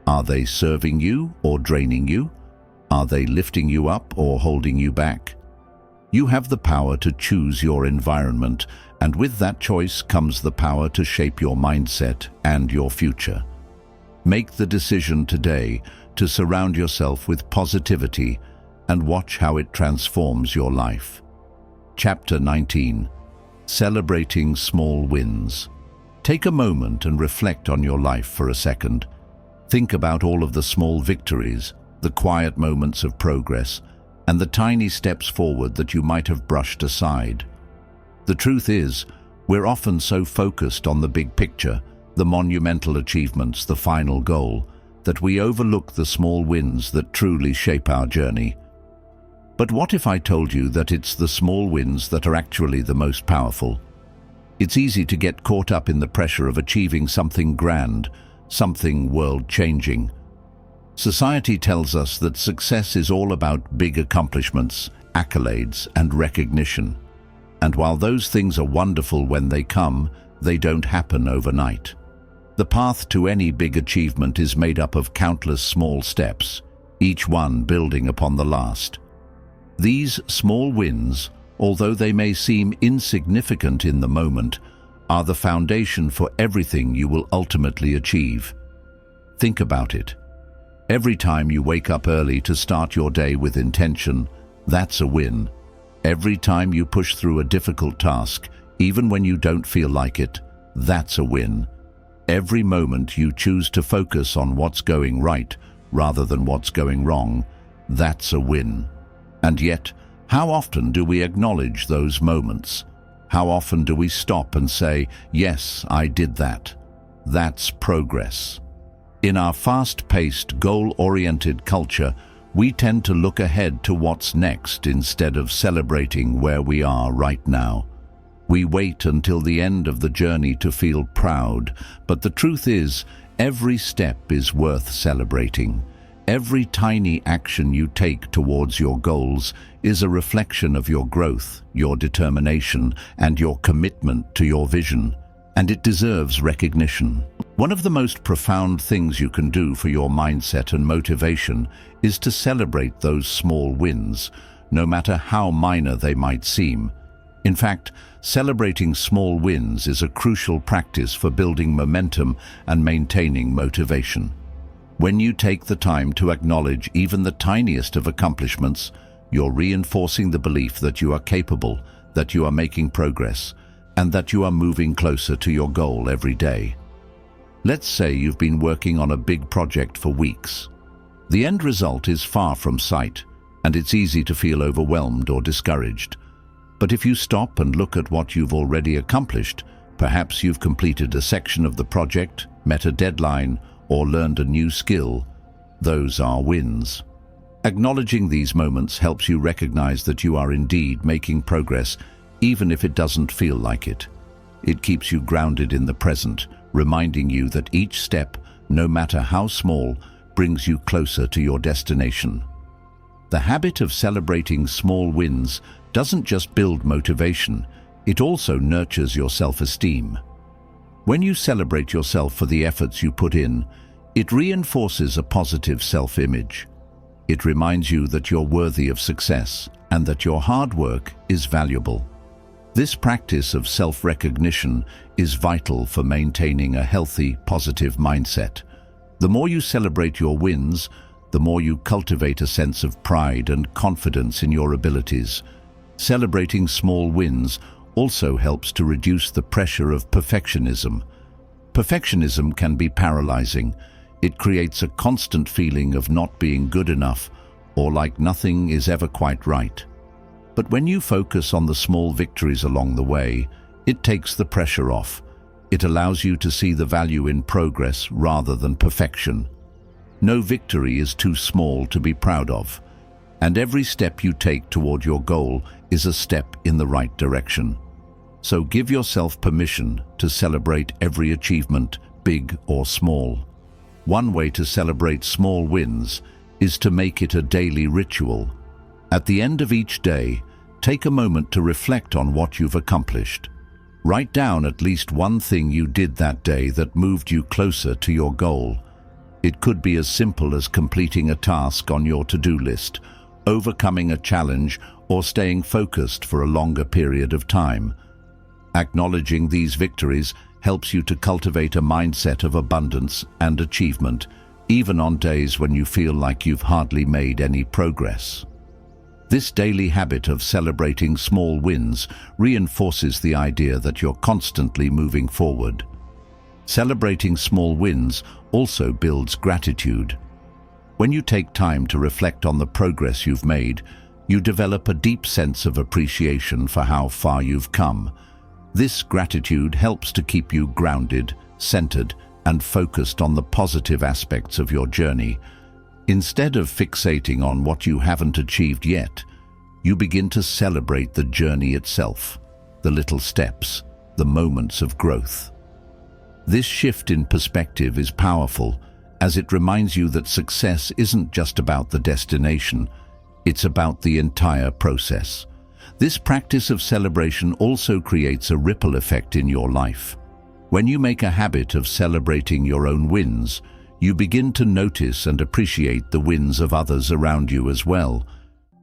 Are they serving you or draining you? Are they lifting you up or holding you back? You have the power to choose your environment, and with that choice comes the power to shape your mindset and your future. Make the decision today to surround yourself with positivity and watch how it transforms your life. Chapter 19. Celebrating Small Wins. Take a moment and reflect on your life for a second. Think about all of the small victories, the quiet moments of progress, and the tiny steps forward that you might have brushed aside. The truth is, we're often so focused on the big picture, the monumental achievements, the final goal, that we overlook the small wins that truly shape our journey. But what if I told you that it's the small wins that are actually the most powerful? It's easy to get caught up in the pressure of achieving something grand, something world-changing. Society tells us that success is all about big accomplishments, accolades, and recognition. And while those things are wonderful when they come, they don't happen overnight. The path to any big achievement is made up of countless small steps, each one building upon the last. These small wins, although they may seem insignificant in the moment, are the foundation for everything you will ultimately achieve. Think about it. Every time you wake up early to start your day with intention, that's a win. Every time you push through a difficult task, even when you don't feel like it, that's a win. Every moment you choose to focus on what's going right rather than what's going wrong, that's a win. And yet, how often do we acknowledge those moments? How often do we stop and say, yes, I did that? That's progress. In our fast-paced, goal-oriented culture, we tend to look ahead to what's next instead of celebrating where we are right now. We wait until the end of the journey to feel proud, but the truth is, every step is worth celebrating. Every tiny action you take towards your goals is a reflection of your growth, your determination, and your commitment to your vision, and it deserves recognition. One of the most profound things you can do for your mindset and motivation is to celebrate those small wins, no matter how minor they might seem. In fact, celebrating small wins is a crucial practice for building momentum and maintaining motivation. When you take the time to acknowledge even the tiniest of accomplishments, you're reinforcing the belief that you are capable, that you are making progress, and that you are moving closer to your goal every day. Let's say you've been working on a big project for weeks. The end result is far from sight, and it's easy to feel overwhelmed or discouraged. But if you stop and look at what you've already accomplished, perhaps you've completed a section of the project, met a deadline, or learned a new skill, those are wins. Acknowledging these moments helps you recognize that you are indeed making progress, even if it doesn't feel like it. It keeps you grounded in the present, reminding you that each step, no matter how small, brings you closer to your destination. The habit of celebrating small wins doesn't just build motivation, it also nurtures your self-esteem. When you celebrate yourself for the efforts you put in, it reinforces a positive self-image. It reminds you that you're worthy of success and that your hard work is valuable. This practice of self-recognition is vital for maintaining a healthy, positive mindset. The more you celebrate your wins, the more you cultivate a sense of pride and confidence in your abilities. Celebrating small wins also helps to reduce the pressure of perfectionism. Perfectionism can be paralyzing. It creates a constant feeling of not being good enough or like nothing is ever quite right. But when you focus on the small victories along the way, it takes the pressure off. It allows you to see the value in progress rather than perfection. No victory is too small to be proud of, and every step you take toward your goal is a step in the right direction. So give yourself permission to celebrate every achievement, big or small. One way to celebrate small wins is to make it a daily ritual. At the end of each day, take a moment to reflect on what you've accomplished. Write down at least one thing you did that day that moved you closer to your goal. It could be as simple as completing a task on your to-do list, overcoming a challenge, or staying focused for a longer period of time. Acknowledging these victories helps you to cultivate a mindset of abundance and achievement, even on days when you feel like you've hardly made any progress. This daily habit of celebrating small wins reinforces the idea that you're constantly moving forward. Celebrating small wins also builds gratitude. When you take time to reflect on the progress you've made, you develop a deep sense of appreciation for how far you've come. This gratitude helps to keep you grounded, centered, and focused on the positive aspects of your journey. Instead of fixating on what you haven't achieved yet, you begin to celebrate the journey itself, the little steps, the moments of growth. This shift in perspective is powerful, as it reminds you that success isn't just about the destination, it's about the entire process. This practice of celebration also creates a ripple effect in your life. When you make a habit of celebrating your own wins, you begin to notice and appreciate the wins of others around you as well.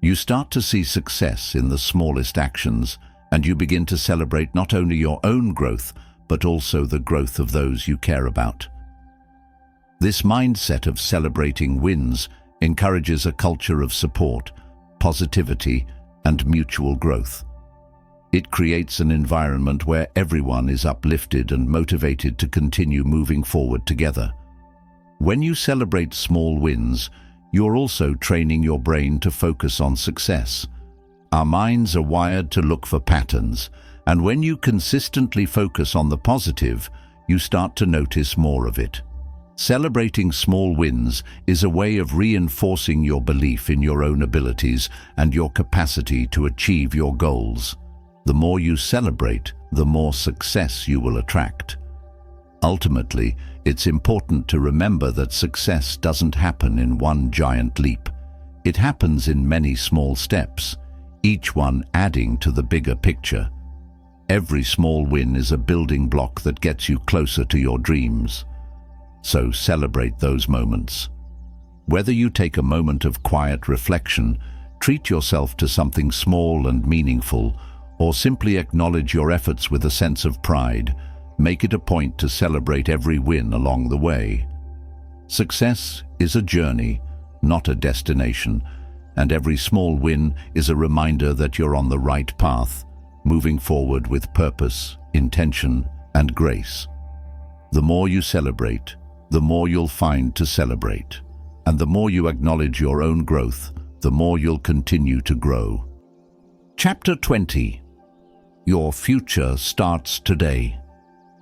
You start to see success in the smallest actions, and you begin to celebrate not only your own growth, but also the growth of those you care about. This mindset of celebrating wins encourages a culture of support, positivity, and mutual growth. It creates an environment where everyone is uplifted and motivated to continue moving forward together. When you celebrate small wins, you're also training your brain to focus on success. Our minds are wired to look for patterns, and when you consistently focus on the positive, you start to notice more of it. Celebrating small wins is a way of reinforcing your belief in your own abilities and your capacity to achieve your goals. The more you celebrate, the more success you will attract. Ultimately, it's important to remember that success doesn't happen in one giant leap. It happens in many small steps, each one adding to the bigger picture. Every small win is a building block that gets you closer to your dreams. So celebrate those moments. Whether you take a moment of quiet reflection, treat yourself to something small and meaningful, or simply acknowledge your efforts with a sense of pride, make it a point to celebrate every win along the way. Success is a journey, not a destination, and every small win is a reminder that you're on the right path, moving forward with purpose, intention, and grace. The more you celebrate, the more you'll find to celebrate. And the more you acknowledge your own growth, the more you'll continue to grow. Chapter 20. Your future starts today.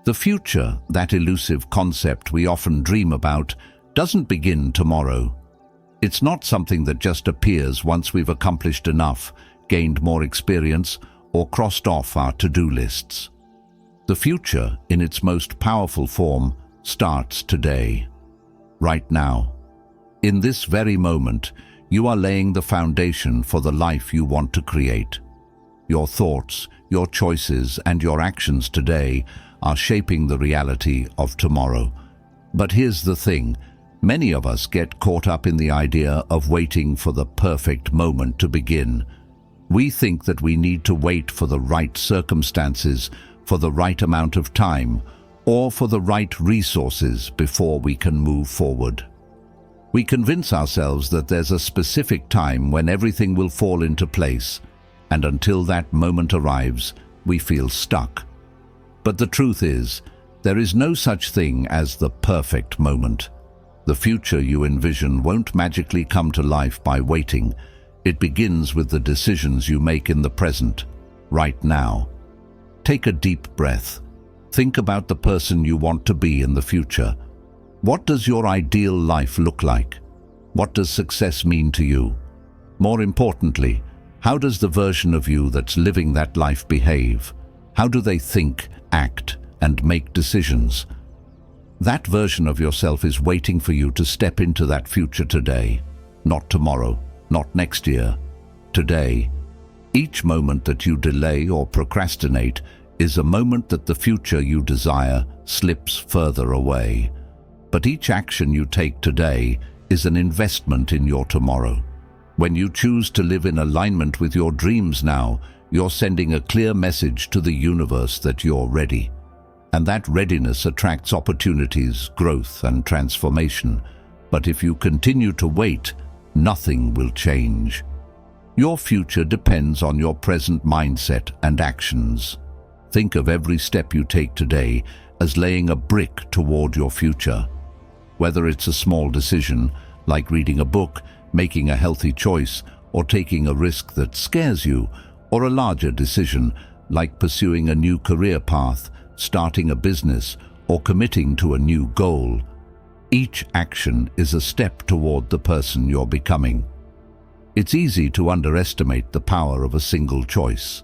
The future, that elusive concept we often dream about, doesn't begin tomorrow. It's not something that just appears once we've accomplished enough, gained more experience, or crossed off our to-do lists. The future, in its most powerful form, starts today, right now. In this very moment, you are laying the foundation for the life you want to create. Your thoughts, your choices, and your actions today are shaping the reality of tomorrow. But here's the thing, many of us get caught up in the idea of waiting for the perfect moment to begin. We think that we need to wait for the right circumstances, for the right amount of time, or for the right resources before we can move forward. We convince ourselves that there's a specific time when everything will fall into place, and until that moment arrives, we feel stuck. But the truth is, there is no such thing as the perfect moment. The future you envision won't magically come to life by waiting. It begins with the decisions you make in the present, right now. Take a deep breath. Think about the person you want to be in the future. What does your ideal life look like? What does success mean to you? More importantly, how does the version of you that's living that life behave? How do they think, act, and make decisions? That version of yourself is waiting for you to step into that future today. Not tomorrow, not next year. Today. Each moment that you delay or procrastinate is a moment that the future you desire slips further away. But each action you take today is an investment in your tomorrow. When you choose to live in alignment with your dreams now, you're sending a clear message to the universe that you're ready. And that readiness attracts opportunities, growth, and transformation. But if you continue to wait, nothing will change. Your future depends on your present mindset and actions. Think of every step you take today as laying a brick toward your future. Whether it's a small decision, like reading a book, making a healthy choice, or taking a risk that scares you, or a larger decision, like pursuing a new career path, starting a business, or committing to a new goal. Each action is a step toward the person you're becoming. It's easy to underestimate the power of a single choice.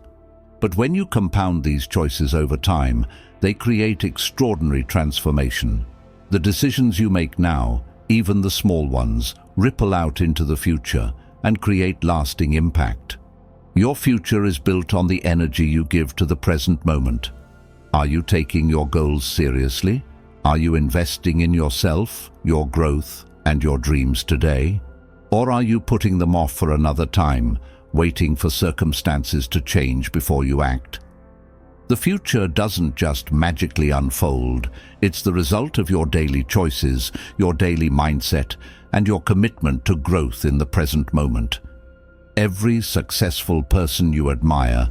But when you compound these choices over time, they create extraordinary transformation. The decisions you make now, even the small ones, ripple out into the future and create lasting impact. Your future is built on the energy you give to the present moment. Are you taking your goals seriously? Are you investing in yourself, your growth, and your dreams today? Or are you putting them off for another time, waiting for circumstances to change before you act? The future doesn't just magically unfold. It's the result of your daily choices, your daily mindset, and your commitment to growth in the present moment. Every successful person you admire,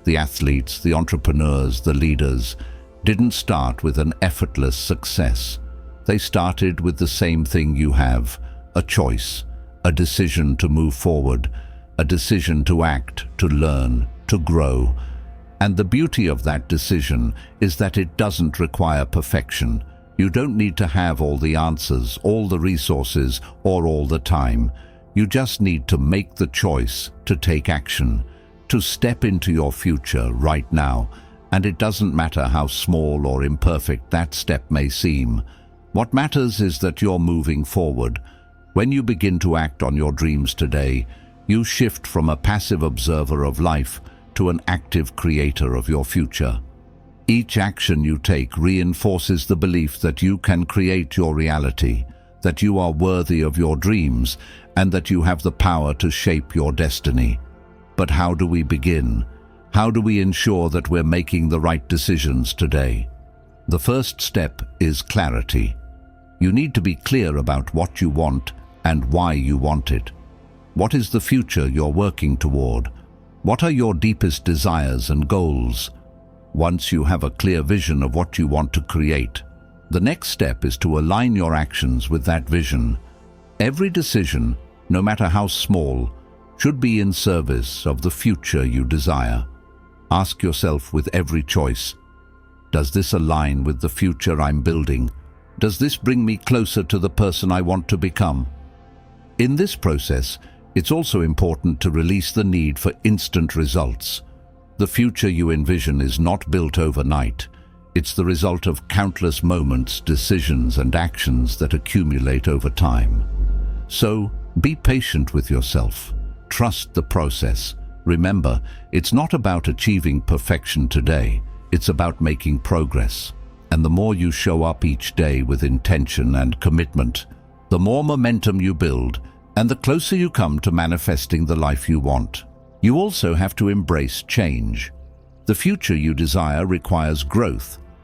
the athletes, the entrepreneurs, the leaders, didn't start with an effortless success. They started with the same thing you have, a choice, a decision to move forward, a decision to act, to learn, to grow. And the beauty of that decision is that it doesn't require perfection. You don't need to have all the answers, all the resources, or all the time. You just need to make the choice to take action, to step into your future right now. And it doesn't matter how small or imperfect that step may seem. What matters is that you're moving forward. When you begin to act on your dreams today, you shift from a passive observer of life to an active creator of your future. Each action you take reinforces the belief that you can create your reality, that you are worthy of your dreams, and that you have the power to shape your destiny. But how do we begin? How do we ensure that we're making the right decisions today? The first step is clarity. You need to be clear about what you want and why you want it. What is the future you're working toward? What are your deepest desires and goals? Once you have a clear vision of what you want to create, the next step is to align your actions with that vision. Every decision, no matter how small, should be in service of the future you desire. Ask yourself with every choice, does this align with the future I'm building? Does this bring me closer to the person I want to become? In this process, it's also important to release the need for instant results. The future you envision is not built overnight. It's the result of countless moments, decisions, and actions that accumulate over time. So, be patient with yourself. Trust the process. Remember, it's not about achieving perfection today. It's about making progress. And the more you show up each day with intention and commitment, the more momentum you build, and the closer you come to manifesting the life you want. You also have to embrace change. The future you desire requires growth,